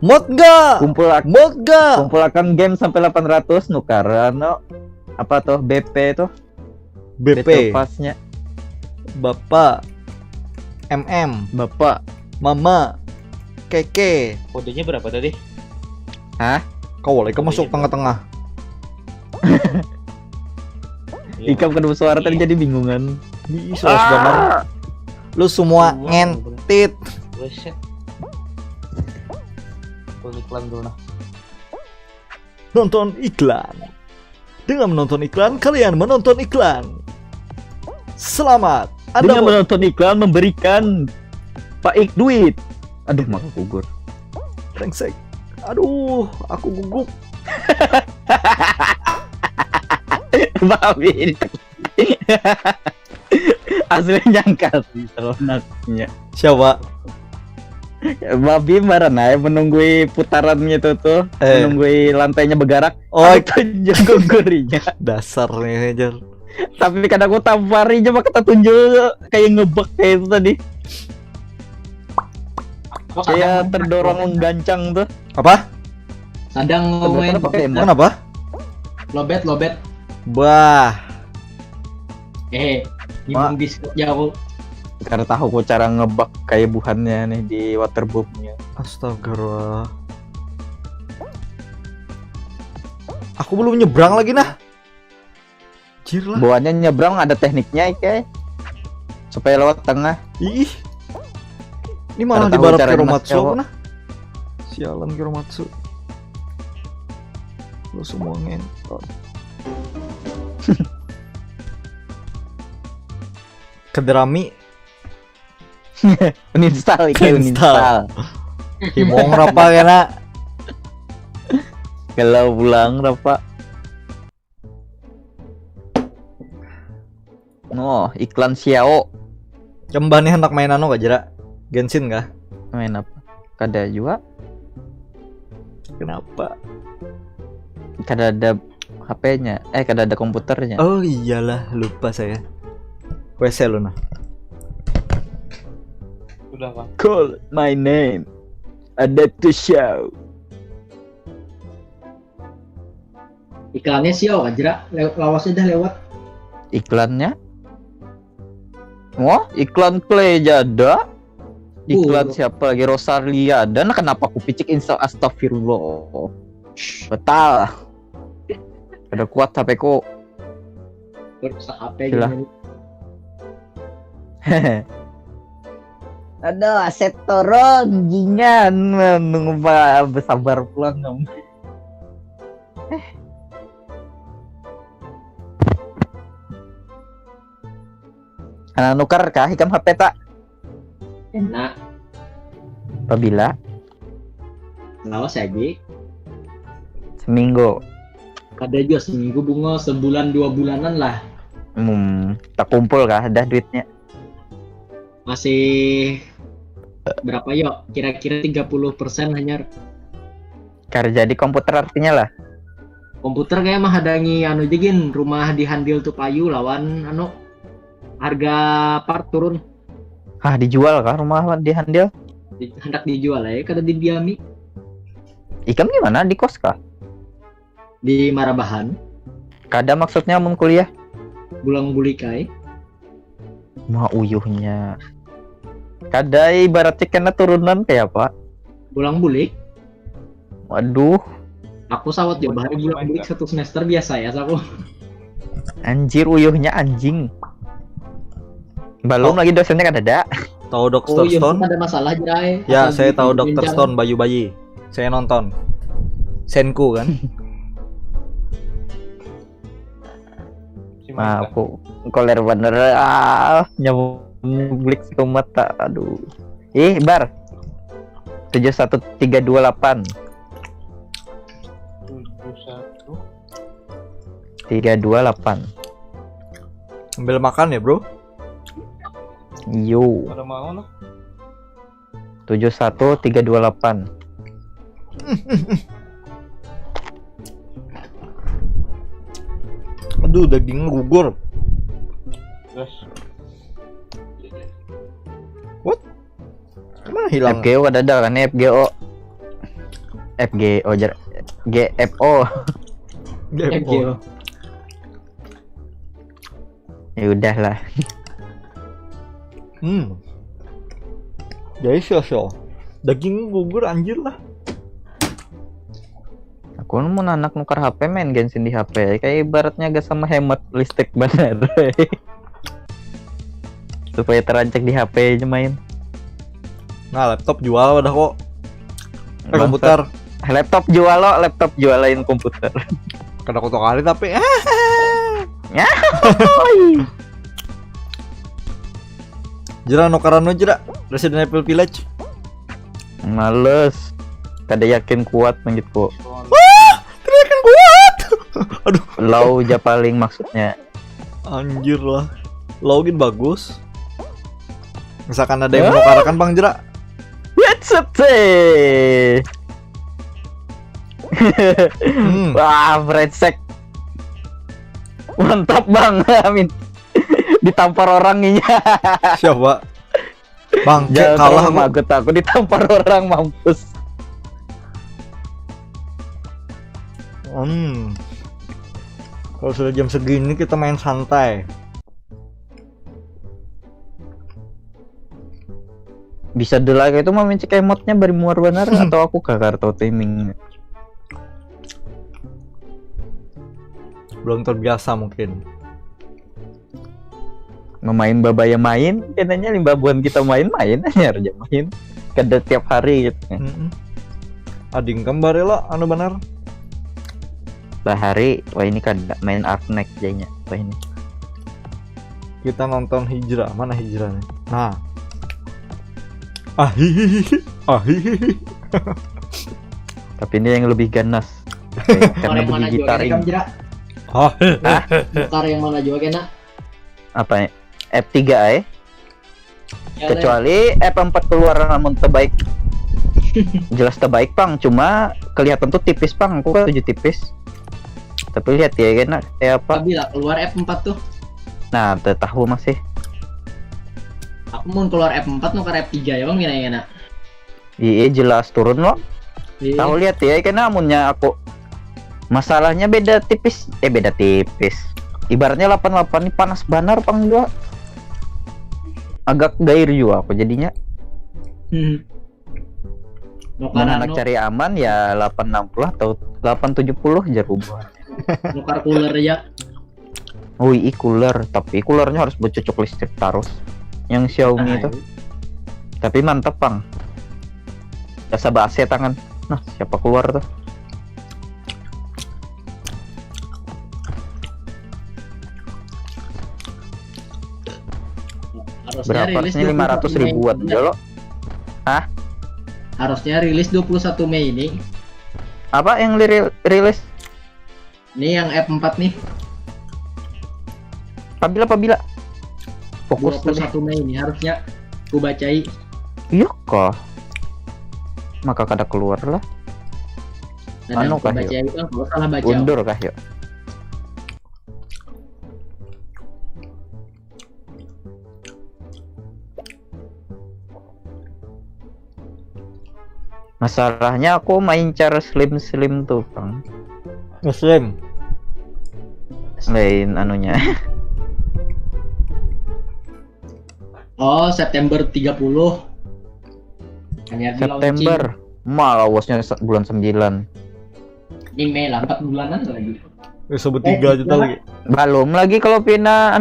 Speaker 1: Mod gak? Mod gak?
Speaker 6: Kumpulkan game sampai 800 nukaran no. Apa tuh BP tuh?
Speaker 1: BP.
Speaker 6: Pasnya.
Speaker 1: Bapak. MM.
Speaker 6: Bapak.
Speaker 1: Mama. Keke.
Speaker 7: Kodenya berapa tadi?
Speaker 1: Kau boleh masuk tengah-tengah.
Speaker 7: Iya.
Speaker 6: Ikam kedua suara tadi jadi bingungan.
Speaker 1: Bisa banget. Lu semua ngentit.
Speaker 7: Reset. Kau iklan dulu nah.
Speaker 1: Nonton iklan. Dengan menonton iklan, kalian menonton iklan. Selamat.
Speaker 6: Dengan menonton iklan memberikan Pak duit. Aduh, mak gugur.
Speaker 1: Brengsek. Aduh, aku gugup.
Speaker 6: Babi. Asli nyangka sih selonaknya.
Speaker 1: Siapa?
Speaker 6: Babi marah menunggui putarannya itu tuh, menunggui lantainya bergerak.
Speaker 1: Oh,
Speaker 6: Tunjuk gugurinya.
Speaker 1: dasar nih aja.
Speaker 6: Tapi kadang aku tamparinya maka kita tunjuk kayak ngebek kayak itu tadi.
Speaker 2: Oh,
Speaker 6: Kayak
Speaker 2: kadang-
Speaker 6: terdorong menggancang tuh.
Speaker 1: Apa?
Speaker 2: Kadang ngomongin
Speaker 6: Terdorong pakai emote.
Speaker 1: Kenapa?
Speaker 2: lobet.
Speaker 1: Bah.
Speaker 2: Ngomong Discord jauh.
Speaker 6: Karena tahu aku cara ngebak kayak buhannya nih di waterboomnya.
Speaker 1: Astagfirullah. Aku belum nyebrang lagi nah. Jir lah.
Speaker 6: Buahnya nyebrang ada tekniknya kayak supaya lewat tengah.
Speaker 1: Ih. Ini malah
Speaker 6: Ada
Speaker 1: di
Speaker 6: tahu
Speaker 1: barat
Speaker 6: cara
Speaker 1: Kiromatsu
Speaker 6: nge-cewek.
Speaker 1: nah. Sialan Kiromatsu. Lu semua ngentot. Kederami
Speaker 6: Uninstall kayak
Speaker 1: Uninstall.
Speaker 6: uninstall.
Speaker 1: Himong rapa kena.
Speaker 6: Kalau pulang Rafa. Oh, iklan Xiao.
Speaker 1: Coba nih hendak main anu gak jera? Genshin kah?
Speaker 6: Main apa? Kada juga.
Speaker 1: Kenapa?
Speaker 6: Kada ada HP-nya. Kada ada komputernya.
Speaker 1: Oh iyalah, lupa saya. WC lu nah.
Speaker 7: Udah Pak.
Speaker 6: Call my name. Ada to show.
Speaker 2: Iklannya Xiao aja, lawasnya dah lewat.
Speaker 6: Iklannya? Wah, iklan Clay jada. Iklan siapa lagi? Rosalia. Dan kenapa aku picik install astagfirullah. Betal. Ada kuat HP ku.
Speaker 2: Rusak HP
Speaker 6: Gila.
Speaker 2: gini.
Speaker 6: Aduh, aset turun jingan. Nunggu bersabar pulang dong. Anak nukar kah hikam HP tak?
Speaker 2: Enak.
Speaker 6: Apabila
Speaker 2: Lawas aja.
Speaker 6: seminggu
Speaker 2: Kada juga seminggu bunga, sebulan 2 bulanan lah.
Speaker 6: tak kumpul kah ada duitnya?
Speaker 2: Masih berapa yuk? Kira-kira 30% hanya
Speaker 6: Karena jadi komputer artinya lah.
Speaker 2: komputer kayak mah hadangi anu jegin rumah di Handil tuh payu lawan anu harga part turun.
Speaker 6: Dijual kah rumah di Handil?
Speaker 2: hendak dijual ya kada didiami
Speaker 6: Ikam di mana? Di kos kah?
Speaker 2: di Marabahan
Speaker 6: Kada maksudnya mun kuliah?
Speaker 2: bulang bulikai.
Speaker 6: Mau uyuhnya. Kada ibaratnya kena turunan kayak apa?
Speaker 2: Bulang bulik.
Speaker 6: Waduh,
Speaker 2: Aku sawat ya bahari bulang bulik satu semester biasa ya aku.
Speaker 6: anjir uyuhnya anjing. Belum lagi dosennya kada ada.
Speaker 1: Tahu Dr.
Speaker 2: Oh iya,
Speaker 1: Stone?
Speaker 2: ada masalah Jai.
Speaker 1: Ya,
Speaker 2: Asal
Speaker 1: saya tahu
Speaker 2: di-
Speaker 1: Dr.
Speaker 2: jenjang.
Speaker 1: Stone Bayu Bayi. Saya nonton. Senku kan?
Speaker 4: Si
Speaker 6: Nah,
Speaker 4: Maika.
Speaker 6: aku koler bener nyablik ke mata. Aduh. Bar. 71328
Speaker 4: 71.
Speaker 6: 328.
Speaker 1: Sambil makan ya, Bro.
Speaker 6: Yo,
Speaker 4: Pada mau noh.
Speaker 6: 71328.
Speaker 1: Aduh, dagingnya gugur.
Speaker 4: Terus
Speaker 1: Kemana hilang?
Speaker 6: FGO ada kan FGO. FGO GFO.
Speaker 2: FGO.
Speaker 6: Ya udahlah.
Speaker 1: Jadi sio-sio. Daging gugur anjir lah.
Speaker 6: Aku mau anak nukar HP main Genshin di HP. Kayak ibaratnya gak sama hemat listrik bener. Supaya terancak di HP aja main.
Speaker 1: Nah, laptop jual udah kok.
Speaker 6: Bangsat.
Speaker 1: Komputer.
Speaker 6: Laptop jual lo, laptop jualain komputer.
Speaker 1: Kada kotor kali tapi Jira nukaran jira Resident Evil Village.
Speaker 6: Males. Kada yakin kuat gitu.
Speaker 1: Teriakan kuat.
Speaker 6: Low aja paling maksudnya.
Speaker 1: Anjir lah. Login bagus. Misalkan ada yang menukarakan Bang Jira.
Speaker 6: Headset sih. Wah, brengsek. Mantap Bang. Amin. Ditampar orangnya.
Speaker 1: Siapa? Bang,
Speaker 6: Jangan
Speaker 1: kalah
Speaker 6: sama
Speaker 1: aku.
Speaker 6: aku ditampar orang mampus.
Speaker 1: Kalau sudah jam segini kita main santai.
Speaker 6: Bisa dulu itu mah mencek emotnya bari muar benar atau aku gak kartu timing.
Speaker 1: Belum terbiasa mungkin.
Speaker 6: Memain babaya main, kenanya limbabuan kita main aja main. Kada tiap hari gitu.
Speaker 1: Ading kembali lah anu benar.
Speaker 6: Bahari, wah ini kada main Arknek jadinya. Wah ini.
Speaker 1: Kita nonton Hijrah. Mana Hijrahnya? Nah. Ahihihi. Ahihihi.
Speaker 6: Tapi ini yang lebih ganas. Karena
Speaker 2: Orang yang mana
Speaker 6: bunyi
Speaker 2: juga
Speaker 6: gitar
Speaker 2: kena
Speaker 6: ini.
Speaker 2: Kam Jira? Nukar yang mana juga kena?
Speaker 6: Apa ya? F3
Speaker 2: Ya,
Speaker 6: kecuali F4 keluar namun terbaik. Jelas terbaik Pang, cuma kelihatan tuh tipis Pang. Aku kan 7 tipis. Tapi lihat ya kan kayak apa.
Speaker 2: Tapi lah keluar F4 tuh.
Speaker 6: Nah, tahu masih.
Speaker 2: Aku mau keluar F4 nukar F3 ya bang gimana?
Speaker 6: Iya jelas turun loh.
Speaker 2: Iya.
Speaker 6: Tahu lihat ya kan namunnya aku. Masalahnya beda tipis. Beda tipis. Ibaratnya 88 ini panas banar Pang juga. Agak gair juga aku jadinya.
Speaker 2: Nukar
Speaker 6: Anak
Speaker 2: anu,
Speaker 6: cari aman ya 860 atau 870 aja rubah.
Speaker 2: nukar cooler ya.
Speaker 6: Wih, cooler, tapi coolernya harus bercocok listrik terus. Yang Xiaomi itu. Tapi mantep Pang. Jasa base tangan. Nah, siapa keluar tuh?
Speaker 2: Harusnya
Speaker 6: Berapa?
Speaker 2: rilis
Speaker 6: Ini 500
Speaker 2: 21 Mei.
Speaker 6: ribuan lo.
Speaker 2: Harusnya rilis 21 Mei ini.
Speaker 6: Apa yang rilis?
Speaker 2: Ini yang F4 nih.
Speaker 6: Apabila fokus
Speaker 2: 21 Mei ini harusnya ku bacai.
Speaker 6: iya kah? Maka kada keluar lah.
Speaker 2: Dan
Speaker 6: Anu
Speaker 2: yang ku
Speaker 6: kah,
Speaker 2: bacai itu kalau salah baca.
Speaker 6: Undur kah yuk? Masalahnya aku main cara slim tuh, Bang.
Speaker 1: Muslim.
Speaker 6: Lain anunya.
Speaker 2: Oh, September 30. Hanya di
Speaker 6: September. Malah awasnya bulan 9.
Speaker 2: Ini Mei lah, 4 bulanan lagi.
Speaker 1: Sebut 3 juta lagi.
Speaker 6: Belum lagi kalau pina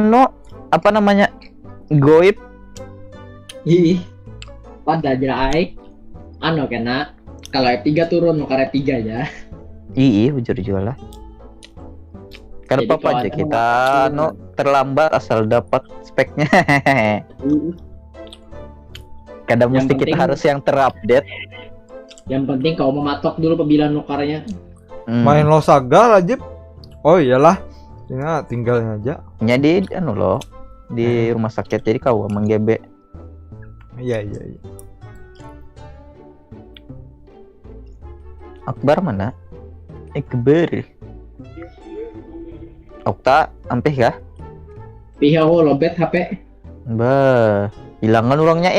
Speaker 6: apa namanya? Goib.
Speaker 2: Ih, pada jerai. Kena kalau F3 turun nuker F3 aja.
Speaker 6: Iya, bujur juga lah. Kan
Speaker 2: Jadi
Speaker 6: apa
Speaker 2: kalau
Speaker 6: aja
Speaker 2: ada
Speaker 6: kita
Speaker 2: waktu-
Speaker 6: terlambat asal dapat speknya. Kadang
Speaker 2: Yang
Speaker 6: mesti kita
Speaker 2: penting-
Speaker 6: harus yang terupdate.
Speaker 2: Yang penting kau mematok dulu pemilihan nukarnya.
Speaker 1: Main Losaga Rajib. Oh iyalah. Tinggalnya aja.
Speaker 6: Jadi loh di rumah sakit jadi kau emang GB.
Speaker 1: Iya.
Speaker 6: Akbar mana? Akbar. Okta ampeh kah?
Speaker 2: Pihak lobet HP.
Speaker 6: Bah, hilangan orangnya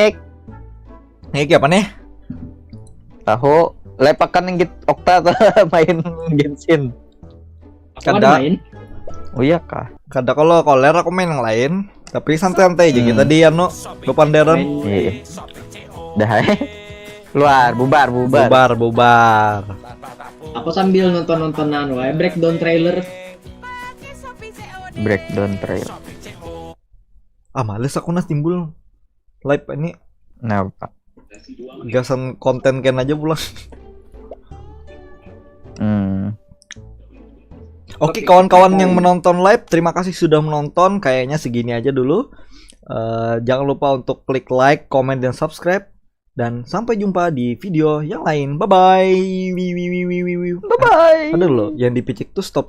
Speaker 1: Ini kayak apa nih?
Speaker 6: Tahu lepakan yang Okta tuh main Genshin.
Speaker 2: Aku
Speaker 1: Kada.
Speaker 2: ada main.
Speaker 6: Oh iya kah?
Speaker 1: Kadang kalau koler aku main yang lain, tapi santai-santai aja kita di bepanderan.
Speaker 6: Iya. Dah. Keluar, bubar.
Speaker 1: Bubar.
Speaker 2: Aku sambil nonton-nontonan wae breakdown trailer.
Speaker 6: Breakdown trail.
Speaker 1: Ah males aku nas timbul live ini
Speaker 6: Nah, Pak.
Speaker 1: gasan konten Ken aja pulang. Oke kawan-kawan yang menonton live, terima kasih sudah menonton. Kayaknya segini aja dulu. Jangan lupa untuk klik like, comment, dan subscribe. Dan sampai jumpa di video yang lain. Bye bye.
Speaker 6: Bye bye.
Speaker 1: Ada loh yang dipicik tuh stop